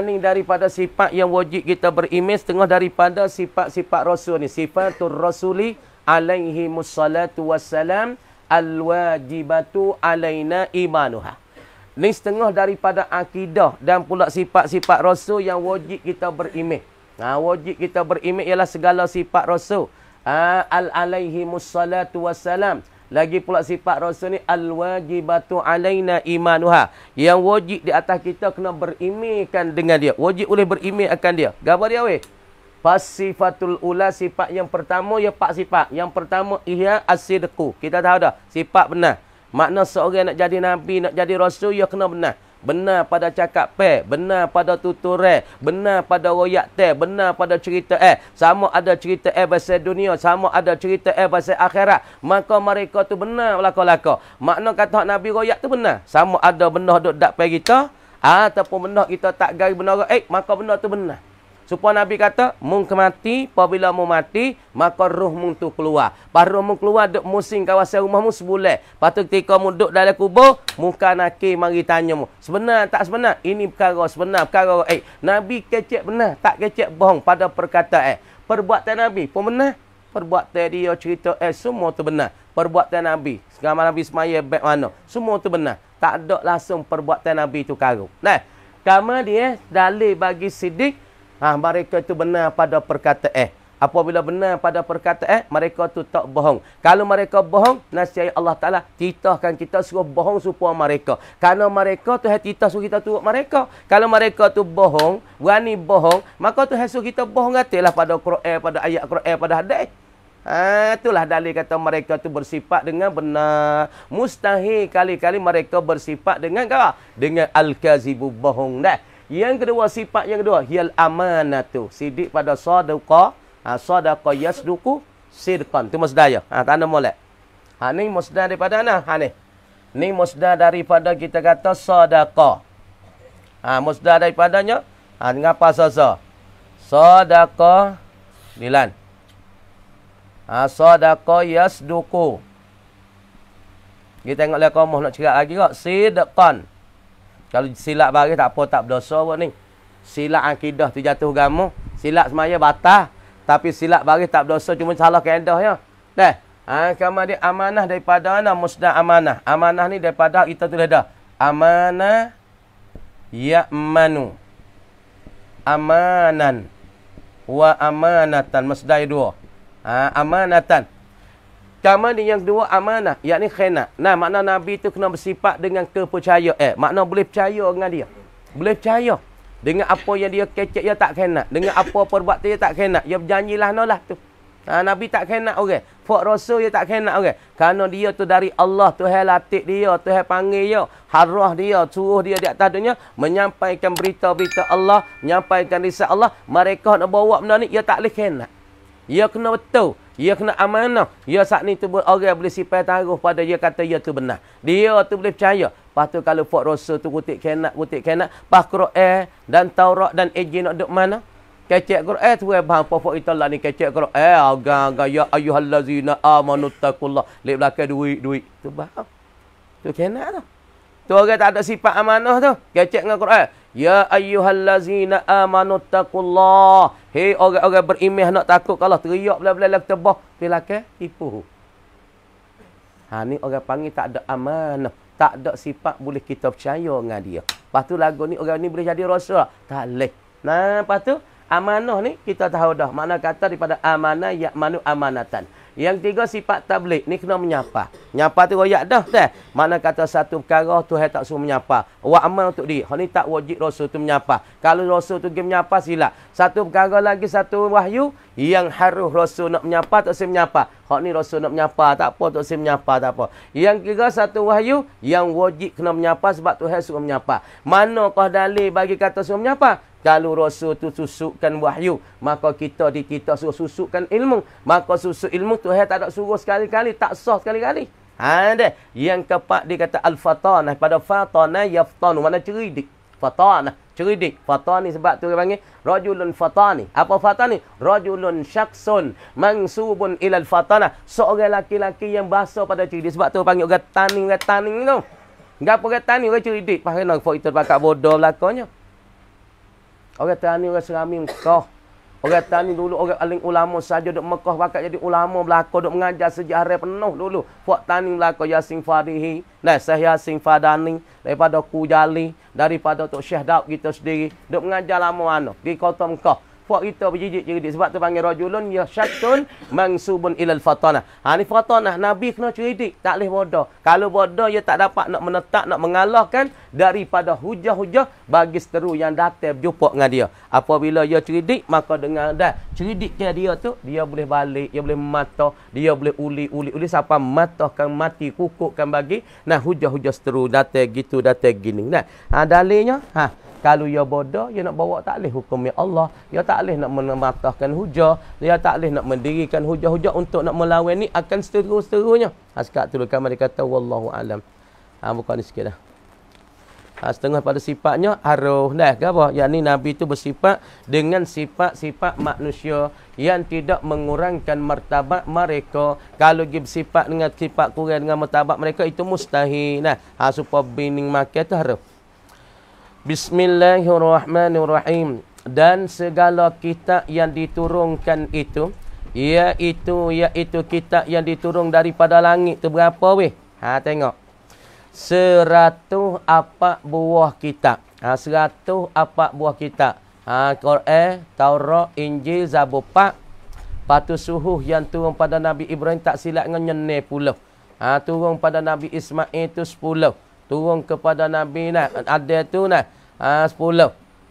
S1: Ni daripada sifat yang wajib kita beriman, setengah daripada sifat-sifat Rasul ni. Sifatul Rasuli alaihi mussalatu wassalam al-wajibatu alaina imanuha. Ni setengah daripada akidah dan pula sifat-sifat Rasul yang wajib kita beriman. Wajib kita beriman ialah segala sifat Rasul. Alaihi mussalatu wassalam. Lagi pula sifat Rasul ni al-wajibatu alaina imanuha. Yang wajib di atas kita kena berimankan dengan dia. Wajib boleh beriman akan dia. Gapo dia weh? Sifatul ula, sifat yang pertama ya 4 sifat. Yang pertama ihya as-sidqu. Kita tahu dah, sifat benar. Makna seorang nak jadi nabi, nak jadi rasul, ia kena benar. benar pada cakap benar pada tuturan, benar pada royak benar pada cerita sama ada cerita pasal dunia, sama ada cerita pasal akhirat, maka mereka tu benar belaka-laka. Makna kata Nabi royak tu benar. Sama ada benda duk dak pai kita ataupun benda kita tak gari benar maka benda tu benar. Supaya Nabi kata, mung mati, apabila mu mati, maka roh mung tu keluar. Pas roh mung keluar, duk musing kawasan rumah mu sebulan. Lepas tu ketika mu duk dalam kubur, muka nakir mari tanya mu. Sebenar tak sebenar? Ini perkara sebenar, perkara Nabi kecek benar, tak kecek bohong pada perkataan perbuatan Nabi pun benar. Perbuatan dia cerita semua tu benar. Perbuatan Nabi, sekarang Nabi semaya baik mana, semua tu benar. Tak ada langsung perbuatan Nabi tu karut. Nah, kama dia dalil bagi sidik. Mereka tu benar pada perkataan. Apabila benar pada perkataan, mereka tu tak bohong. Kalau mereka bohong, nasihat Allah Ta'ala, kita suruh bohong supaya mereka. Kalau mereka tu kita suruh kita turut mereka. Kalau mereka tu bohong, berani bohong, maka tu suruh kita bohong katalah pada Quran, pada ayat Quran, pada hadis. Itulah dalil kata mereka tu bersifat dengan benar. Mustahil kali-kali mereka bersifat dengan dengan al-kazibu, bohong dah. Yang kedua, sifat yang kedua, hiyal amanatu. Sidik pada sadaqa. Sadaqa yasduku sidqan. Itu masdar ya. Tanda molek. Ni masdar daripada mana? Ni. Ni masdar daripada kita kata sadaqa. Masdar daripadanya. Ngapa sasa? Sadaqa. Dilan. Sadaqa yasduku. Kita tengok lihat kamu nak cerak lagi kok. Sidqan. Kalau silap bagi tak apa, tak berdosa buat ni. Silap akidah tu jatuh agama. Silap semaya batal. Tapi silap bagi tak berdosa, cuma salah kaedah ya. Dah. Kemudian amanah daripada mana? Musnah amanah. Amanah ni daripada kita tulis dah. Amanah ya'manu. Amanan. Wa amanatan. Musnah dua. Amanatan. Kemudian yang kedua amanah, yakni khianat. Nah, makna Nabi tu kena bersifat dengan kepercayaan. Makna boleh percaya dengan dia. Boleh percaya. Dengan apa yang dia kecek, dia tak khianat. Dengan apa perbuatan dia tak khianat. Dia berjanjilah nolah tu. Nabi tak khianat orang. Fak Rasul dia tak khianat orang. Kerana dia tu dari Allah, Tuhan latih dia, Tuhan panggil dia, harrah dia, suruh dia di atas dunia menyampaikan berita-berita Allah, menyampaikan risalah Allah. Mereka nak bawa benda ni, dia tak boleh khianat. Dia kena betul. Dia kena amanah. Dia saat ni tu orang boleh sipai taruh pada dia kata dia tu benar. Dia tu boleh percaya. Lepas tu kalau Fak Rasul tu kutik khianat. Pas Quran dan Taurat dan Injil nak duduk mana? Kecek Quran tu faham apa Fak kita lah ni kecek Quran. Agak ya ayyuhallazina amanu taqullah. Lek belakang duit. Tu faham. Tu khianat tu. Tu orang tak ada sifat amanah tu. Kecek dengan Quran. Ya ayyuhallazina amanu taqullah. Hei orang-orang beriman nak takut kalau teriak bela-bela tebah belakang tipu. Ni orang panggil tak ada amanah. Tak ada sifat boleh kita percaya dengan dia. Lepas tu lagu ni orang ni boleh jadi rasul. Tak boleh. Nah, lepas tu amanah ni kita tahu dah. Makna kata daripada amanah ya'manu amanatan. Yang tiga sifat tabligh ni kena menyapa. Nyapa tu royak dah. Makna kata satu perkara Tuhan tak suruh menyapa. Buat amal untuk dia. Hak ni tak wajib Rasul tu menyapa. Kalau Rasul tu pergi menyapa silap. Satu perkara lagi, satu wahyu yang harus Rasul nak menyapa tak usah menyapa. Hak ni Rasul nak menyapa tak apa, tak usah menyapa tak apa. Yang ketiga satu wahyu yang wajib kena menyapa sebab Tuhan suruh menyapa. Manakah dalil bagi kata suruh menyapa? Kalau Rasul tu susukkan wahyu, maka kita suruh susukkan ilmu. Maka susuk ilmu Tuhan tak ada suruh sekali-kali, tak sah sekali-kali. Ada. Yang keempat dia kata al-fatanah. Pada fatanah yaftanu. Mana ceridik. Fatanah. Ceridik. Fatani sebab tu dia panggil rajulun fatani. Apa fatani? Rajulun syaksun mansubun ilal fatanah. Seorang laki-laki yang bahasa pada ceridik. Sebab tu panggil orang taning tu. Gapa orang taning, orang ceridik. Pakai nak itu pakai bodoh belakangnya. Orang tani orang serami Mekah. Orang tani dulu orang alim ulama saja duk Mekah bakat jadi ulama belaka duk mengajar sejarah penuh dulu. Puak tani belaka Yasin Farihi, Syekh Yasin Fadani, daripada Kujali, daripada Tok Syekh Daud kita sendiri duk mengajar lama mana di kota Mekah.
S2: jumpa kita berjijik-jeridik. Sebab tu panggil rajulun ya syattun mansubun ilal fatanah. Ni fatanah. Nabi kena cerdik. Tak boleh bodoh. Kalau bodoh, ia tak dapat nak menetap, nak mengalahkan daripada hujah-hujah bagi seteru yang datang berjumpa dengan dia. Apabila ia cerdik, maka dengan dah cerdik dia tu, dia boleh balik, dia boleh memata, dia boleh uli sampai matahkan mati, kukukkan bagi. Nah, hujah-hujah seteru datang gitu, datang gini. Nah, dalilnya, kalau ia bodoh, ia nak bawa tak boleh hukum Allah. Ia tak boleh nak mematahkan hujah. Dia tak boleh nak mendirikan hujah-hujah untuk nak melawan ni akan seteru-seterunya. Sekat tu kamar dia kata, wallahu alam. Buka ni sikit dah. Setengah pada sifatnya aruh dah ke apa? Yang ni Nabi tu bersifat dengan sifat-sifat manusia yang tidak mengurangkan martabat mereka. Kalau dia bersifat dengan sifat kurang dengan martabat mereka, itu mustahil. Nah, supaya bining makan tu aruh. Bismillahirrahmanirrahim. Dan segala kitab yang diturunkan itu, iaitu kitab yang diturun daripada langit tu berapa weh? Tengok. 104 buah kitab. 104 buah kitab. Quran, Taurat, Injil, Zabur 4. Patu suhuh yang turun pada Nabi Ibrahim tak silap dengan 90. Turun pada Nabi Ismail tu 10. Turun kepada Nabi ada tu 10.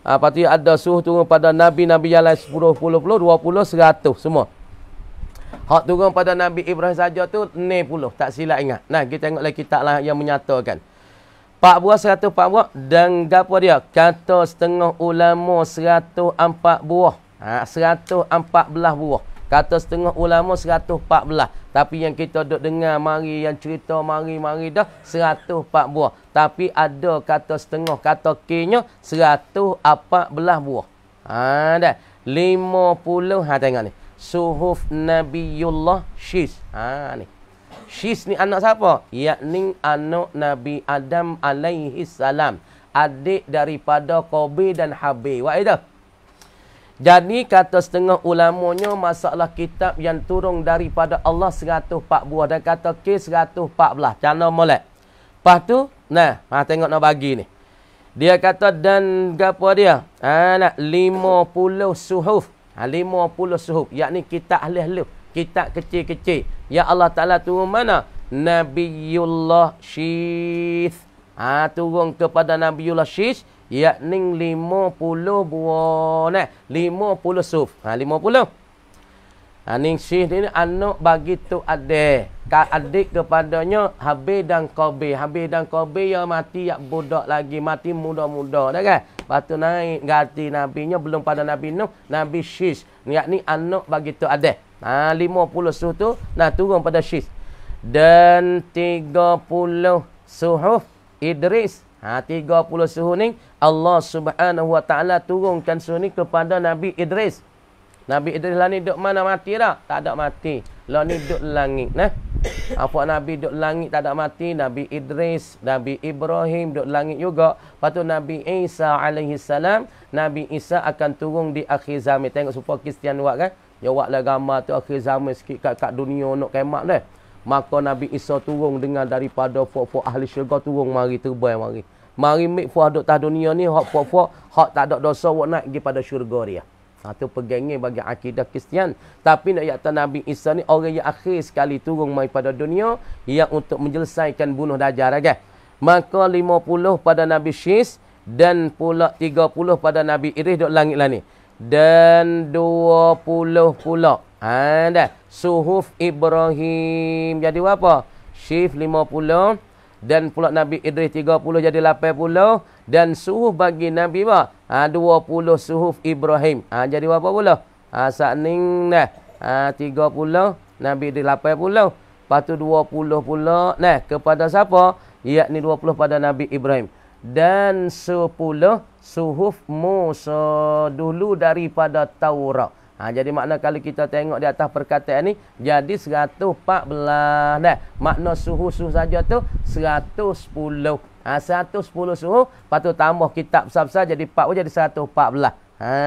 S2: Lepas tu ada suruh turun pada Nabi yang lain 10, 20, 100 semua. Hak turun pada Nabi Ibrahim saja tu 90, tak silap ingat. Nah, kita tengok lagi kitab lah yang menyatakan. 4 buah 104 buah dan gapo dia? Kata setengah ulama 104 buah. 114 buah. Kata setengah ulama 114. Tapi yang kita duk dengar mari yang cerita mari dah 104 buah. Tapi ada kata setengah, kata K-nya 114 buah. Dah 50 tengok ni. Suhuf Nabiullah Syis. Ni. Syis ni anak siapa? Yakni anak Nabi Adam alaihi salam. Adik daripada Qabil dan Habil. Wah itu. Jadi kata setengah ulamanya masalah kitab yang turun daripada Allah 104 buah dan kata K 114. Cana molek. Lepas tu, tengok nak bagi ni. Dia kata dan gapo dia? 50 suhuf. 50 suhuf. Yakni kitab ahli-ahli. Kitab kecil-kecil. Ya Allah Ta'ala turun mana? Nabiullah Syis. Turun kepada Nabiullah Syis. Yakni 50 buah. 50 suhuf. 50. Ni Syis ni anak bagi tu adik. Adik kepadanya Habil dan Qabil. Habil dan Qabil yang mati yang budak lagi. Mati muda-muda. Dah kan? Lepas tu naik ganti Nabinya. Belum pada Nabi Nuh. Nabi Syis. Yakni anak bagi tu adik. 50 suhuf tu. Turun pada Syis. Dan 30 suhuf Idris. 30 suhuf ni. Allah Subhanahu Wa Ta'ala turunkan suhuf ni kepada Nabi Idris. Nabi Idris lah ni duduk mana mati dah? Tak ada mati. Lah ni duduk langit. Apa Nabi duduk langit tak ada mati. Nabi Idris, Nabi Ibrahim duduk langit juga. Lepas tu Nabi Isa alaihi salam. Nabi Isa akan turun di akhir zaman. Tengok supaya Kristian buat kan. Dia buat lah gambar tu akhir zaman sikit kat dunia nak kemak dah. Maka Nabi Isa turun dengan daripada puak-puak ahli syurga turun mari terbang mari. Mari mik puak duk tah dunia ni hak puak-puak hak tak ada dosa buat nak pergi pada syurga dia. Itu pegangnya bagi akidah Kristian. Tapi nak kata Nabi Isa ni orang yang akhir sekali turun mai pada dunia yang untuk menyelesaikan bunuh Dajjal kan. Maka 50 pada Nabi Syis dan pula 30 pada Nabi Idris duk langit lah ni. Dan 20 pula dah suhuf Ibrahim jadi apa? Syis 50 dan pula Nabi Idris 30 jadi 80 dan suhuf bagi Nabi 20 suhuf Ibrahim. Jadi berapa pula? Saat ni 30 Nabi Idris 80. Lepas tu 20 pula kepada siapa? Yakni 20 pada Nabi Ibrahim. Dan 10 suhuf Musa dulu daripada Taurat. Jadi makna kalau kita tengok di atas perkataan ni jadi 114 makna suhu-suhu saja tu 110. 110 suhu, lepas tu tambah kitab besar-besar jadi 4 pun jadi 114.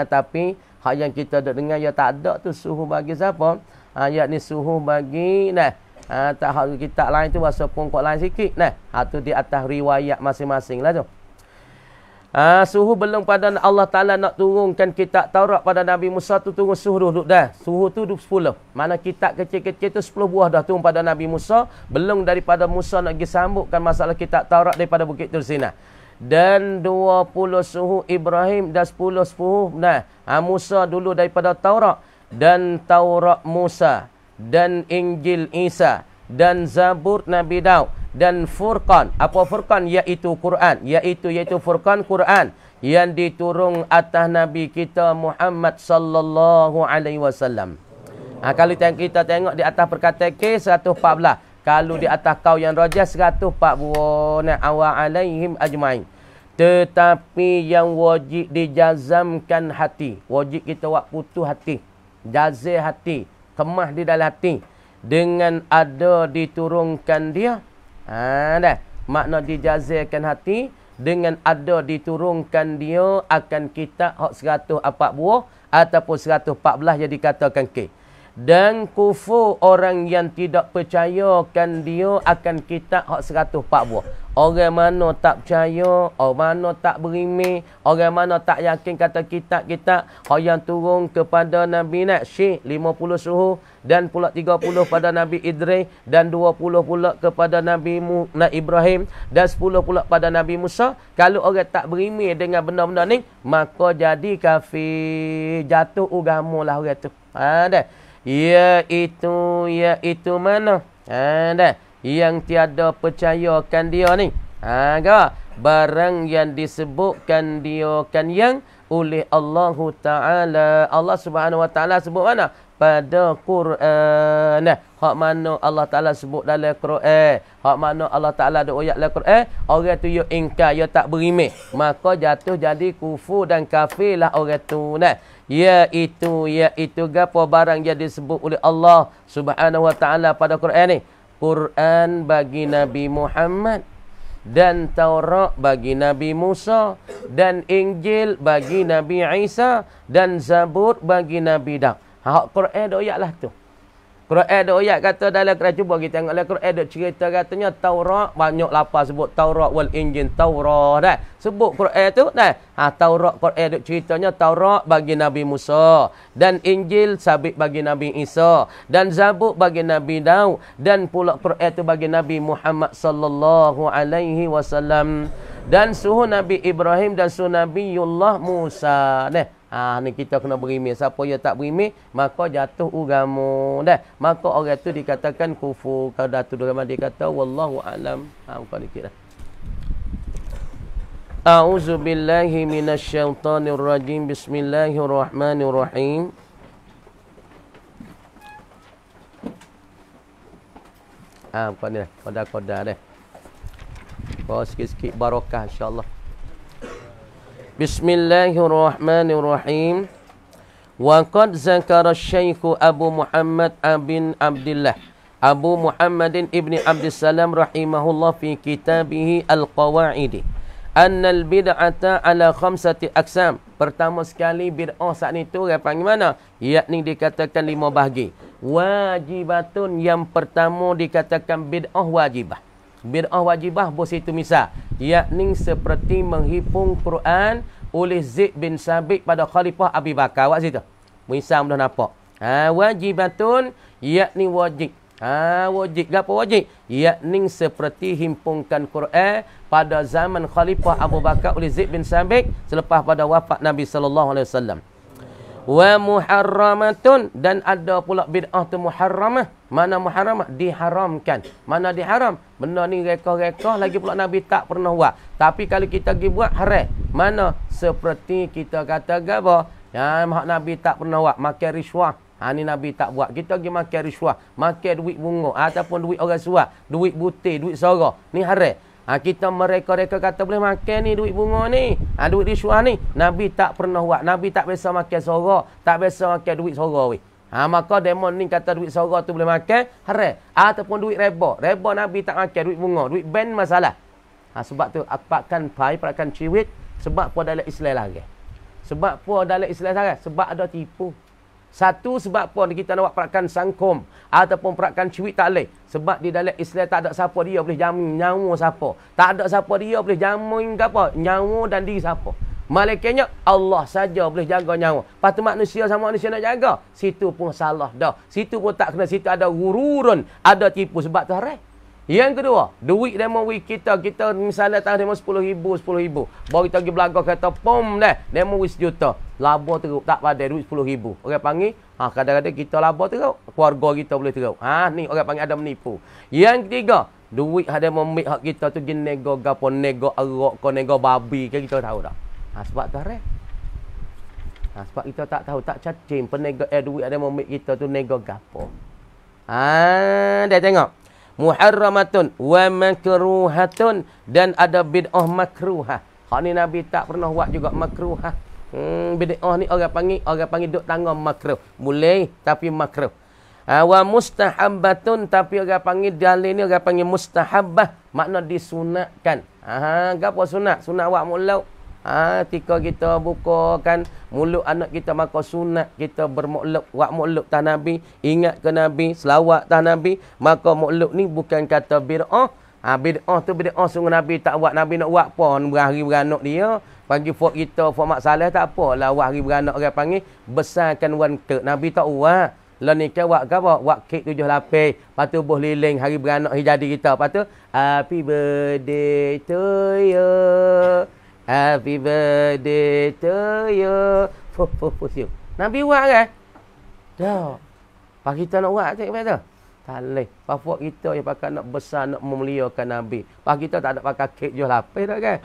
S2: Tapi hak yang kita dengar ya tak ada tu suhu bagi siapa? Yakni suhu bagi tak hak kitab lain tu bahasa pungkok lain sikit tu di atas riwayat masing-masing lah tu. Suhu belum pada Allah Ta'ala nak turunkan kitab Taurat pada Nabi Musa tu turun suhu dulu dah. Suhu tu 10. Mana kitab kecil-kecil tu 10 buah dah turun pada Nabi Musa. Belum daripada Musa nak pergi sambutkan masalah kitab Taurat daripada Bukit Tur Sinai. Dan 20 suhu Ibrahim dan 10 suhu Musa dulu daripada Taurat. Dan Taurat Musa. Dan Injil Isa. Dan Zabur Nabi Daud. Dan Furqan. Apa Furqan? Iaitu Quran. Iaitu Furqan Quran. Yang diturun atas Nabi kita Muhammad sallallahu alaihi wasallam. Kalau kita tengok di atas perkataan K 114. Kalau di atas kau yang rajas 140. Awa alaihim ajmain. Tetapi yang wajib dijazamkan hati. Wajib kita buat putus hati. Jazir hati. Kemah di dalam hati. Dengan ada diturunkan dia. Makna dijazirkan hati. Dengan ada diturunkan dia akan kitab hak 140 ataupun 114 yang dikatakan K. Dan kufur orang yang tidak percayakan dia akan kitab hak 140. Orang mana tak percaya, orang mana tak berimeh, orang mana tak yakin kata kitab-kitab hak yang turun kepada Nabi Syekh 50 suhu dan pula 30 pada Nabi Idris dan 20 pula kepada Nabi Ibrahim dan 10 pula pada Nabi Musa. Kalau orang tak berimeh dengan benda-benda ni, maka jadi kafir, jatuh agama lah orang tu. Iaitu mana? Yang tiada percayakan dia ni. Barang yang disebutkan dia kan yang oleh Allah Ta'ala. Allah Subhanahu Wa Ta'ala sebut mana? Pada Quran. Hak mana Allah Ta'ala sebut dalam Quran. Hak mana Allah Ta'ala ada ayat dalam Quran. Orang tu ya ingkar, ya tak berimeh. Maka jatuh jadi kufur dan kafir lah orang tu. Iaitu gapo barang yang disebut oleh Allah Subhanahu Wa Ta'ala pada Quran ni. Quran bagi Nabi Muhammad. Dan Taurat bagi Nabi Musa. Dan Injil bagi Nabi Isa. Dan Zabur bagi Nabi Daud. Hak Quran ada ayat lah tu. Quran ada ayat kata dalam Quran, cuba kita tengok dalam Quran ada cerita katanya Taurat, banyak lapar sebut Taurat wal Injil Taurat dah. Sebut Quran tu dah. Taurat Quran ada ceritanya Taurat bagi Nabi Musa dan Injil sabit bagi Nabi Isa dan Zabur bagi Nabi Daud dan pula Quran tu bagi Nabi Muhammad sallallahu alaihi wasallam dan suhu Nabi Ibrahim dan suhu Nabiullah Musa. Ni kita kena berimeh. Siapa yang tak berimeh, maka jatuh agama. Maka orang tu dikatakan kufur. Kalau dah tu agama dia kata wallahu alam. Bukan dikit dah. A'udzu billahi minasyaitonir rajim. Bismillahirrahmanirrahim. Bukan ni dah. Koda-koda dah. Bawa sikit-sikit barakah insya-Allah. Bismillahirrahmanirrahim. Wa qad zakara Syekh Abu Muhammad bin Abdullah Abu Muhammadin ibni Abdussalam rahimahullah fi kitabih Al-Qawaid anna al-bid'ata ala 5 aqsam. Pertama sekali bid'ah saat ni tu orang panggil mana? Yakni dikatakan 5 bahagi. Wajibatun, yang pertama dikatakan bid'ah wajibah. Bid'ah wajibah bos itu misal, yakni seperti menghipung Quran oleh Zaid bin Sabit pada Khalifah Abu Bakar. Awak situ. Misal dah nampak. Wajibatun yakni wajib. Wajib gapo wajib? Yakni seperti himpungkan Quran pada zaman Khalifah Abu Bakar oleh Zaid bin Sabit selepas pada wafat Nabi sallallahu alaihi wasallam. Wa muharramatun, dan ada pula bid'ah tu muharramah. Mana muharramah? Diharamkan. Mana diharam? Benda ni reka-reka lagi pula Nabi tak pernah buat. Tapi kalau kita pergi buat haram. Mana? Seperti kita kata apa? Hak Nabi tak pernah buat, makan riswah. Ni Nabi tak buat. Kita pergi makan riswah, makan duit bunga ataupun duit orang suap, duit butir, duit sora. Ni haram. Kita mereka-reka kata boleh makan ni duit bunga ni, duit riswah ni. Nabi tak pernah buat. Nabi tak biasa makan sora, tak biasa makan duit sora weh. Maka demon ni kata duit sora tu boleh makan, haram. Ataupun duit reba. Reba Nabi tak makan, duit bunga, duit ben masalah. Sebab tu apakkan pai, apakkan ciwit, sebab apa dalam Islam lagi. Sebab apa dalam Islam lagi? Sebab ada tipu. Satu sebab apa kita nak buat perakan sangkum ataupun perakan cuit tak boleh. Sebab di dalam Islam tak ada siapa dia boleh jamin nyawa siapa. Tak ada siapa dia boleh jamin apa? Nyawa dan diri siapa. Malaikatnya Allah saja boleh jaga nyawa. Lepas tu manusia sama manusia nak jaga. Situ pun salah dah. Situ pun tak kena. Situ ada gururun. Ada tipu sebab tu haram. Yang kedua, duit demo wik kita misalnya tahu demo 10,000. Baru kita pergi belaga kata pom dah. Demo wik 1 juta. Laba teruk tak pada duit 10,000. Orang panggil, kadang-kadang kita laba teruk, keluarga kita boleh teruk. Ni orang panggil ada menipu. Yang ketiga, duit ada memik hak kita tu pergi nego gapo, nego arak ko, nego babi ke kita tahu dah. Sebab tu haram. Sebab kita tak tahu, tak cacing penega duit ada memik kita tu nego gapo. Dah tengok. Muharramatun wa makruhatun, dan ada bid'ah makruhah. Hak ni Nabi tak pernah buat juga makruhah. Bid'ah ni orang panggil duk tangga makruh. Boleh tapi makruh. Wa mustahabbatun, tapi orang panggil dalil ni orang panggil mustahabbah, makna disunatkan. Gapo sunat? Sunat awak mulut. Tika kita bukakan mulut anak kita, maka sunat kita bermulut, wak mulut tah Nabi, ingat ke Nabi, selawat tah Nabi, maka mulut ni bukan kata bid'ah. Bid'ah tu bid'ah sungguh Nabi tak buat. Nabi nak buat apa? Berhari beranak dia, bagi fok kita, fok mak saleh tak apa lah. Hari beranak orang panggil besarkan wan kek. Nabi tak buat. Lah ni kan buat apa? Buat kek 7 lapis. Lepas tu boh lilin hari beranak jadi kita. Lepas tu happy birthday to you. Happy birthday to you. Fuh. Nabi buat kan? Dah. Pak kita nak buat tak kata? Tak boleh. Pak kita yang pakai nak besar, nak memuliakan Nabi. Pak kita tak ada pakai kek jual lapis dah kan?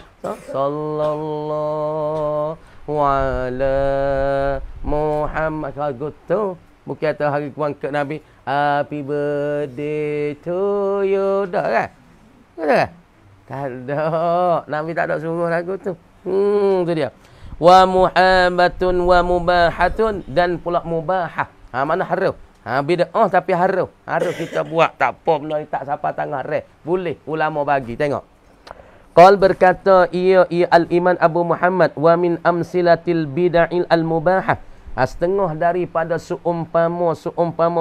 S2: Sallallahu ala Muhammad. Kalau tu bukan kata hari kuangkat Nabi, happy birthday to you. Dah kan? Kata kan? Tak ada. Nabi tak ada suruh lagu tu. Tu dia. Wa muhammatun wa mubahatun, dan pula mubahah. Mana haram. Bid'ah tapi haram. Haram kita buat. Tak apa benda ni, tak siapa tangan reh. Boleh ulama bagi. Tengok. Qal berkata ia al-Iman Abu Muhammad, wa min amsilatil bid'il al-mubahah. Setengah daripada seumpama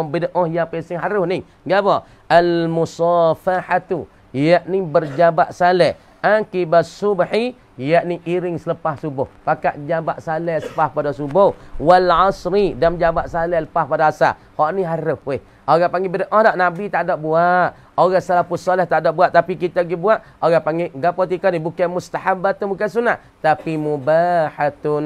S2: bid'ah yang pesing haram ni. Apa? Al-musafahatu, yakni berjabat saleh akibas subhi, yakni iring selepas subuh. Pakat jabat saleh selepas pada subuh. Wal asri, dan jabat saleh lepas pada asar. Hak ni haram weh. Orang panggil bid'ah tak? Nabi tak ada buat. Orang salafus soleh tak ada buat, tapi kita pergi buat. Orang panggil gapo tika ni bukan mustahabbatun, bukan sunat, tapi mubahatun.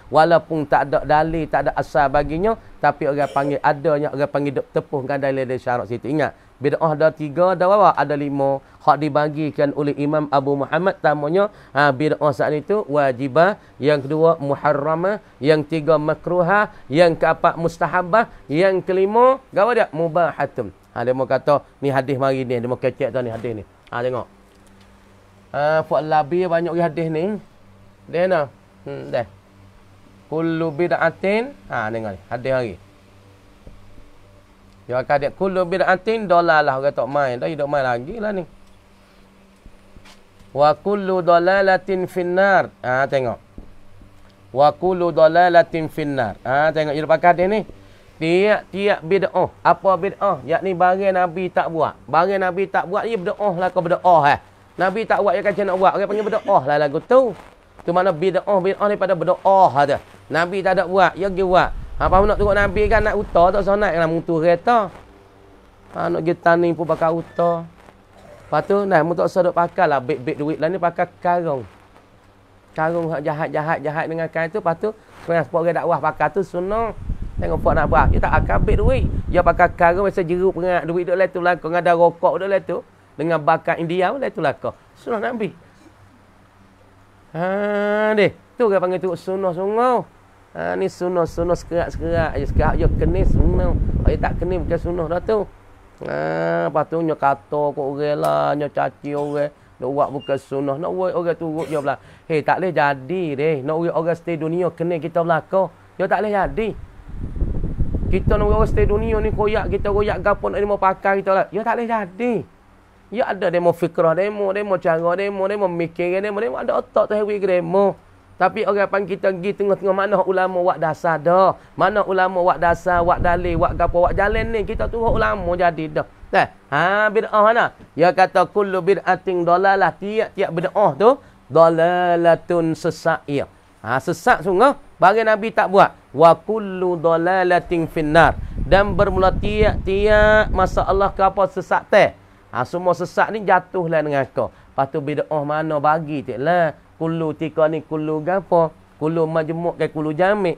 S2: Walaupun tak ada dalil, tak ada asal baginya, tapi orang panggil adanya, orang panggil duk tepuhkan dalil dari syarat situ. Ingat, bid'ah ada 3, ada berapa? Ada 5. Hak dibagikan oleh Imam Abu Muhammad. Tamanya bid'ah saat itu wajibah, yang kedua muharramah, yang 3 makruhah, yang keempat mustahabah, yang kelima gapo dia? Mubahatun. Dia mau kata ni hadis mari ni, dia mau kecek tau ni hadis ni. Tengok. Fuad labi banyak hadis ni. Dia nah. Dah. Kullu bid'atin, tengok ni hadis hari. Dia kata kullu bid'atin dalalah, orang tak main dah, hidup main lagi lah ni. Wa kullu dalalatin finnar. Tengok. Wa kullu dalalatin finnar. Tengok dia pakai hadis ni. Tiap bid'ah. Apa bid'ah? Yakni barang Nabi tak buat. Barang Nabi tak buat dia bid'ah lah, kau bid'ah Nabi tak buat dia kata nak buat. Orang panggil bid'ah lah lagu tu. Tu mana bid'ah ni pada bid'ah ada. Nabi tak ada buat, dia pergi buat. Apa nak tengok Nabi kan nak uta tak usah naik lah mutu kereta. Nak pergi tani pun pakai uta. Lepas tu mu tak usah duk pakai lah beg duit lah ni, pakai karung. Karung jahat dengan kain tu. Lepas tu transport orang dakwah pakai tu sunnah. Tengok buat nak buat. Dia tak akan ambil duit. Dia pakai karung biasa jeruk pengat duit duk letu lah. Kau ada rokok duk letu. Dengan bakat India pun letu lah kau. Sunnah Nabi. Deh. Tu orang panggil tu sunnah sungguh. Ni sunnah sekerak je. Sekerak je kena sunnah. Dia tak kena bukan sunnah dah tu. Lepas tu nyo kata kau orang lah. Nyo caci orang. Nak buat bukan sunnah. Nak buat orang turut je belah. Hei tak boleh jadi deh. Nak buat orang stay dunia kena kita belakang. Dia tak boleh jadi. Kita nak orang stay dunia ni koyak kita koyak gapo nak demo pakai kita lah. Ya tak boleh jadi. Ya ada demo fikrah demo cara demo mikir demo ada otak tu hewi demo. Tapi orang panggil kita pergi tengah-tengah mana ulama wak dasar dah. Mana ulama wak dasar, wak dalil, wak gapo, wak jalan ni. Kita tu ulama jadi dah. Bid'ah mana? Ya kata kullu bid'atin dalalah. Tiap-tiap bid'ah tu dalalatun sesat ia. Sesat sungguh. Bagi Nabi tak buat. Wa kullu dalalatin finnar. Dan bermula tiap-tiap masa Allah ke apa sesat teh. Semua sesat ni jatuhlah dengan kau. Lepas tu bid'ah mana bagi tak lah. Kullu tika ni kullu gapo? Kullu majmuk ke kullu jamik?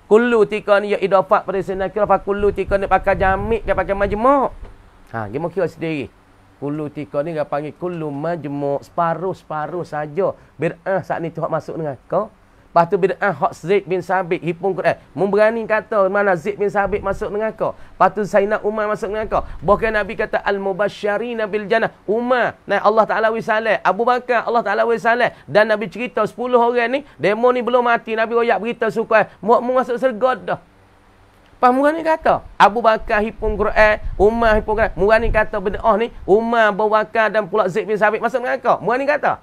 S2: Kullu tika ni ya idafat pada senakira. Kullu tika ni pakai jamik ke pakai majmuk? Gimana kira sendiri? Kullu tika ni dia panggil kullu majmuk. Separuh-separuh saja. Bid'ah saat ni tu hak masuk dengan kau. Lepas tu bid'ah hak Zaid bin Sabit hipung Quran. Memberani kata mana Zaid bin Sabit masuk dengan kau. Lepas tu Sayyidina Umar masuk dengan kau. Bahkan Nabi kata al-mubasysyirina bil jannah. Umar, Allah Taala wisalah. Abu Bakar, Allah Taala wisalah. Dan Nabi cerita 10 orang ni, demo ni belum mati. Nabi royak berita suka mu masuk syurga dah. Pas Murani kata, Abu Bakar hipung Quran, Umar hipung Quran. Murani kata bid'ah ni, Umar, Abu Bakar dan pula Zaid bin Sabit masuk dengan kau. Murani kata.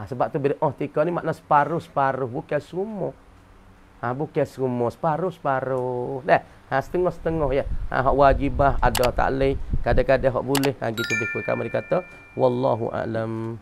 S2: Sebab tu bid'ah tika ni makna separuh-separuh, bukan semua. Bukan semua, separuh-separuh. Dah, setengah-setengah ya. Hak wajibah ada tak leh, kadang-kadang hak boleh. Gitu lebih kurang kami kata wallahu a'lam.